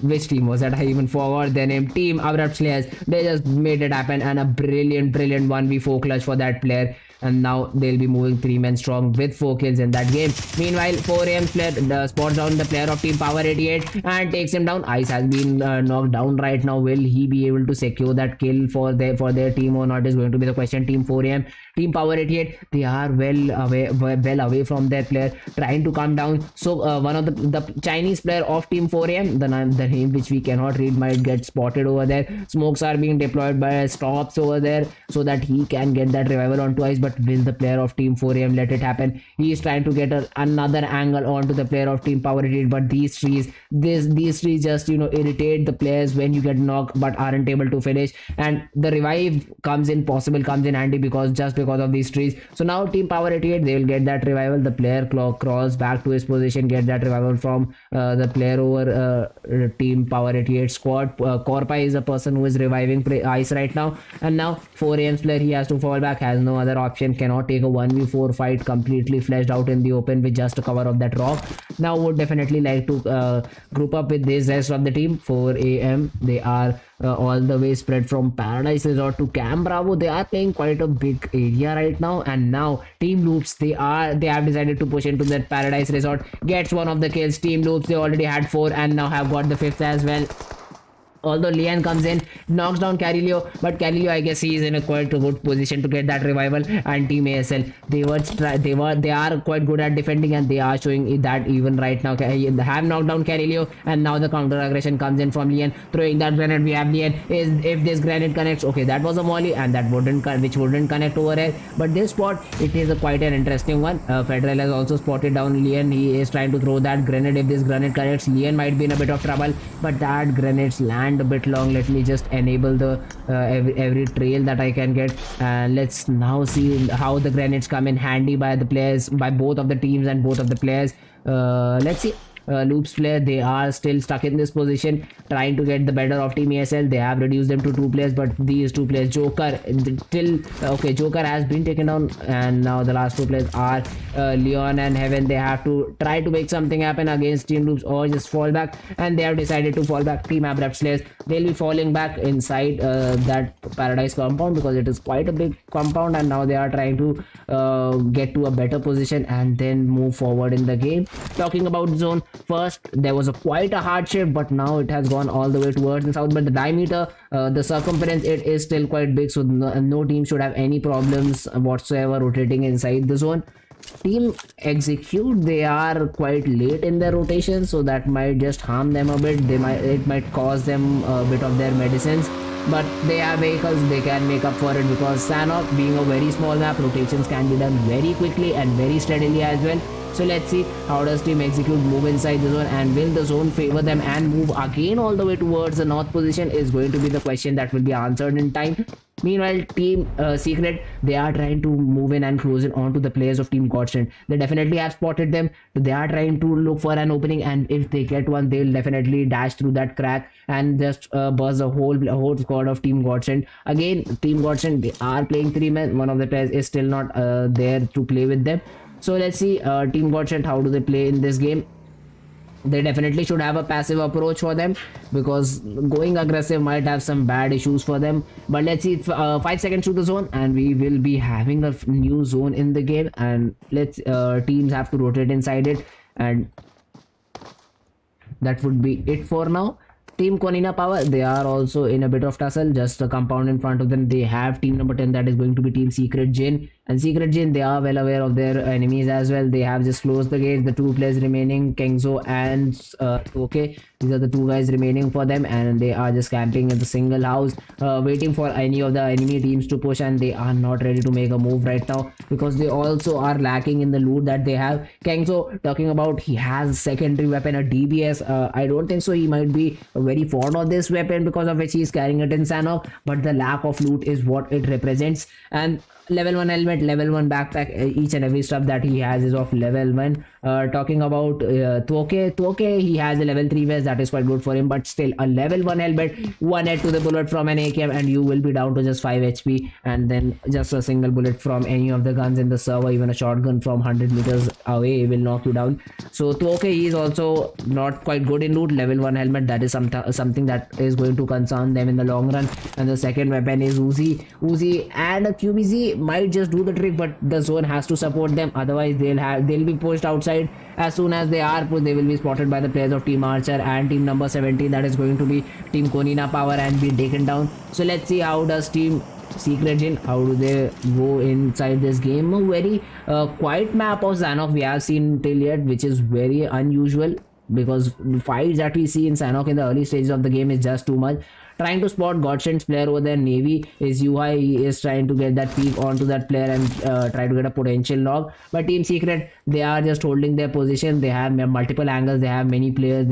which team was that? I even forgot their name. Team Abrupt Slayers. They just made it happen, and a brilliant 1v4 clutch for that player. And now they'll be moving 3 men strong with 4 kills in that game. Meanwhile, 4am player spots down the player of Team Power888 and takes him down. Ice has been knocked down right now. Will he be able to secure that kill for their team or not is going to be the question. Team 4am, Team Power888, they are well away from their player, trying to come down. So one of the Chinese player of Team 4am, the name which we cannot read, might get spotted over there. Smokes are being deployed by stops over there so that he can get that revival onto Ice. But will the player of Team 4am let it happen? He is trying to get another angle onto the player of Team Power888, but these trees just irritate the players when you get knocked but aren't able to finish. And the revive comes in handy because of these trees. So now Team Power888, they will get that revival. The player crawls back to his position, get that revival from the player over Team Power888 squad. Korpa is a person who is reviving Ice right now, and now 4am's player, he has to fall back, has no other option, cannot take a 1v4 fight completely fleshed out in the open with just a cover of that rock. Now would definitely like to group up with this rest of the team. 4am, they are all the way spread from Paradise Resort to Camp Bravo. They are playing quite a big area right now. And now Team Loops, they have decided to push into that Paradise Resort, gets one of the kills. Team Loops, they already had 4 and now have got the 5th as well. Although Lian comes in, knocks down Carilio, but Carilio, I guess he is in a quite a good position to get that revival. And Team ASL, they are quite good at defending, and they are showing that even right now. They have knocked down Carilio, and now the counter aggression comes in from Lian, throwing that grenade. We have Lian. If this grenade connects, okay, that was a volley, and that wouldn't connect over here. But this spot, it is quite an interesting one. Federal has also spotted down Lian. He is trying to throw that grenade. If this grenade connects, Lian might be in a bit of trouble, but that grenades land a bit long. Let me just enable the every trail that I can get, and let's now see how the grenades come in handy by the players, by both of the teams and both of the players. Let's see. Loops player, they are still stuck in this position, trying to get the better of Team ASL. They have reduced them to 2 players, but these 2 players, Joker, Joker has been taken down, and now the last 2 players are Leon and Heaven. They have to try to make something happen against Team Loops or just fall back, and they have decided to fall back. Team Abrupt Slayers, they'll be falling back inside that Paradise compound because it is quite a big compound, and now they are trying to get to a better position and then move forward in the game. Talking about zone, first there was quite a hardship, but now it has gone all the way towards the south. But the diameter, the circumference, it is still quite big, so no team should have any problems whatsoever rotating inside the zone. Team Execute, they are quite late in their rotation, so that might just harm them a bit. It might cause them a bit of their medicines, but they have vehicles, they can make up for it, because Sanok being a very small map, rotations can be done very quickly and very steadily as well. So let's see how does Team Execute move inside the zone, and will the zone favor them and move again all the way towards the north position is going to be the question that will be answered in time. Meanwhile, Team Secret, they are trying to move in and close in onto the players of Team Godsent. They definitely have spotted them. They are trying to look for an opening, and if they get one, they'll definitely dash through that crack and just buzz the whole squad of Team Godsent. Again, Team Godsent, they are playing 3 men. One of the players is still not there to play with them. So let's see Team Godsent, how do they play in this game. They definitely should have a passive approach for them, because going aggressive might have some bad issues for them. But let's see, 5 seconds to the zone, and we will be having a new zone in the game, and let's teams have to rotate inside it, and that would be it for now. Team Konina Power, they are also in a bit of tussle, just a compound in front of them. They have team number 10, that is going to be Team Secret Jin. And Secret Jin, they are well aware of their enemies as well. They have just closed the gate. The 2 players remaining, Kengzo and okay, these are the 2 guys remaining for them, and they are just camping in the single house, waiting for any of the enemy teams to push, and they are not ready to make a move right now because they also are lacking in the loot that they have. Kengzo, talking about, he has a secondary weapon, a DBS. I don't think so. He might be very fond of this weapon, because of which he is carrying it in Sanok, but the lack of loot is what it represents. And level 1 helmet, level 1 backpack, each and every stuff that he has is of level 1. Talking about Twoke, he has a level 3 vest, that is quite good for him, but still a level 1 helmet, 1 hit to the bullet from an AKM and you will be down to just 5 HP, and then just a single bullet from any of the guns in the server, even a shotgun from 100 meters away will knock you down. So Twoke, he is also not quite good in loot. Level 1 helmet, that is something that is going to concern them in the long run. And the second weapon is Uzi and a QBZ might just do the trick, but the zone has to support them, otherwise they'll be pushed outside. As soon as they are pushed, they will be spotted by the players of Team Archer and team number 17, that is going to be Team Konina Power, and be taken down. So let's see how does Team Secret Jin, how do they go inside this game. A very quiet map of Sanhok we have seen till yet, which is very unusual, because fights that we see in Sanhok in the early stages of the game is just too much. Trying to spot Godsent's player over there, Navy is UI, he is trying to get that peek onto that player and try to get a potential knock. But Team Secret, they are just holding their position. They have multiple angles, they have many players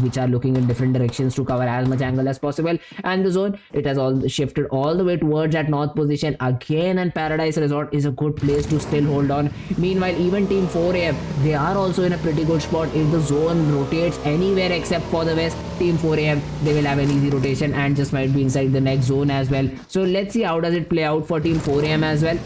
which are looking in different directions to cover as much angle as possible. And the zone, it has all shifted all the way towards that north position again, and Paradise Resort is a good place to still hold on. Meanwhile, even Team 4AM, they are also in a pretty good spot. If the zone rotates anywhere except for the west, Team 4AM, they will have an easy rotation and just might be inside the next zone as well. So let's see how does it play out for Team 4AM as well.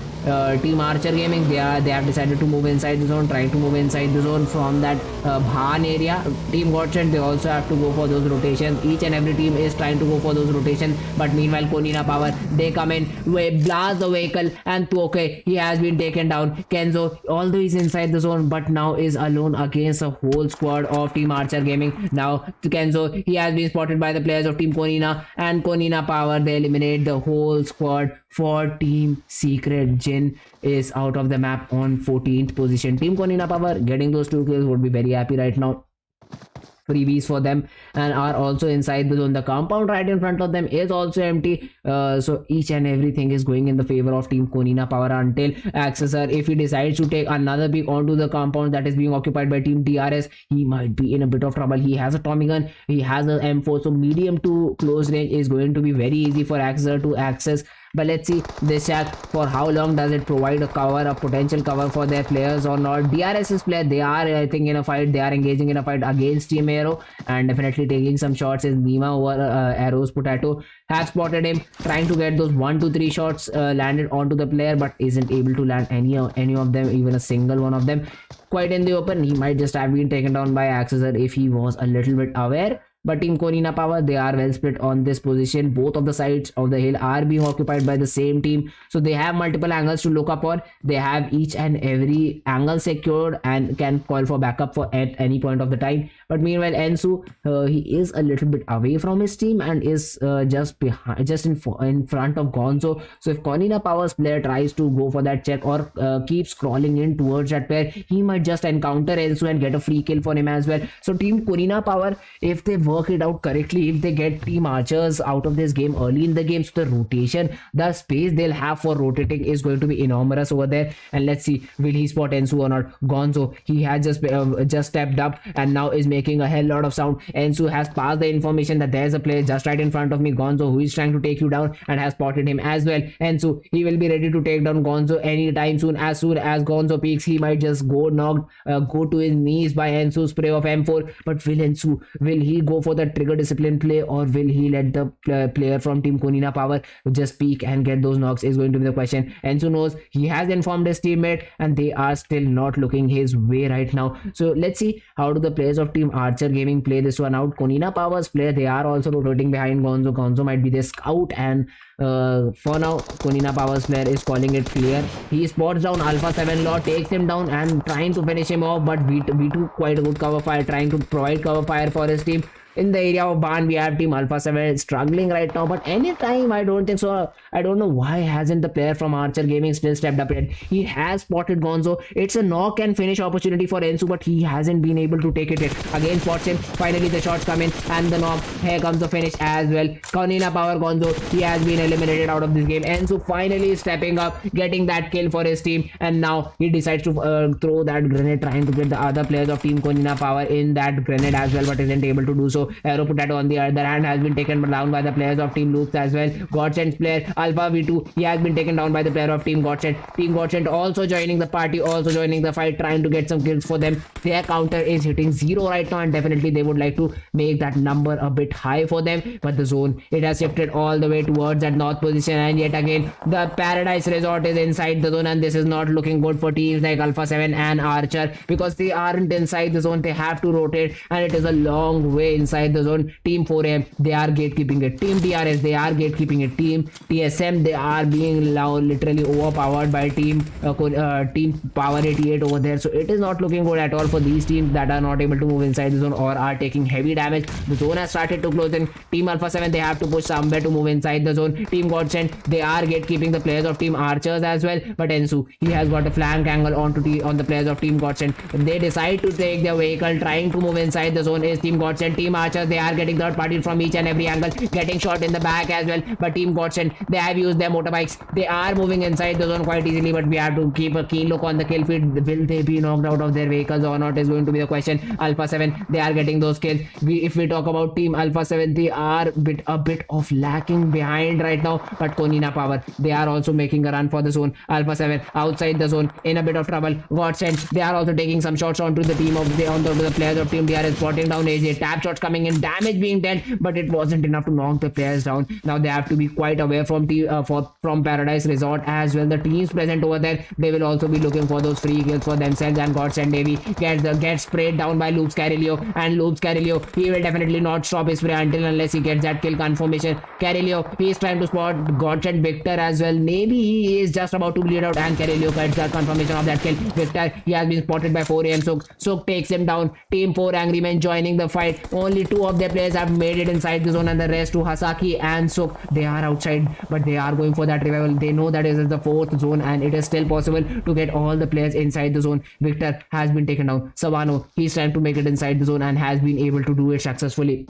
Team Archer Gaming, they have decided to move inside the zone, trying to move inside the zone from that Bhan area. Team Godsent, they also have to go for those rotations. Each and every team is trying to go for those rotations, but meanwhile Konina Power, they come in, blast the vehicle, and Twoke, he has been taken down. Kenzo, although he's inside the zone, but now is alone against a whole squad of Team Archer Gaming. Now Kenzo, he has been spotted by the players of Team Konina, and Konina Power, they eliminate the whole squad for Team Secret Jin is out of the map on 14th position. Team Konina Power getting those 2 kills would be very happy right now. Freebies for them, and are also inside the zone. The compound right in front of them is also empty, so each and everything is going in the favor of Team Konina Power until Accessor, if he decides to take another peek onto the compound that is being occupied by Team DRS, he might be in a bit of trouble. He has a Tommy gun, he has an M4, so medium to close range is going to be very easy for Accessor to access. But let's see this chat, for how long does it provide a cover, a potential cover for their players or not. DRS's player, they are, I think, in a fight, they are engaging in a fight against Team Aero, and definitely taking some shots. Is Nima over Arrow's Potato, has spotted him, trying to get those 1 to 3 shots landed onto the player, but isn't able to land any of them, even a single one of them. Quite in the open, he might just have been taken down by Accessor if he was a little bit aware. But Team Konina Power, they are well split on this position. Both of the sides of the hill are being occupied by the same team, so they have multiple angles to look up on. They have each and every angle secured and can call for backup for at any point of the time. But meanwhile, Ensu, he is a little bit away from his team and is just in front of Gonzo. So if Konina Power's player tries to go for that check or keeps crawling in towards that player, he might just encounter Ensu and get a free kill for him as well. So Team Konina Power, if they work it out correctly, if they get Team Archers out of this game early in the game, so the rotation, the space they'll have for rotating is going to be enormous over there. And let's see, will he spot Ensu or not? Gonzo, he has just stepped up and now is making a hell lot of sound. Ensu has passed the information that there's a player just right in front of me, Gonzo, who is trying to take you down, and has spotted him as well. Ensu, he will be ready to take down Gonzo anytime soon. As soon as Gonzo peaks, he might just go to his knees by Ensu's spray of M4. But will Ensu, will he go for the trigger discipline play, or will he let the player from Team Konina Power just peek and get those knocks, is going to be the question. Ensu knows, he has informed his teammate, and they are still not looking his way right now. So let's see how do the players of Team Archer Gaming play this one out. Konina Power's player, they are also rotating behind Gonzo. Gonzo might be the scout, and for now Konina Power's player is calling it clear. He spots down Alpha7 Law, takes him down and trying to finish him off, but V2 quite a good cover fire, trying to provide cover fire for his team. In the area of Ban, we have Team Alpha7 struggling right now, but anytime, I don't think so. I don't know why hasn't the player from Archer Gaming still stepped up yet. He has spotted Gonzo. It's a knock and finish opportunity for Ensu, but he hasn't been able to take it yet. Again spots him. Finally the shots come in and the knock. Here comes the finish as well. Konina Power Gonzo, he has been eliminated out of this game. Ensu finally stepping up, getting that kill for his team, and now he decides to throw that grenade, trying to get the other players of Team Konina Power in that grenade as well, but isn't able to do so. Aero Potato on the other hand has been taken down by the players of Team Loops as well. Godsent's player Alpha V2, he has been taken down by the player of Team Godsent. Team Godsent also joining the party, also joining the fight, trying to get some kills for them. Their counter is hitting 0 right now, and definitely they would like to make that number a bit high for them. But the zone, it has shifted all the way towards that north position, and yet again the Paradise Resort is inside the zone, and this is not looking good for teams like Alpha7 and Archer, because they aren't inside the zone. They have to rotate, and it is a long way inside the zone. Team 4M, they are gatekeeping it. Team DRS, they are gatekeeping it. Team TSM, they are being literally overpowered by Team Power888 over there. So it is not looking good at all for these teams that are not able to move inside the zone or are taking heavy damage. The zone has started to close in. Team Alpha7, they have to push somewhere to move inside the zone. Team Godsent, they are gatekeeping the players of Team Archers as well. But Ensu, he has got a flank angle on the players of Team Godsent. They decide to take their vehicle, trying to move inside the zone is Team Godsent. Team Archers, they are getting third party from each and every angle, getting shot in the back as well. But Team Godsent, they have used their motorbikes. They are moving inside the zone quite easily, but we have to keep a keen look on the kill feed. Will they be knocked out of their vehicles or not is going to be the question. Alpha7, they are getting those kills. If we talk about Team Alpha7, they are a bit of lacking behind right now. But Konina Power, they are also making a run for the zone. Alpha7 outside the zone, in a bit of trouble. Godsent, they are also taking some shots onto the players of Team DRS, spotting down AJ. Tap shots coming in, damage being dealt, but it wasn't enough to knock the players down. Now they have to be quite aware from Paradise Resort as well. The teams present over there, they will also be looking for those free kills for themselves. And Godsent Davy gets sprayed down by Loops Carillo, and Loops Carillo, he will definitely not stop his spray unless he gets that kill confirmation. Carillo, he is trying to spot Godsent Victor as well. Maybe he is just about to bleed out, and Carillo gets that confirmation of that kill. Victor, he has been spotted by 4AM Sook. Sook takes him down. Team 4 Angry Men joining the fight. Only 2 of their players have made it inside the zone, and the rest, to Hasaki and Sook, they are outside, but they are going for that revival. They know that it is the 4th zone, and it is still possible to get all the players inside the zone. Victor has been taken down. Savano, he's trying to make it inside the zone and has been able to do it successfully.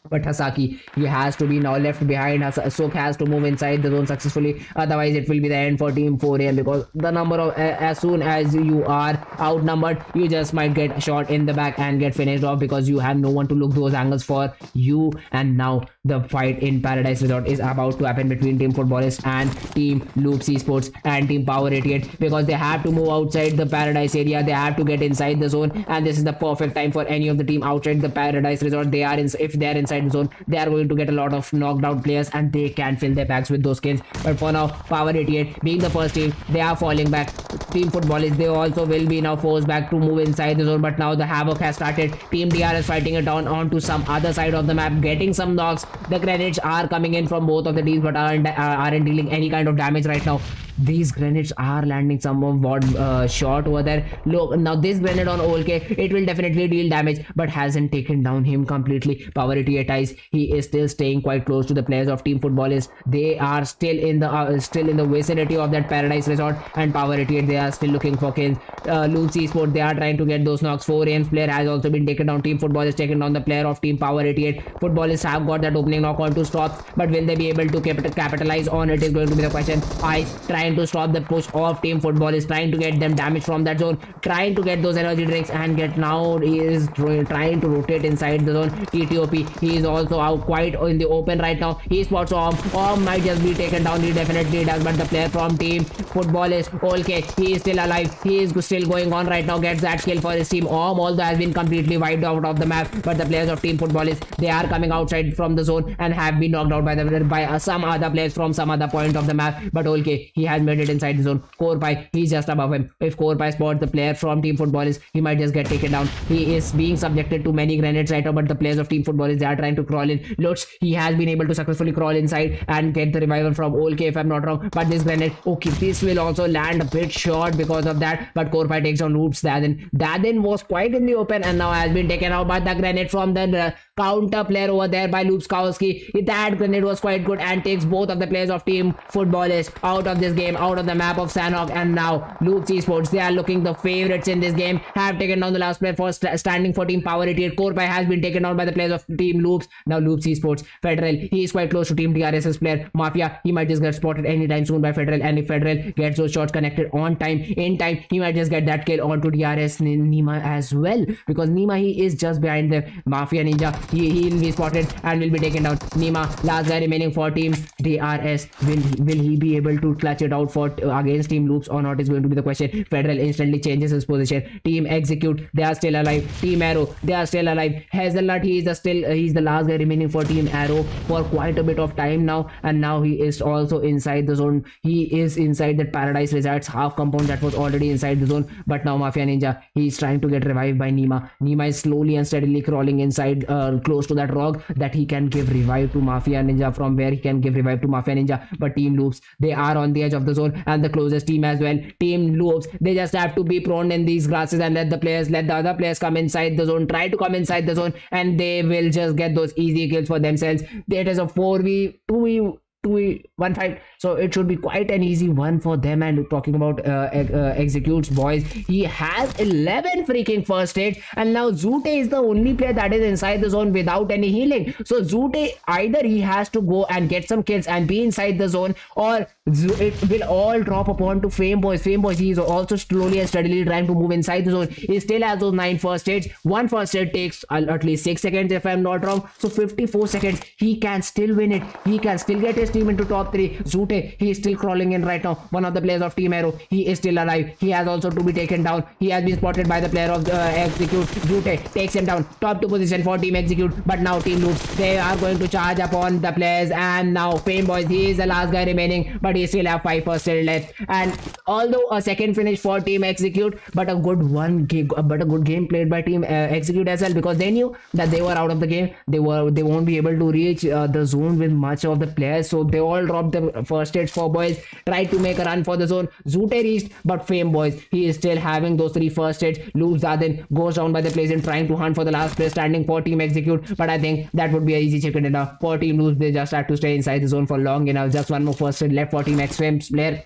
But Hasaki, he has to be now left behind. Sook has to move inside the zone successfully. Otherwise, it will be the end for Team 4AM, because the number of as soon as you are outnumbered, you just might get shot in the back and get finished off, because you have no one to look those angles for you. And now the fight in Paradise Resort is about to happen between Team Futbolists and Team Zeus Esports and Team Power888, because they have to move outside the Paradise area. They have to get inside the zone, and this is the perfect time for any of the team outside the Paradise Resort. If they are inside the zone, they are going to get a lot of knocked out players, and they can fill their bags with those kills. But for now, Power888 being the first team, they are falling back. Team Futbolists, they also will be now forced back to move inside the zone, but now the havoc has started. Team DRS fighting it down onto some other side of the map, getting some knocks. The grenades are coming in from both of the teams, but aren't dealing any kind of damage right now. These grenades are landing some of shot over there. Look, now this grenade on OLK, it will definitely deal damage, but hasn't taken down him completely. Power888 eyes, he is still staying quite close to the players of Team Futbolists. They are still in the vicinity of that Paradise Resort, and Power888, they are still looking for kills. Zeus Esports, they are trying to get those knocks. 4AM's player has also been taken down. Team Futbolists taken down the player of Team Power888. Futbolists have got that opening knock on to stop, but will they be able to capitalize on it is going to be the question. Ice trying to stop the push of Team Futbolists, trying to get them damage from that zone, trying to get those energy drinks, and now he is trying to rotate inside the zone. TTOP, he is also out quite in the open right now. He spots Om might just be taken down. He definitely does, but the player from Team Futbolists, OLK, he is still alive. He is still going on right now, gets that kill for his team. Although has been completely wiped out of the map, but the players of Team Futbolists, they are coming outside from the zone and have been knocked out by some other players from some other point of the map. But OLK, he has made it inside the zone. Corpai, he's just above him. If Corpai spots the player from Team Futbolists, he might just get taken down. He is being subjected to many grenades right now, but the players of Team Futbolists, they are trying to crawl in. Lutz, he has been able to successfully crawl inside and get the revival from OLK, if I'm not wrong. But this grenade, okay, this will also land a bit short because of that. But Corpai takes on Lutz. Dadin was quite in the open and now has been taken out by the grenade from the counter player over there by Lupskowski. That grenade was quite good and takes both of the players of Team Futbolists out of this game. game out of the map of Sanhok, and now Zeus Esports, they are looking the favorites in this game, have taken down the last player for standing for Team Power888. Core has been taken down by the players of Team Loops. Now Loops Esports, Federal, he is quite close to Team DRS's player Mafia. He might just get spotted anytime soon by Federal, and if Federal gets those shots connected on time, in time, he might just get that kill onto DRS Nima as well, because Nima, he is just behind the Mafia Ninja. He will be spotted and will be taken down. Nima, last guy remaining for Team DRS. Will he be able to clutch it out for against Team Loops or not is going to be the question. Federal instantly changes his position. Team Execute, they are still alive. Team Arrow, they are still alive. Hazelnut, he's the last guy remaining for Team Arrow for quite a bit of time now, and now he is also inside the zone. He is inside that Paradise Resorts half compound that was already inside the zone, but now Mafia Ninja, he is trying to get revived by Nima. Nima is slowly and steadily crawling inside close to that rock that he can give revive to Mafia Ninja, from where he can give revive to Mafia Ninja. But Team Loops, they are on the edge of the zone, and the closest team as well. Team Loops, they just have to be prone in these grasses and let the other players come inside the zone, try to come inside the zone, and they will just get those easy kills for themselves. It is a 4v 2v1 fight, so it should be quite an easy one for them. And talking about Executes, boys, he has 11 freaking first aid, and now Zute is the only player that is inside the zone without any healing. So Zute, either he has to go and get some kills and be inside the zone, or it will all drop upon to Fame Boys. He is also slowly and steadily trying to move inside the zone. He still has those 9 first aids. One first aid takes at least 6 seconds if I'm not wrong, so 54 seconds. He can still win it. He can still get his team into top 3. Zute, he is still crawling in right now. One of the players of Team Arrow, he is still alive. He has also to be taken down. He has been spotted by the player of Execute. Zute takes him down. Top 2 position for Team Execute, but now Team Loops, they are going to charge upon the players, and now Fame Boys, he is the last guy remaining, but he still have 5 first aid left. And although a second finish for Team Execute, but a good game played by Team Execute as well, because they knew that they were out of the game. They won't be able to reach the zone with much of the players, so they all dropped the first aids for boys, tried to make a run for the zone. Zute reached, but Fame Boys, he is still having those 3 first aids. Loops Zadin goes down by the place and trying to hunt for the last player standing for Team Execute, but I think that would be an easy chicken dinner for Team Loops. They just had to stay inside the zone for long enough. Just one more first aid left for Team X-Fame's player,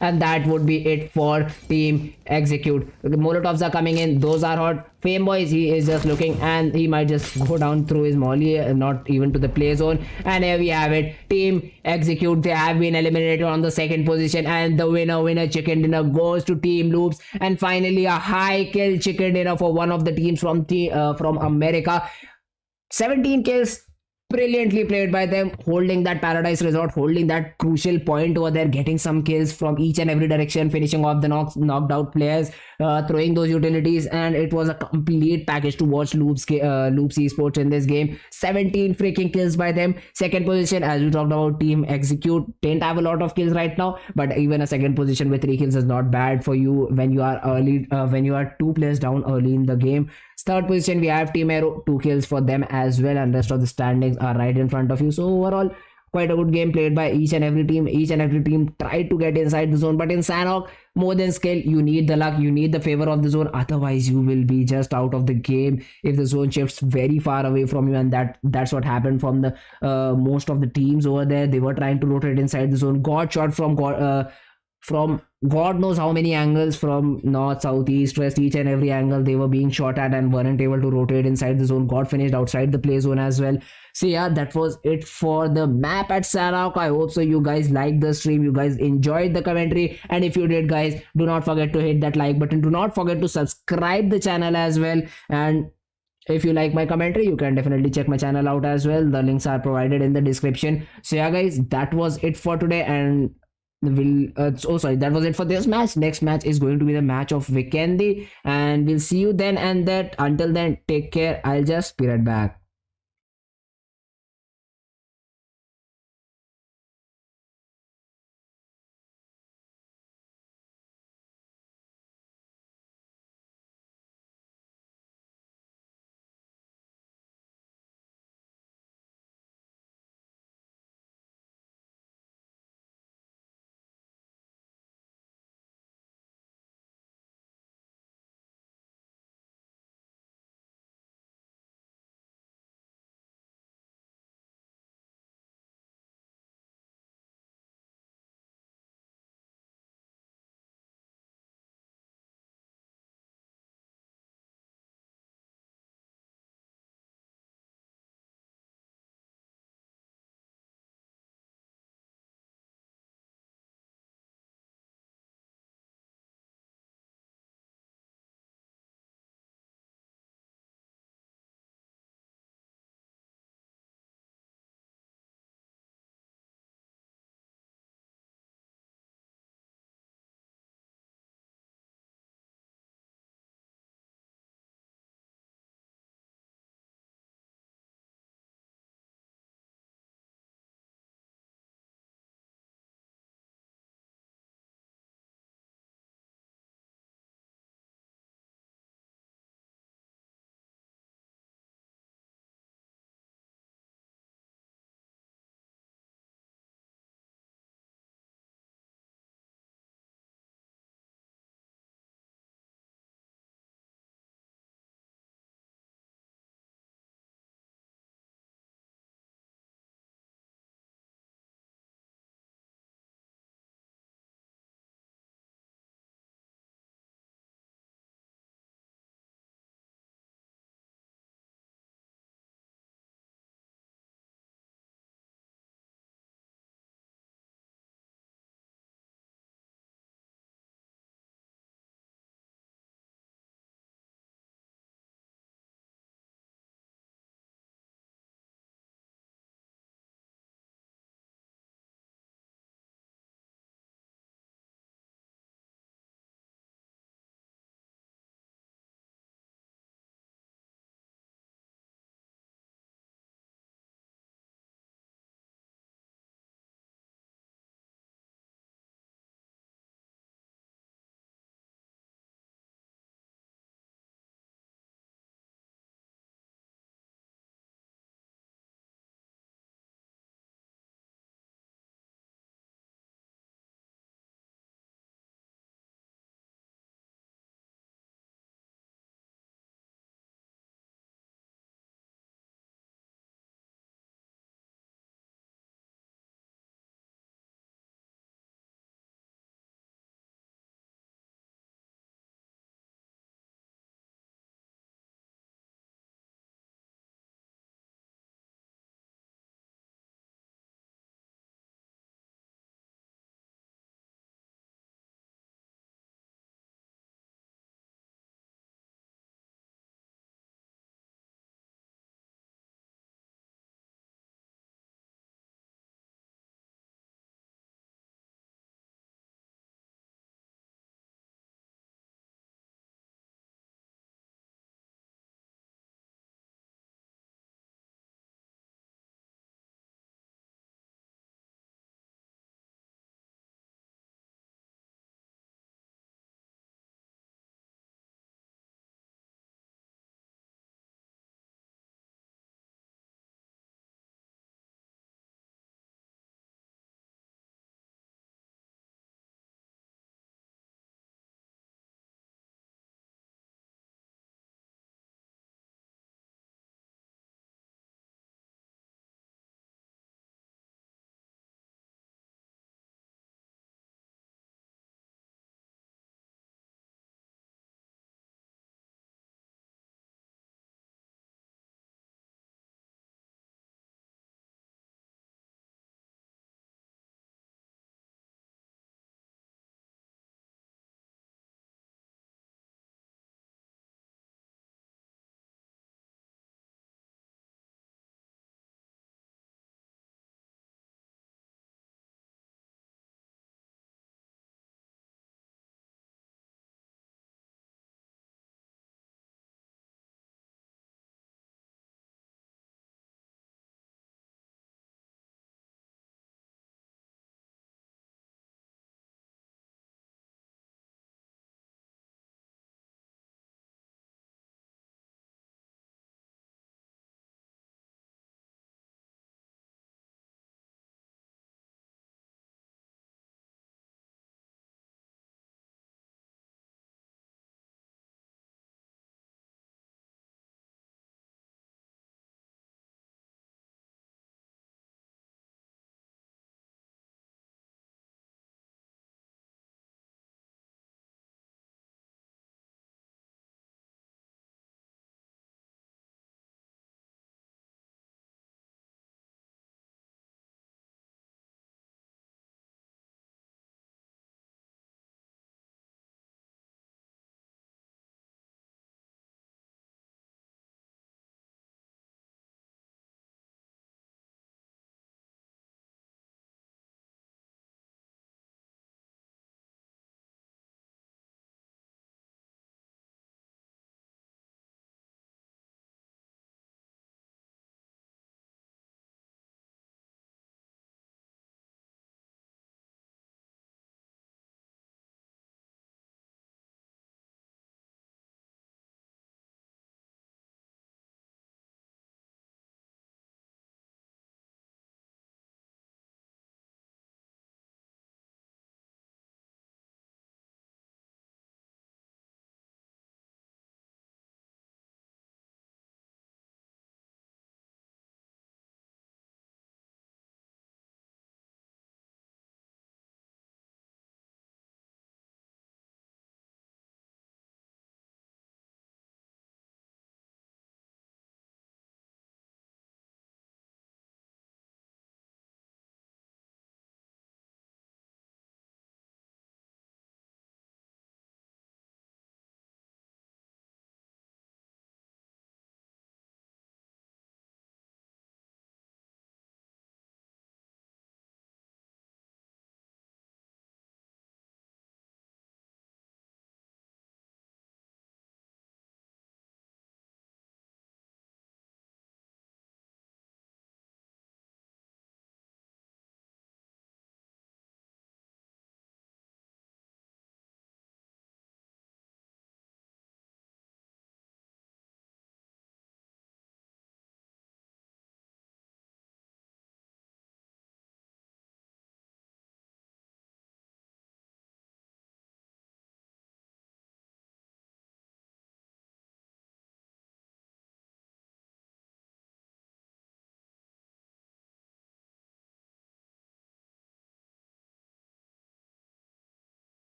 and that would be it for Team Execute. The Molotovs are coming in, those are hot. Fame Boys, he is just looking, and he might just go down through his molly, not even to the play zone. And here we have it. Team Execute, they have been eliminated on the second position, and the winner chicken dinner goes to Team Loops. And finally, a high kill chicken dinner for one of the teams from America. 17 kills, brilliantly played by them, holding that Paradise Resort, holding that crucial point over there, getting some kills from each and every direction, finishing off the knocked out players, throwing those utilities, and it was a complete package to watch Loops Esports in this game. 17 freaking kills by them. Second position, as we talked about, Team Execute didn't have a lot of kills right now, but even a second position with 3 kills is not bad for you when you are early, when you are 2 players down early in the game. Third position, we have Team Arrow, 2 kills for them as well, and rest of the standings are right in front of you. So overall, quite a good game played by each and every team. Each and every team tried to get inside the zone, but in Sanhok, more than skill, you need the luck, you need the favor of the zone. Otherwise, you will be just out of the game if the zone shifts very far away from you, and that's what happened from the most of the teams over there. They were trying to rotate inside the zone, got shot from God knows how many angles, from north, south, east, west, each and every angle they were being shot at, and weren't able to rotate inside the zone. Got finished outside the play zone as well. So yeah, that was it for the map at Sanhok. I hope so you guys liked the stream, you guys enjoyed the commentary, and if you did, guys, do not forget to hit that like button. Do not forget to subscribe the channel as well, and if you like my commentary, you can definitely check my channel out as well. The links are provided in the description. So yeah, guys, that was it for today, and that was it for this match. Next match is going to be the match of Vikendi, and we'll see you then. And that until then, take care. I'll just be right back.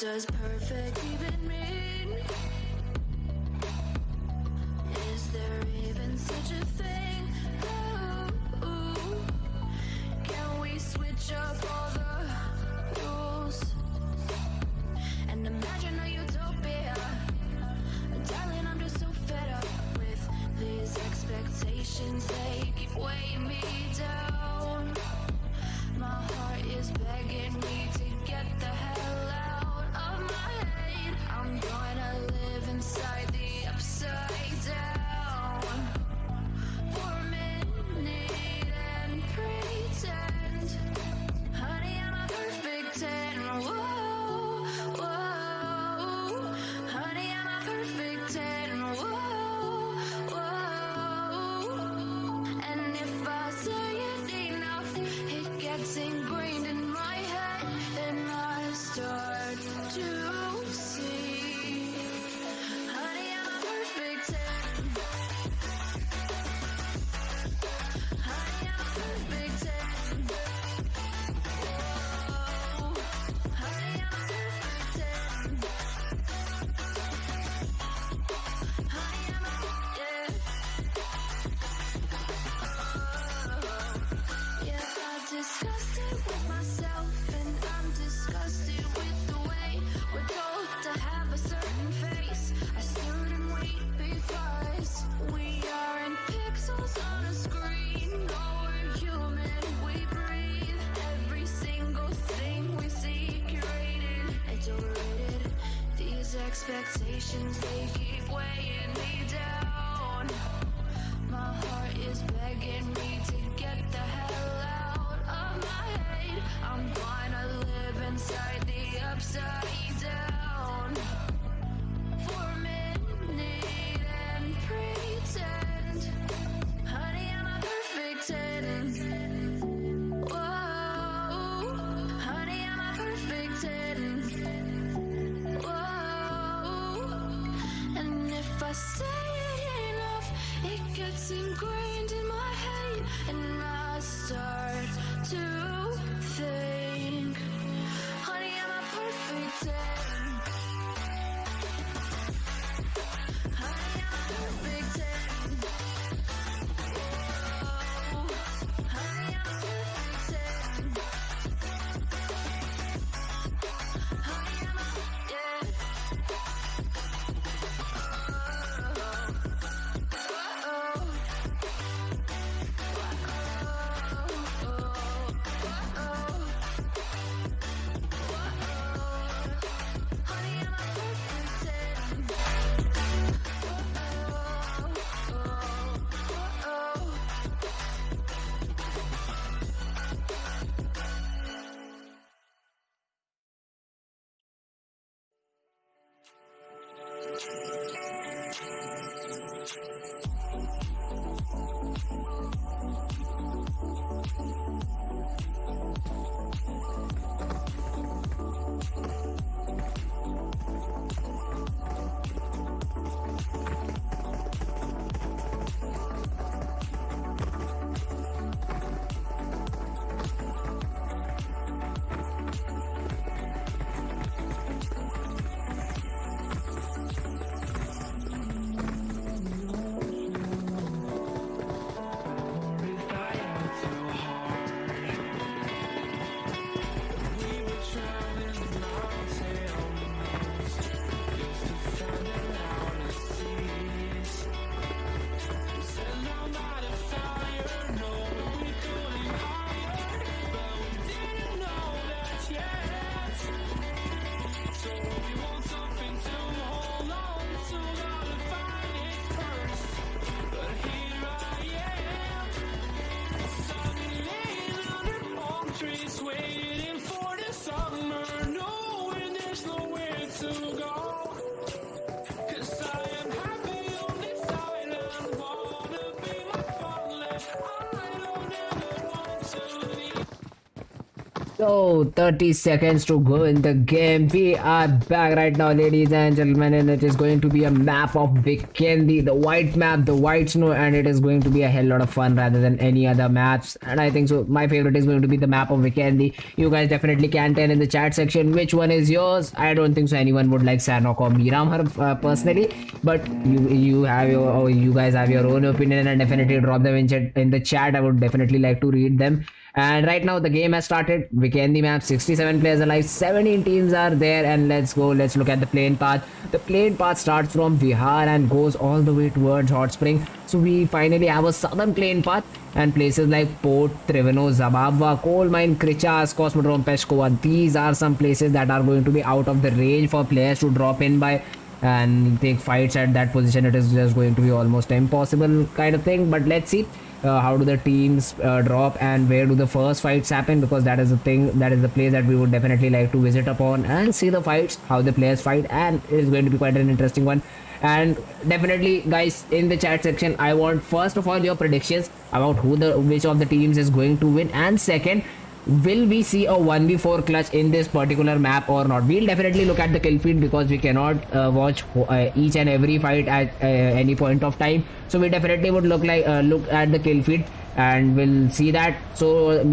does perfect even mean? Is there even such a thing? Ooh, can we switch up all the rules and imagine a utopia? Darling, I'm just so fed up with these expectations. They keep weighing me down. My heart is begging me to get the hell out of my head. I'm gonna live inside the upside down for a minute and pretend, honey, I'm a perfect 10. Whoa, whoa, honey, I'm a perfect 10. Whoa, whoa, and if I say it enough, it gets ingrained in my head, and I start to see, honey, I'm a perfect 10. Honey, I'm a perfect 10. Whoa, honey, I'm a perfect 10. Honey, I'm a, yeah. Yeah, I discussed it with myself, and I'm disgusted with the way we're told to have a certain face, a certain weight, because we aren't pixels on a screen. No, we're human, we breathe. Every single thing we see curated, it's overrated. These expectations, they keep weighing me down. My heart is begging me to get the hell out of my head. I'm gonna live inside the upside down for a minute and pretend, honey, I'm a perfect 10. Whoa, honey, I'm a perfect 10. Whoa, and if I say it enough, it gets ingrained in my head, and I start to think, honey, I'm a perfect 10. Honey, I'm a perfect 10. Whoa, honey, I'm a perfect 10. Honey, I'm a, yeah.
So 30 seconds to go in the game. We are back right now, ladies and gentlemen, and it is going to be a map of Vikendi, the white map, the white snow, and it is going to be a hell lot of fun rather than any other maps. And I think so. My favorite is going to be the map of Vikendi. You guys definitely can tell in the chat section which one is yours. I don't think so anyone would like Sanok or Miramar personally, but you have your you guys have your own opinion, and definitely drop them in the chat. I would definitely like to read them. And right now the game has started. Vikendi map, 67 players alive, 17 teams are there, and let's go. Let's look at the plane path. The plane path starts from Vihar and goes all the way towards Hot Spring. So we finally have a southern plane path, and places like Port, Trevino, Zababwa, Coal Mine, Krichas, Cosmodrome, Peshkova. These are some places that are going to be out of the range for players to drop in by and take fights at that position. It is just going to be almost impossible kind of thing, but let's see. How do the teams drop and where do the first fights happen, because that is the thing, that is the place that we would definitely like to visit upon and see the fights, how the players fight, and it is going to be quite an interesting one. And definitely guys, in the chat section I want first of all your predictions about which of the teams is going to win, and second, will we see a 1v4 clutch in this particular map or not. We'll definitely look at the kill feed because we cannot watch each and every fight at any point of time, so we definitely would look at the kill feed and we'll see that. So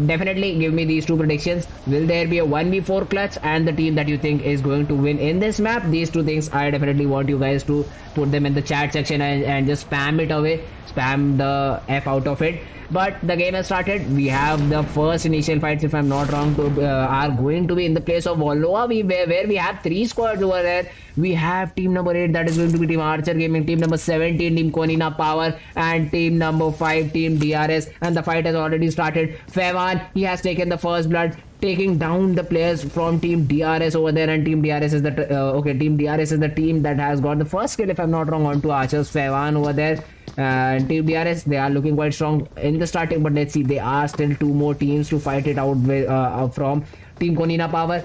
definitely give me these two predictions. Will there be a 1v4 clutch, and the team that you think is going to win in this map? These two things I definitely want you guys to put them in the chat section and just spam it away, spam the F out of it. But the game has started. We have the first initial fights, if I'm not wrong, are going to be in the place of Volnova, where we have 3 squads over there. We have team number 8, that is going to be Team Archer Gaming, team number 17, Team Konina Power, and team number 5, Team DRS. And the fight has already started. Fevan, he has taken the first blood, taking down the players from Team DRS over there, and Team DRS is the Team DRS is the team that has got the first kill, if I'm not wrong, onto Archer's Fevan over there. And Team DRS, they are looking quite strong in the starting, but let's see, there are still 2 more teams to fight it out with from. Team Konina Power,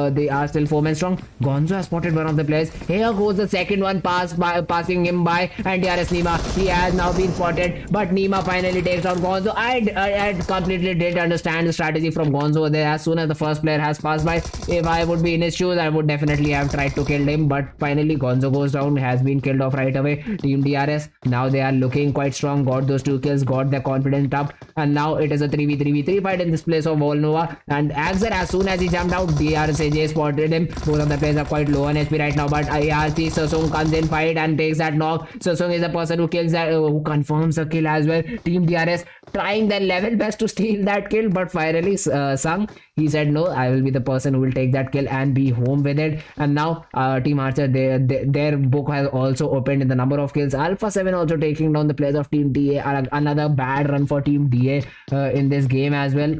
they are still 4 men strong. Gonzo has spotted one of the players. Here goes the second one, passing him by, and DRS Nima, he has now been spotted, but Nima finally takes out Gonzo. I completely didn't understand the strategy from Gonzo there. As soon as the first player has passed by, if I would be in his shoes, I would definitely have tried to kill him, but finally Gonzo goes down, has been killed off right away. Team DRS, now they are looking quite strong, got those 2 kills, got their confidence up, and now it is a 3v3v3 fight in this place of Volnova. And Axer, as soon as he jumped out, DRS spotted him. Both of the players are quite low on HP right now, but IRC Sosung comes in fight and takes that knock. Sosung is the person who kills that, who confirms the kill as well. Team DRS trying their level best to steal that kill, but finally Sung, he said no, I will be the person who will take that kill and be home with it. And now Team Archer, their book has also opened in the number of kills. Alpha7 also taking down the players of Team DA. Another bad run for Team DA in this game as well,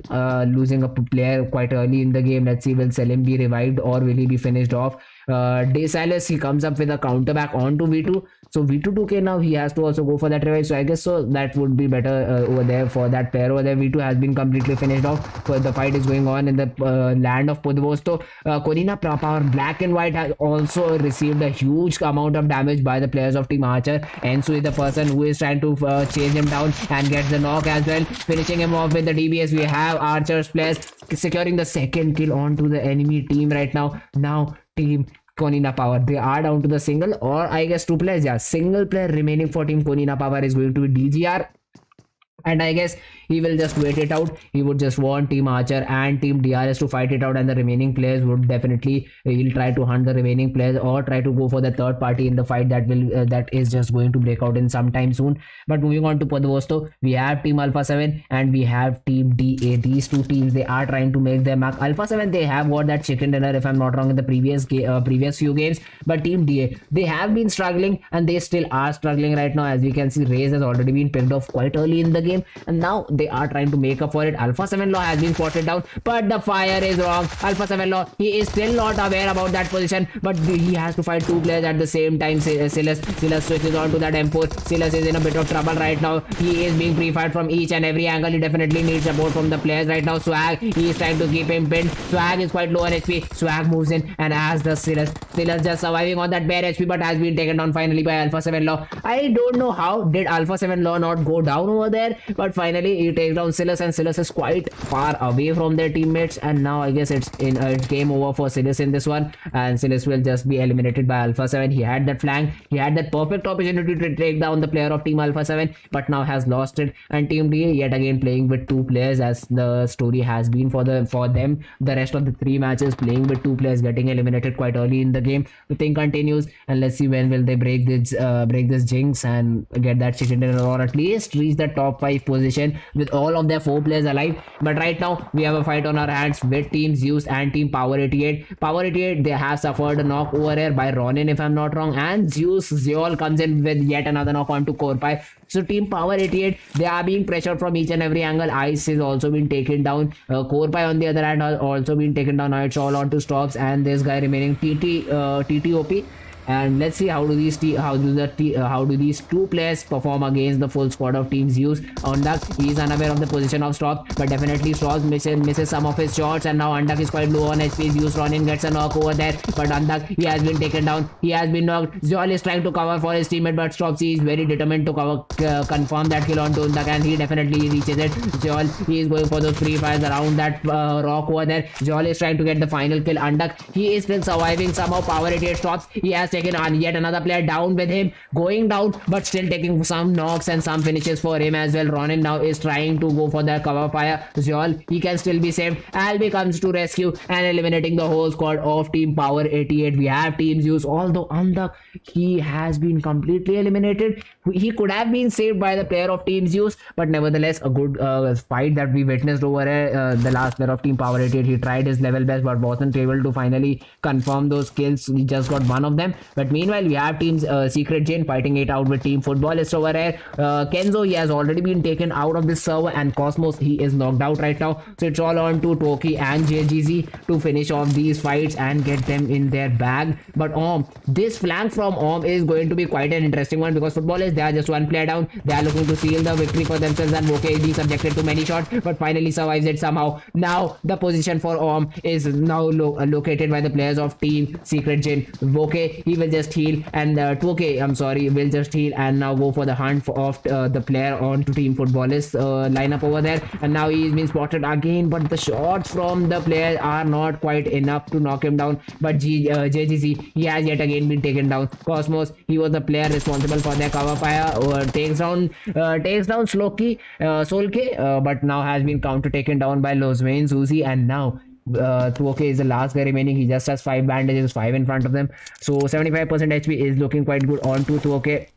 losing a player quite early in the game. Let's see, will Selim be revived or will he be finished off? Silas, he comes up with a counter back onto V2. So V2 now, he has to also go for that revive. So I guess so that would be better over there for that pair over there. V2 has been completely finished off. So the fight is going on in the land of Podvosto. Konina Power, black and white, has also received a huge amount of damage by the players of Team Archer. Ensu is the person who is trying to chase him down and gets the knock as well, finishing him off with the DBS. We have Archer's players securing the second kill onto the enemy team right now. Now Team Konina Power, they are down to the single, or I guess 2 players. Yeah, single player remaining for Team Konina Power is going to be DGR, and I guess he will just wait it out. He would just want Team Archer and Team DRS to fight it out, and the remaining players would definitely, he'll try to hunt the remaining players or try to go for the third party in the fight that will that is just going to break out in some time soon. But moving on to Podvosto, we have Team Alpha7 and we have Team DA. These 2 teams, they are trying to make their mark. Alpha7, they have got that chicken dinner, if I'm not wrong, in the previous few games, but Team DA, they have been struggling and they still are struggling right now. As we can see, Raze has already been picked off quite early in the game, and now they are trying to make up for it. Alpha7 Law has been spotted down, but the fire is wrong. Alpha7 Law, he is still not aware about that position, but he has to fight 2 players at the same time. Silas switches on to that M4. Silas is in a bit of trouble right now. He is being pre-fired from each and every angle. He definitely needs support from the players right now. Swag, he is trying to keep him pinned. Swag is quite low on HP. Swag moves in, and as the Silas just surviving on that bare HP, but has been taken down finally by Alpha7 Law. I don't know how did Alpha7 Law not go down over there. but finally he takes down Silas, and Silas is quite far away from their teammates, and now I guess it's game over for Silas in this one, and Silas will just be eliminated by Alpha7. He had that flank, he had that perfect opportunity to take down the player of team Alpha7, but now has lost it. And team D yet again playing with 2 players, as the story has been for them the rest of the 3 matches, playing with 2 players, getting eliminated quite early in the game. The thing continues, and let's see when will they break this jinx and get that chicken dinner, or at least reach the top 5 position with all of their 4 players alive. But right now we have a fight on our hands with team Zeus and team Power888. Power888, they have suffered a knock over here by Ronin if I'm not wrong, and Zeol comes in with yet another knock onto Corpai. So team Power888, they are being pressured from each and every angle. Ice has also been taken down. Corpai on the other hand has also been taken down. Now it's all on to stops, and this guy remaining TTOP. And let's see how do these 2 players perform against the full squad of team Zeus. Unduck, he is unaware of the position of Stops, but definitely Stops misses some of his shots, and now Unduck is quite low on HP. Zeus Ronin gets a knock over there, but Unduck, he has been taken down, he has been knocked. Zeol is trying to cover for his teammate, but Stops, he is very determined to confirm that kill onto Unduck, and he definitely reaches it. Zeol, he is going for those free fires around that rock over there. Zeol is trying to get the final kill. Unduck, he is still surviving somehow. Power888 Stops, he has taken on yet another player down with him, going down, but still taking some knocks and some finishes for him as well. Ronin now is trying to go for the cover fire. Zeol, he can still be saved. Albi comes to rescue and eliminating the whole squad of team Power888. We have team Zeus, although Unduck, he has been completely eliminated. He could have been saved by the player of team Zeus, but nevertheless a good fight that we witnessed over here. The last player of team Power888, he tried his level best but wasn't able to finally confirm those kills. He just got one of them. But meanwhile, we have teams Secret Jane fighting it out with team Futbolists over here. Kenzo, he has already been taken out of this server, and Cosmos, he is knocked out right now. So it's all on to Toki and JGZ to finish off these fights and get them in their bag. But this flank from is going to be quite an interesting one, because Futbolists, they are just 1 player down. They are looking to seal the victory for themselves, and Voke is being subjected to many shots, but finally survives it somehow. Now the position for is now located by the players of team Secret Jane. Voke, he will just heal, and 2K, I'm sorry, will just heal and now go for the hunt of the player on to team Futbolists lineup over there. And now he's been spotted again, but the shots from the player are not quite enough to knock him down. But JGC, he has yet again been taken down. Cosmos, he was the player responsible for their cover fire, takes down Solke, but now has been counter taken down by Lozwain Susi, and now 2K is the last guy remaining. He just has 5 bandages, 5 in front of them, so 75% HP is looking quite good on to 2K.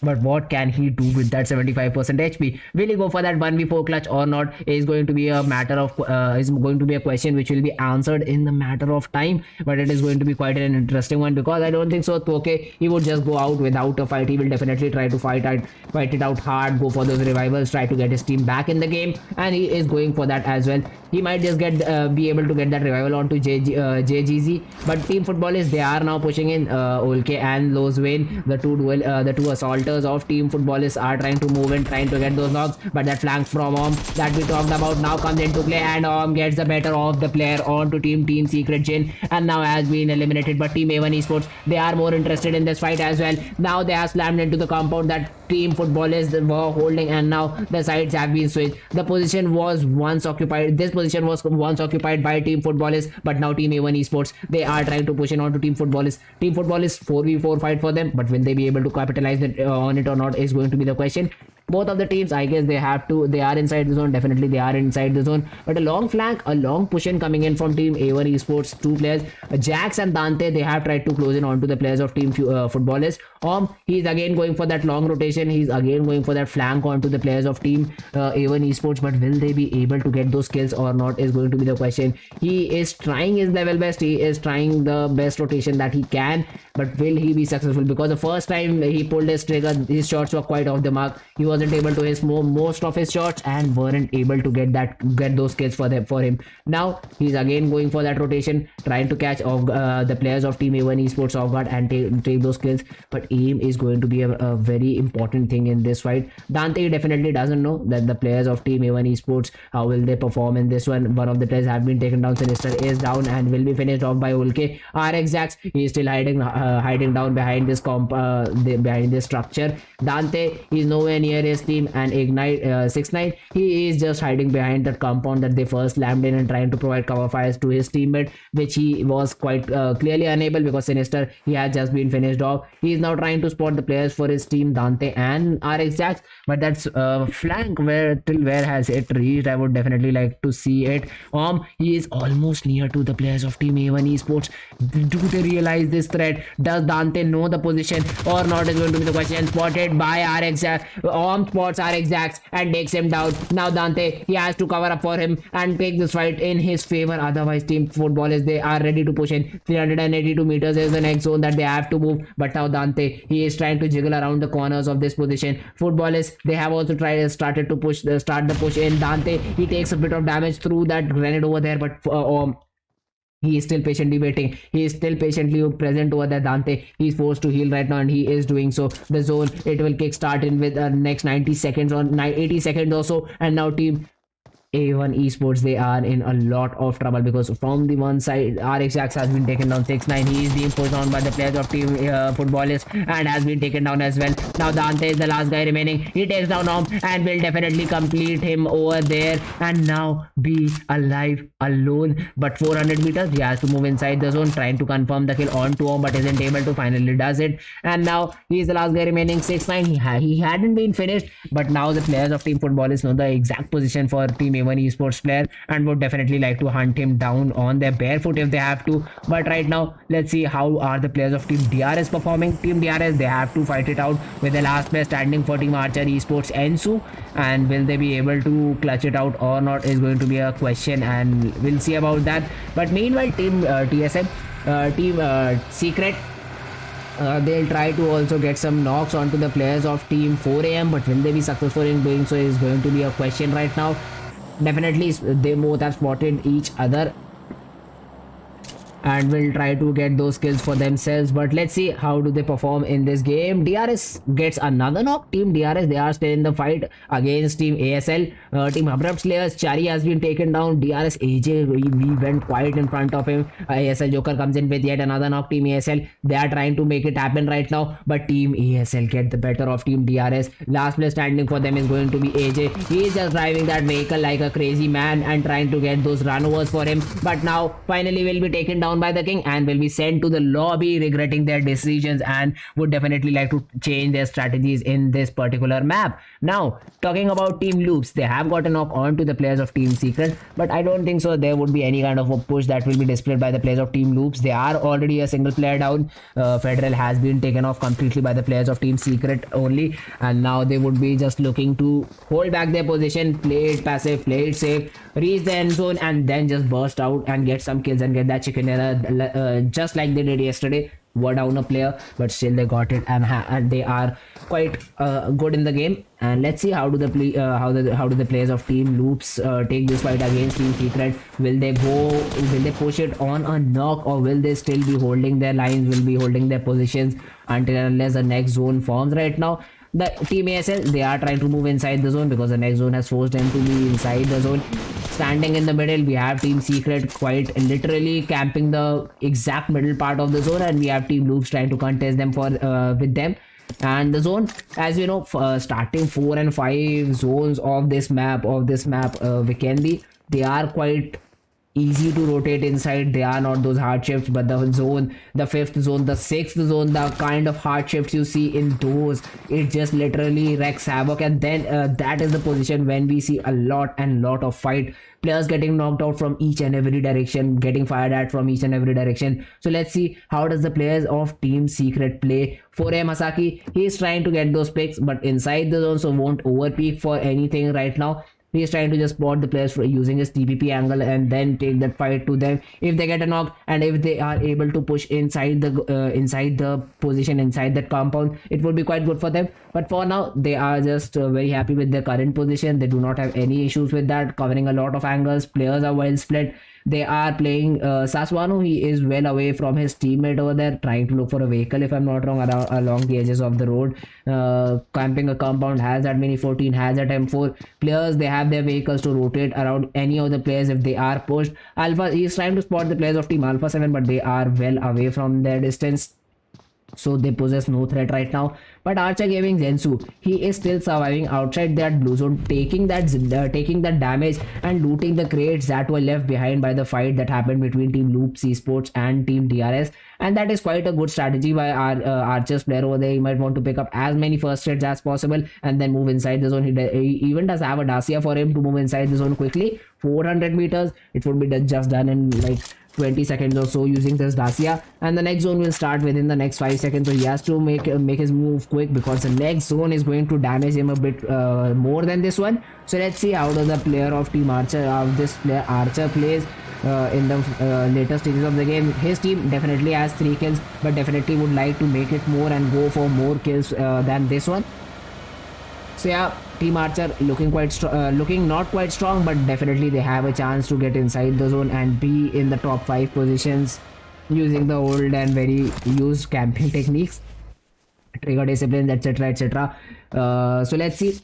But what can he do with that 75% HP? Will he go for that 1v4 clutch or not? Is going to be a matter of is going to be a question which will be answered in the matter of time. But it is going to be quite an interesting one, because I don't think so 2K, he would just go out without a fight. He will definitely try to fight it out hard, go for those revivals, try to get his team back in the game, and he is going for that as well. He might just be able to get that revival onto JGZ. But team Futbolists, they are now pushing in. Olke and Lozwain, the two assaulters of team Futbolists, are trying to move and trying to get those knocks, but that flank from that we talked about now comes into play, and gets the better of the player onto team Secret Jin, and now has been eliminated. But team A1Esports, they are more interested in this fight as well. Now they have slammed into the compound that team Futbolists were holding, and now the sides have been switched. The position was once occupied. This position was once occupied by team Futbolists, but now team A1Esports, they are trying to push in onto team Futbolists. Team Futbolists 4v4 fight for them, but will they be able to capitalize on it or not is going to be the question. Both of the teams, I guess they are inside the zone. Definitely they are inside the zone, but a long flank, a long push in coming in from team A1Esports. 2 players, Jax and Dante, they have tried to close in onto the players of team Futbolists. He's again going for that long rotation. He's again going for that flank onto the players of team A1Esports, but will they be able to get those kills or not is going to be the question. He is trying his level best. He is trying the best rotation that he can, but will he be successful? Because the first time he pulled his trigger, his shots were quite off the mark. He wasn't able to hit most of his shots and weren't able to get those kills for him. Now he's again going for that rotation, trying to catch the players of team A1Esports off guard and take those kills. But aim is going to be a very important thing in this fight. Dante definitely doesn't know that the players of team A1Esports, how will they perform in this one. One of the players have been taken down. Sinister is down and will be finished off by Ulke. RX Jax, he is still hiding hiding down behind this behind this structure. Dante is nowhere near his team, and Ignite 6ix9ine, he is just hiding behind that compound that they first slammed in and trying to provide cover fires to his teammate, which he was quite clearly unable because Sinister, he had just been finished off. He is now trying to spot the players for his team, Dante and RX, but that's flank where has it reached? I would definitely like to see it. He is almost near to the players of team A1Esports. Do they realize this threat? Does Dante know the position or not is going to be the question. Spotted by RX. Spots RX and takes him down. Now Dante, he has to cover up for him and take this fight in his favor. Otherwise, team Futbolists, they are ready to push in. 382 meters is the next zone that they have to move. But now Dante, he is trying to jiggle around the corners of this position. Futbolists, they have also started to start the push in. Dante, he takes a bit of damage through that grenade over there, but he is still patiently waiting. He is still patiently present over there. Dante, he is forced to heal right now, and he is doing so. The zone, it will kickstart in with next 90 seconds or 80 seconds or so. And now team A1Esports, they are in a lot of trouble because from the one side, RX has been taken down. 6ix9ine, he is being pushed on by the players of team Futbolists and has been taken down as well. Now Dante is the last guy remaining. He takes down Om and will definitely complete him over there and now be alive alone. But 400 meters, he has to move inside the zone, trying to confirm the kill onto Om, but isn't able to. Finally does it, and now he is the last guy remaining. 6ix9ine, he hadn't been finished, but now the players of team Futbolists know the exact position for team A1Esports player and would definitely like to hunt him down on their barefoot if they have to. But right now, let's see how are the players of team DRS performing. Team DRS, they have to fight it out with the last player standing for team Archer Esports, Ensu, and will they be able to clutch it out or not is going to be a question, and we'll see about that. But meanwhile, team TSM, team Secret, they'll try to also get some knocks onto the players of team 4am, but will they be successful in doing so is going to be a question right now. Definitely they both have spotted each other and will try to get those kills for themselves, but let's see how do they perform in this game. DRS gets another knock. Team DRS, they are still in the fight against team ASL. Team Abrupt Slayers, Chari has been taken down. DRS AJ, we went quite in front of him. ASL Joker comes in with yet another knock. Team ASL, they are trying to make it happen right now, but team ASL get the better of team DRS. Last place standing for them is going to be AJ. He is just driving that vehicle like a crazy man and trying to get those runovers for him, but now finally will be taken down by the king and will be sent to the lobby regretting their decisions and would definitely like to change their strategies in this particular map. Now talking about team Loops, they have got a knock on to the players of team Secret, but I don't think so there would be any kind of a push that will be displayed by the players of team Loops. They are already a single player down. Federal has been taken off completely by the players of team Secret only, and now they would be just looking to hold back their position, play it passive, play it safe, reach the end zone, and then just burst out and get some kills and get that chicken dinner, just like they did yesterday. Were down a player, but still they got it, and they are quite good in the game. And let's see how do the players of team Loops take this fight against team Secret. Will they push it on a knock, or will they still be holding their lines, will be holding their positions until unless the next zone forms? Right now the team ASL, they are trying to move inside the zone because the next zone has forced them to be inside the zone. Standing in the middle, we have team Secret quite literally camping the exact middle part of the zone, and we have team Loops trying to contest them for with them. And the zone, as you know, starting 4 and 5 zones of this map Vikendi, they are quite easy to rotate inside. They are not those hard shifts, but the zone, the 5th zone, the 6th zone, the kind of hard shifts you see in those, it just literally wreaks havoc. And then that is the position when we see a lot of fight, players getting knocked out from each and every direction, getting fired at from each and every direction. So let's see how does the players of team Secret play. 4am Masaki, he is trying to get those picks, but inside the zone, so won't overpeak for anything right now. He is trying to just spot the players for using his TPP angle and then take that fight to them. If they get a knock and if they are able to push inside the position, inside that compound, it would be quite good for them. But for now, they are just very happy with their current position. They do not have any issues with that, covering a lot of angles. Players are well split. They are playing Saswano. He is well away from his teammate over there, trying to look for a vehicle, if I'm not wrong, along the edges of the road. Camping a compound, has that Mini 14, has that M4. Players, they have their vehicles to rotate around any of the players if they are pushed. Alpha, he is trying to spot the players of team Alpha 7, but they are well away from their distance. so they possess no threat right now. But Archer Gaming Zensu, he is still surviving outside that blue zone, taking that damage and looting the crates that were left behind by the fight that happened between Team Zeus Esports and Team DRS. And that is quite a good strategy by our Archer's player over there. He might want to pick up as many first hits as possible and then move inside the zone. He even does have a Dacia for him to move inside the zone quickly. 400 meters, it would be just done in like 20 seconds or so using this Dacia, and the next zone will start within the next 5 seconds, so he has to make his move quick because the next zone is going to damage him a bit more than this one. So let's see how does the player of Team Archer, this player Archer plays in the later stages of the game. His team definitely has 3 kills, but definitely would like to make it more and go for more kills than this one. So yeah, Team Archer looking not quite strong, but definitely they have a chance to get inside the zone and be in the top 5 positions using the old and very used camping techniques, trigger disciplines, etc, etc. So let's see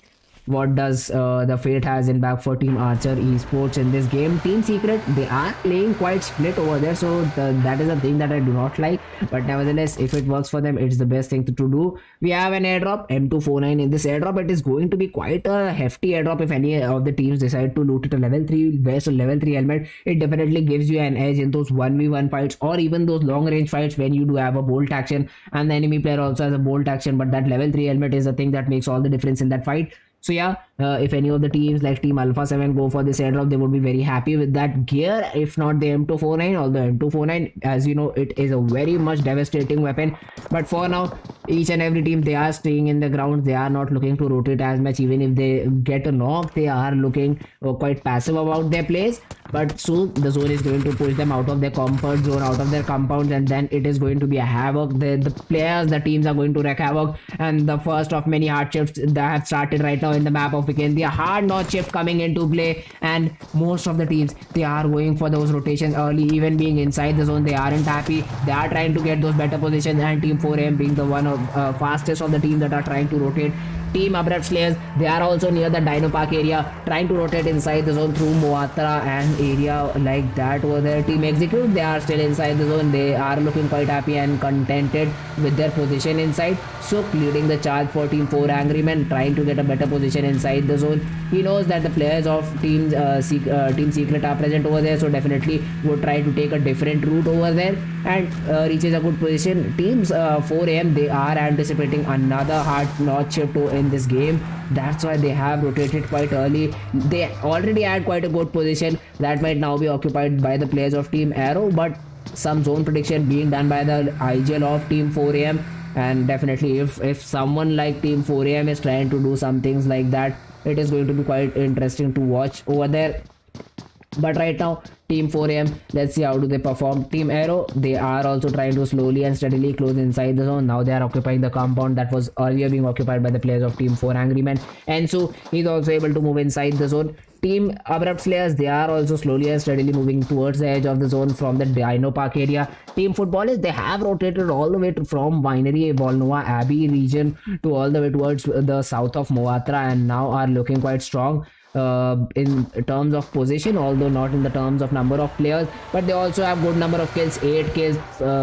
what does the fate has in back for Team Archer Esports in this game. Team Secret, they are playing quite split over there, so that is a thing that I do not like, but nevertheless, if it works for them, it's the best thing to do. We have an airdrop, M249. In this airdrop, it is going to be quite a hefty airdrop if any of the teams decide to loot it. A level 3 vest or level 3 helmet, it definitely gives you an edge in those 1v1 fights or even those long range fights when you do have a bolt action and the enemy player also has a bolt action, but that level 3 helmet is the thing that makes all the difference in that fight. So yeah, if any of the teams like Team Alpha7 go for this airdrop, they would be very happy with that gear, if not the M249. Although M249, as you know, it is a very much devastating weapon, but for now, each and every team, they are staying in the ground. They are not looking to rotate as much. Even if they get a knock, they are looking quite passive about their plays. But soon the zone is going to push them out of their comfort zone, out of their compounds, and then it is going to be a havoc. The players, the teams are going to wreak havoc, and the first of many hard shifts that have started right now in the map of Weekend. The hard notch shift coming into play, and most of the teams, they are going for those rotations early. Even being inside the zone, they aren't happy. They are trying to get those better positions, and Team 4AM being the one of fastest of the team that are trying to rotate. Team Abrupt Slayers, they are also near the Dino Park area, trying to rotate inside the zone through Moatra and area like that over there. Team Execute, they are still inside the zone. They are looking quite happy and contented with their position inside. So leading the charge for Team 4 Angry Men, trying to get a better position inside the zone. He knows that the players of Team Secret are present over there, so definitely would try to take a different route over there and reaches a good position. Teams 4AM, they are anticipating another hard notch shift in this game. That's why they have rotated quite early. They already had quite a good position that might now be occupied by the players of Team Aero, but some zone prediction being done by the IGL of Team 4AM, and definitely if someone like Team 4AM is trying to do some things like that, it is going to be quite interesting to watch over there. But right now, Team 4AM, let's see how do they perform. Team Aero, they are also trying to slowly and steadily close inside the zone. Now they are occupying the compound that was earlier being occupied by the players of Team 4 Angry Men. And so he's also able to move inside the zone. Team Abrupt Slayers, they are also slowly and steadily moving towards the edge of the zone from the Dino Park area. Team Futbolists, they have rotated all the way from Winery, Volnova, Abbey region to all the way towards the south of Moatra, and now are looking quite strong in terms of position, although not in the terms of number of players, but they also have good number of kills, 8 kills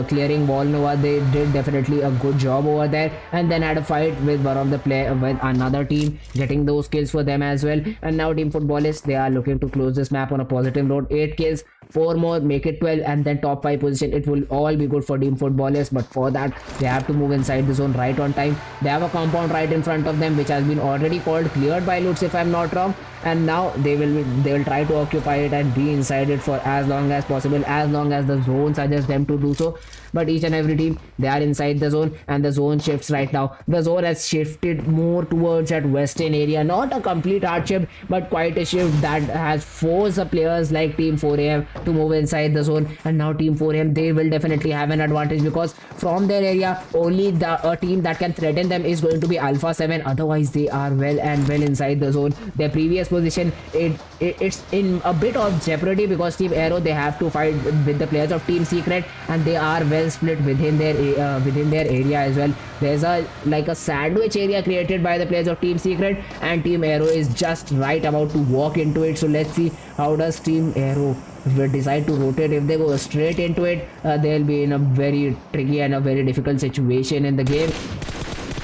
clearing Volnova. They did definitely a good job over there, and then had a fight with one of the with another team, getting those kills for them as well. And now Team Futbolists, they are looking to close this map on a positive note. 8 kills, 4 more, make it 12, and then top 5 position. It will all be good for Team Futbolists, but for that they have to move inside the zone right on time. They have a compound right in front of them which has been already cleared by loots, if I'm not wrong, and now they will try to occupy it and be inside it for as long as possible, as long as the zone suggests them to do so. But each and every team, they are inside the zone, and the zone shifts right now. The zone has shifted more towards that western area, not a complete hard shift, but quite a shift that has forced the players like Team 4AM to move inside the zone. And now Team 4AM, they will definitely have an advantage, because from their area only a team that can threaten them is going to be Alpha 7. Otherwise they are well inside the zone. Their previous position, it's in a bit of jeopardy because Team Aero, they have to fight with the players of Team Secret, and they are well split within their area as well. There's like a sandwich area created by the players of Team Secret, and Team Aero is just right about to walk into it. So let's see how does Team Aero will decide to rotate. If they go straight into it, they'll be in a very tricky and a very difficult situation in the game.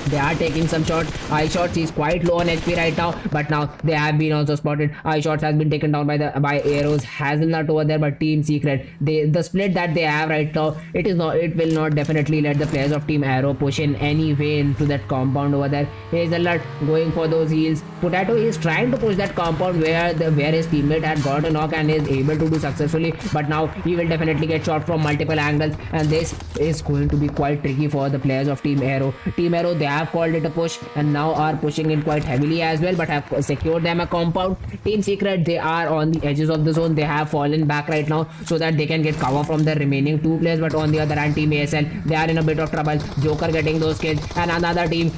They are taking some shots. iShots is quite low on HP right now, but now they have been also spotted. iShots has been taken down by Arrows. Hazelnut over there, but Team Secret, the split that they have right now, it will not definitely let the players of Team Arrow push in any way into that compound over there. Hazelnut going for those heals. Potato is trying to push that compound where his teammate had got a knock and is able to do successfully, but now he will definitely get shot from multiple angles, and this is going to be quite tricky for the players of Team Arrow. Team Arrow, they have called it a push and now are pushing in quite heavily as well, but have secured them a compound. Team Secret, they are on the edges of the zone. They have fallen back right now so that they can get cover from the remaining two players, but on the other hand, Team ASL, they are in a bit of trouble. Joker getting those kills, and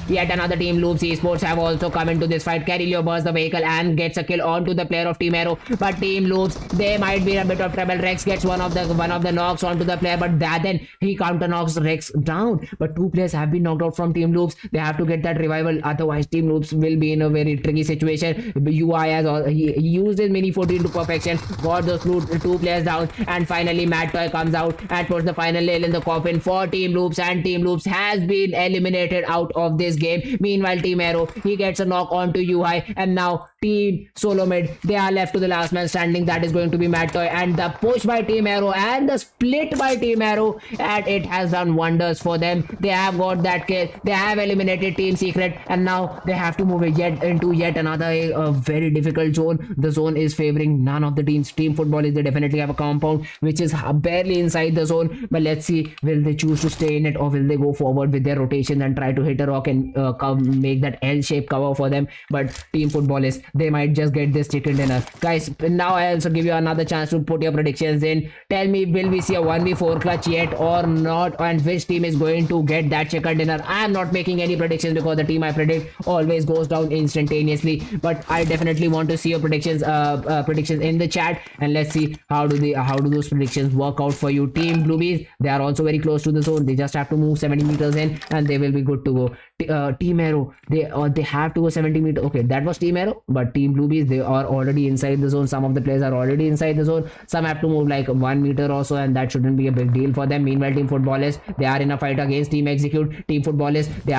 yet another team, Zeus Esports, have also come into this fight. Carillo bursts the vehicle and gets a kill onto the player of Team Arrow, but Team Zeus, they might be in a bit of trouble. Rex gets one of the knocks onto the player, but then he counter knocks Rex down, but two players have been knocked out from Team Zeus. They have to get that revival, otherwise Team Zeus will be in a very tricky situation. UI has he used his mini 14 to perfection, got those two players down, and finally Mad Toy comes out and puts the final nail in the coffin for Team Zeus, and Team Zeus has been eliminated out of this game. Meanwhile, Team Arrow, he gets a knock onto UI, and now Team Solo Mid, they are left to the last man standing. That is going to be Mad Toy, and the push by Team Arrow and the split by Team Arrow, and it has done wonders for them. They have got that kill, they have eliminated Team Secret, and now they have to move into yet another very difficult zone. The zone is favoring none of the teams. Team Futbolists, they definitely have a compound which is barely inside the zone, but let's see, will they choose to stay in it or will they go forward with their rotation and try to hit a rock and make that L-shaped cover for them. But Team Futbolists, they might just get this chicken dinner. Guys, now I also give you another chance to put your predictions in. Tell me, will we see a 1v4 clutch yet or not, and which team is going to get that chicken dinner? I am not making any predictions because the team I predict always goes down instantaneously, but I definitely want to see your predictions in the chat, and let's see how do those predictions work out for you. Team Bluebees, they are also very close to the zone. They just have to move 70 meters in and they will be good to go. Team Arrow, they have to go 70 meters. Okay, that was Team Arrow, but Team Bluebees, they are already inside the zone. Some of the players are already inside the zone. Some have to move like 1 meter or so, and that shouldn't be a big deal for them. Meanwhile, Team Futbolists, they are in a fight against Team Execute. Team Futbolists, they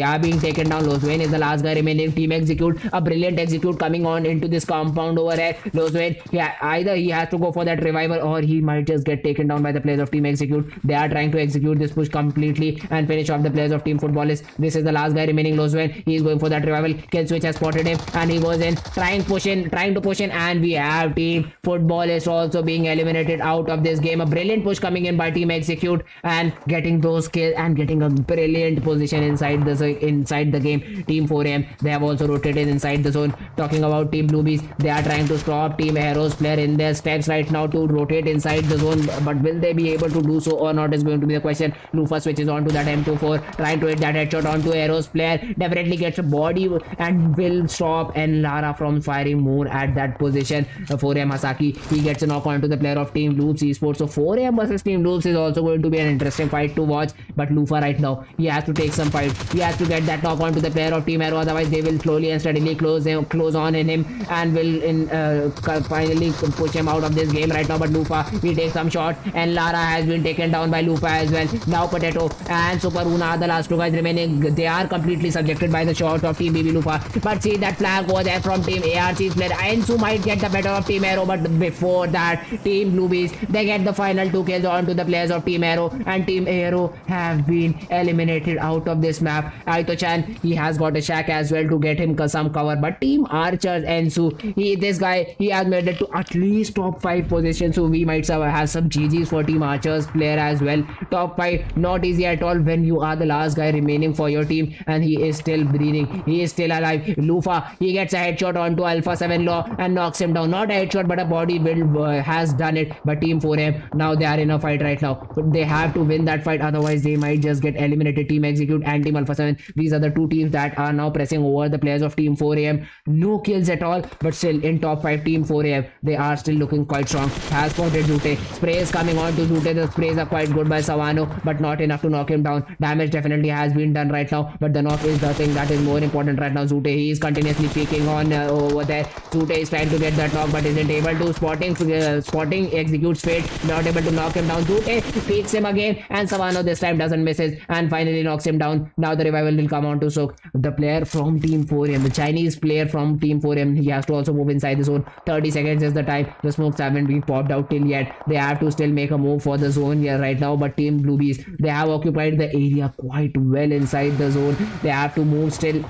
are being taken down. Lozwayne is the last guy remaining. Team Execute, a brilliant Execute coming on into this compound over here. Lozwayne, either he has to go for that revival or he might just get taken down by the players of Team Execute. They are trying to execute this push completely and finish off the players of Team Futbolists. This is the last guy remaining, Lozwayne. He is going for that revival. Kill Switch has spotted him and he goes in, trying to push in, and we have Team Futbolists also being eliminated out of this game. A brilliant push coming in by Team Execute and getting those kills and getting a brilliant position inside the game. Team 4AM, they have also rotated inside the zone. Talking about Team Bluebees, they are trying to stop Team Arrow's player in their steps right now to rotate inside the zone, but will they be able to do so or not is going to be the question. Lufa switches on to that M24, trying to hit that headshot onto Arrow's player, definitely gets a body and will stop and Lara from firing more at that position. 4AM Hasaki, he gets a knock onto the player of Team Zeus Esports. So 4AM versus Team Zeus is also going to be an interesting fight to watch, but Lufa right now, he has to take some fight. He has to get that knock onto the player of Team Arrow, otherwise they will slowly and steadily close on in him and will finally push him out of this game right now. But Lufa, he takes some shots and Lara has been taken down by Lufa as well. Now Potato and Super Una are the last two guys remaining. They are completely subjected by the shots of Team BB Lufa, but see that flag over there from Team ARC's player. Ensu might get the better of Team Arrow, but before that, Team Bluebees, they get the final two kills onto the players of Team Arrow, and Team Arrow have been eliminated out of this map. Aito-chan, he has got a shack as well to get him some cover, but Team Archers, Ensu, this guy, he has made it to at least top 5 position, so we might have some GG's for Team Archers player as well. Top 5, not easy at all when you are the last guy remaining for your team and he is still breathing, he is still alive. Lufa, he gets a headshot onto Alpha7 Law and knocks him down. Not a headshot, but a body build has done it. But Team 4M, now they are in a fight right now. They have to win that fight, otherwise they might just get eliminated. Team Execute and Team Alpha7. These are the two teams that are now pressing over the players of Team 4AM. No kills at all, but still in top 5 Team 4AM, they are still looking quite strong. Has spotted Zute. Sprays coming on to Zute. The sprays are quite good by Savano, but not enough to knock him down. Damage definitely has been done right now, but the knock is the thing that is more important right now. Zute, he is continuously peeking on over there. Zute is trying to get that knock, but isn't able to. Spotting executes Fate, not able to knock him down. Zute peeks him again, and Savano this time doesn't misses, and finally knocks him down. Now the revival will come on to Soak, the player from Team 4M, the Chinese player from Team 4M. He has to also move inside the zone. 30 seconds is the time. The smokes haven't been popped out till yet. They have to still make a move for the zone here right now, but Team Bluebees, they have occupied the area quite well inside the zone. They have to move still.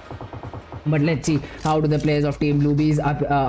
But let's see how do the players of Team Bluebees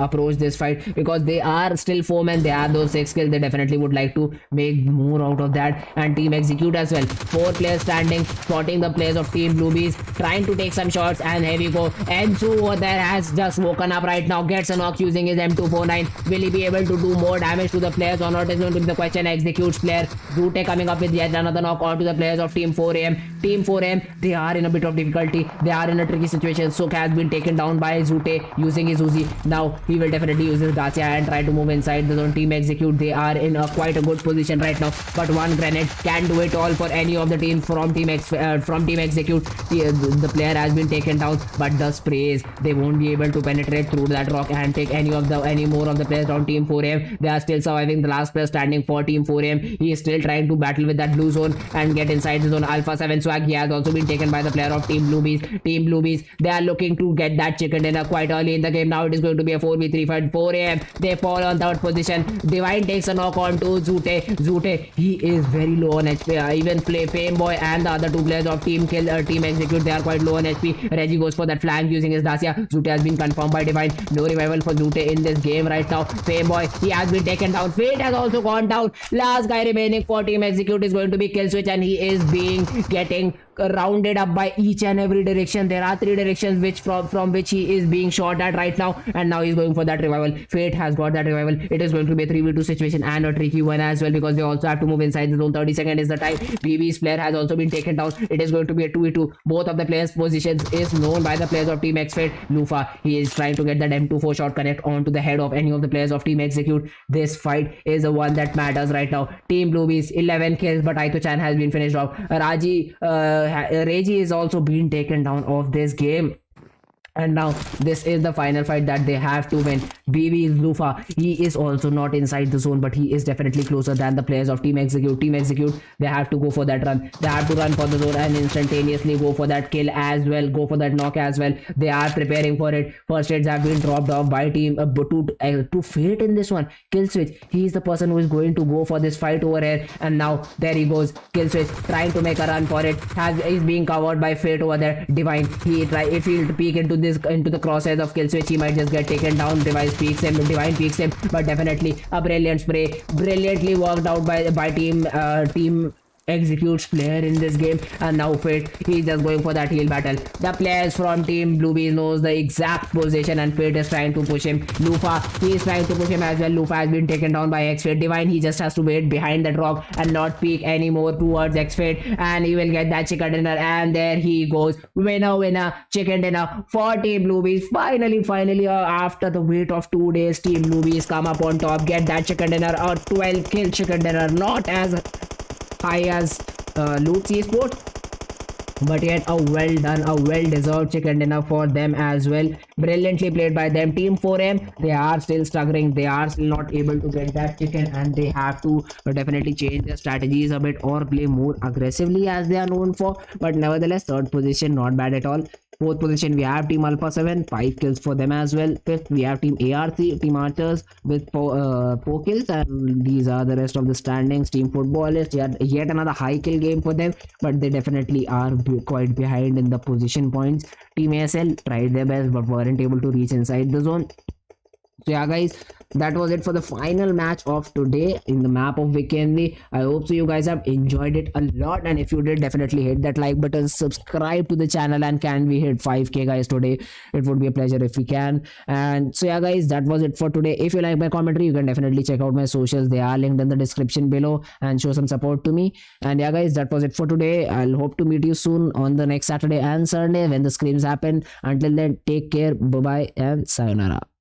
approach this fight, because they are still 4 men. They have those 6 kills. They definitely would like to make more out of that. And Team Execute as well. 4 players standing, spotting the players of Team Bluebees, trying to take some shots, and here we go. Ensu over there has just woken up right now, gets a knock using his M249. Will he be able to do more damage to the players or not is going to be the question. Executes player Zute coming up with yet another knock onto the players of Team 4AM. Team 4AM, they are in a bit of difficulty. They are in a tricky situation. So has been taken down by Zute using his Uzi. Now he will definitely use his Dacia and try to move inside the zone. Team Execute, they are in quite a good position right now, but one grenade can do it all for any of the team from Team Execute. The player has been taken down, but the sprays, they won't be able to penetrate through that rock and take any more of the players on Team 4AM. They are still surviving. The last player standing for Team 4AM, he is still trying to battle with that blue zone and get inside the zone. Alpha7 Swag, he has also been taken by the player of Team Bluebees. Team Bluebees, they are looking to get that chicken dinner quite early in the game. Now it is going to be a 4v3 fight. 4AM, they fall on third position. Divine takes a knock on to Zute. Zute, he is very low on HP. Even Fame Boy and the other 2 players of Team Execute, they are quite low on HP. Reggie goes for that flank using his Dacia. Zute has been confirmed by Divine. No revival for Zute in this game right now. Fame Boy, he has been taken down. Fate has also gone down. Last guy remaining for Team Execute is going to be Killswitch, and he is getting rounded up by each and every direction. There are 3 directions which from which he is being shot at right now, and now he's going for that revival. Fate has got that revival. It is going to be a 3v2 situation and a tricky one as well, because they also have to move inside the zone. 30 seconds is the time. BB's player has also been taken down. It is going to be a 2v2. Both of the players' positions is known by the players of Team X-Fate. Lufa, he is trying to get that M24 shot connect onto the head of any of the players of Team Execute. This fight is the one that matters right now. Team Bluebees, 11 kills, but Aito-chan has been finished off. Reggie is also being taken down of this game. And now this is the final fight that they have to win. BB Lufa, he is also not inside the zone, but he is definitely closer than the players of Team Execute. Team Execute, they have to go for that run. They have to run for the zone and instantaneously go for that kill as well. Go for that knock as well. They are preparing for it. First aids have been dropped off by team to Fate in this one. Killswitch, he is the person who is going to go for this fight over here. And now there he goes. Killswitch trying to make a run for it. Is being covered by Fate over there. Divine, if he'll peek into the crosshairs of Killswitch, he might just get taken down. Divine peeks him, but definitely a brilliant spray, brilliantly worked out by team Executes player in this game. And now Fate, he's just going for that heal battle. The players from Team Bluebees knows the exact position, and Fate is trying to push him. Lufa, he is trying to push him as well. Lufa has been taken down by X-Fate. Divine, he just has to wait behind that rock and not peek anymore towards X-Fate, and he will get that chicken dinner. And there he goes, winner, chicken dinner for Team Bluebees. Finally, after the wait of 2 days, Team Bluebees come up on top, get that chicken dinner, a 12 kill chicken dinner, not as high as Zeus Esports, but yet a well done, a well deserved chicken dinner for them as well. Brilliantly played by them. Team 4M, they are still struggling. They are still not able to get that chicken, and they have to definitely change their strategies a bit or play more aggressively as they are known for. But nevertheless, third position, not bad at all. Fourth position, we have Team Alpha7, 5 kills for them as well. Fifth, we have Team ARC, Team Archers with 4 kills, and these are the rest of the standings. Team Futbolists, yet another high kill game for them, but they definitely are quite behind in the position points. Team ASL tried their best but weren't able to reach inside the zone. So yeah guys, that was it for the final match of today in the map of Weekendly. I hope so you guys have enjoyed it a lot, and if you did, definitely hit that like button, subscribe to the channel, and can we hit 5k guys today? It would be a pleasure if we can. And so yeah guys, that was it for today. If you like my commentary, you can definitely check out my socials. They are linked in the description below, and show some support to me. And yeah guys, that was it for today. I'll hope to meet you soon on the next Saturday and Sunday when the scrims happen. Until then, take care, bye bye, and sayonara.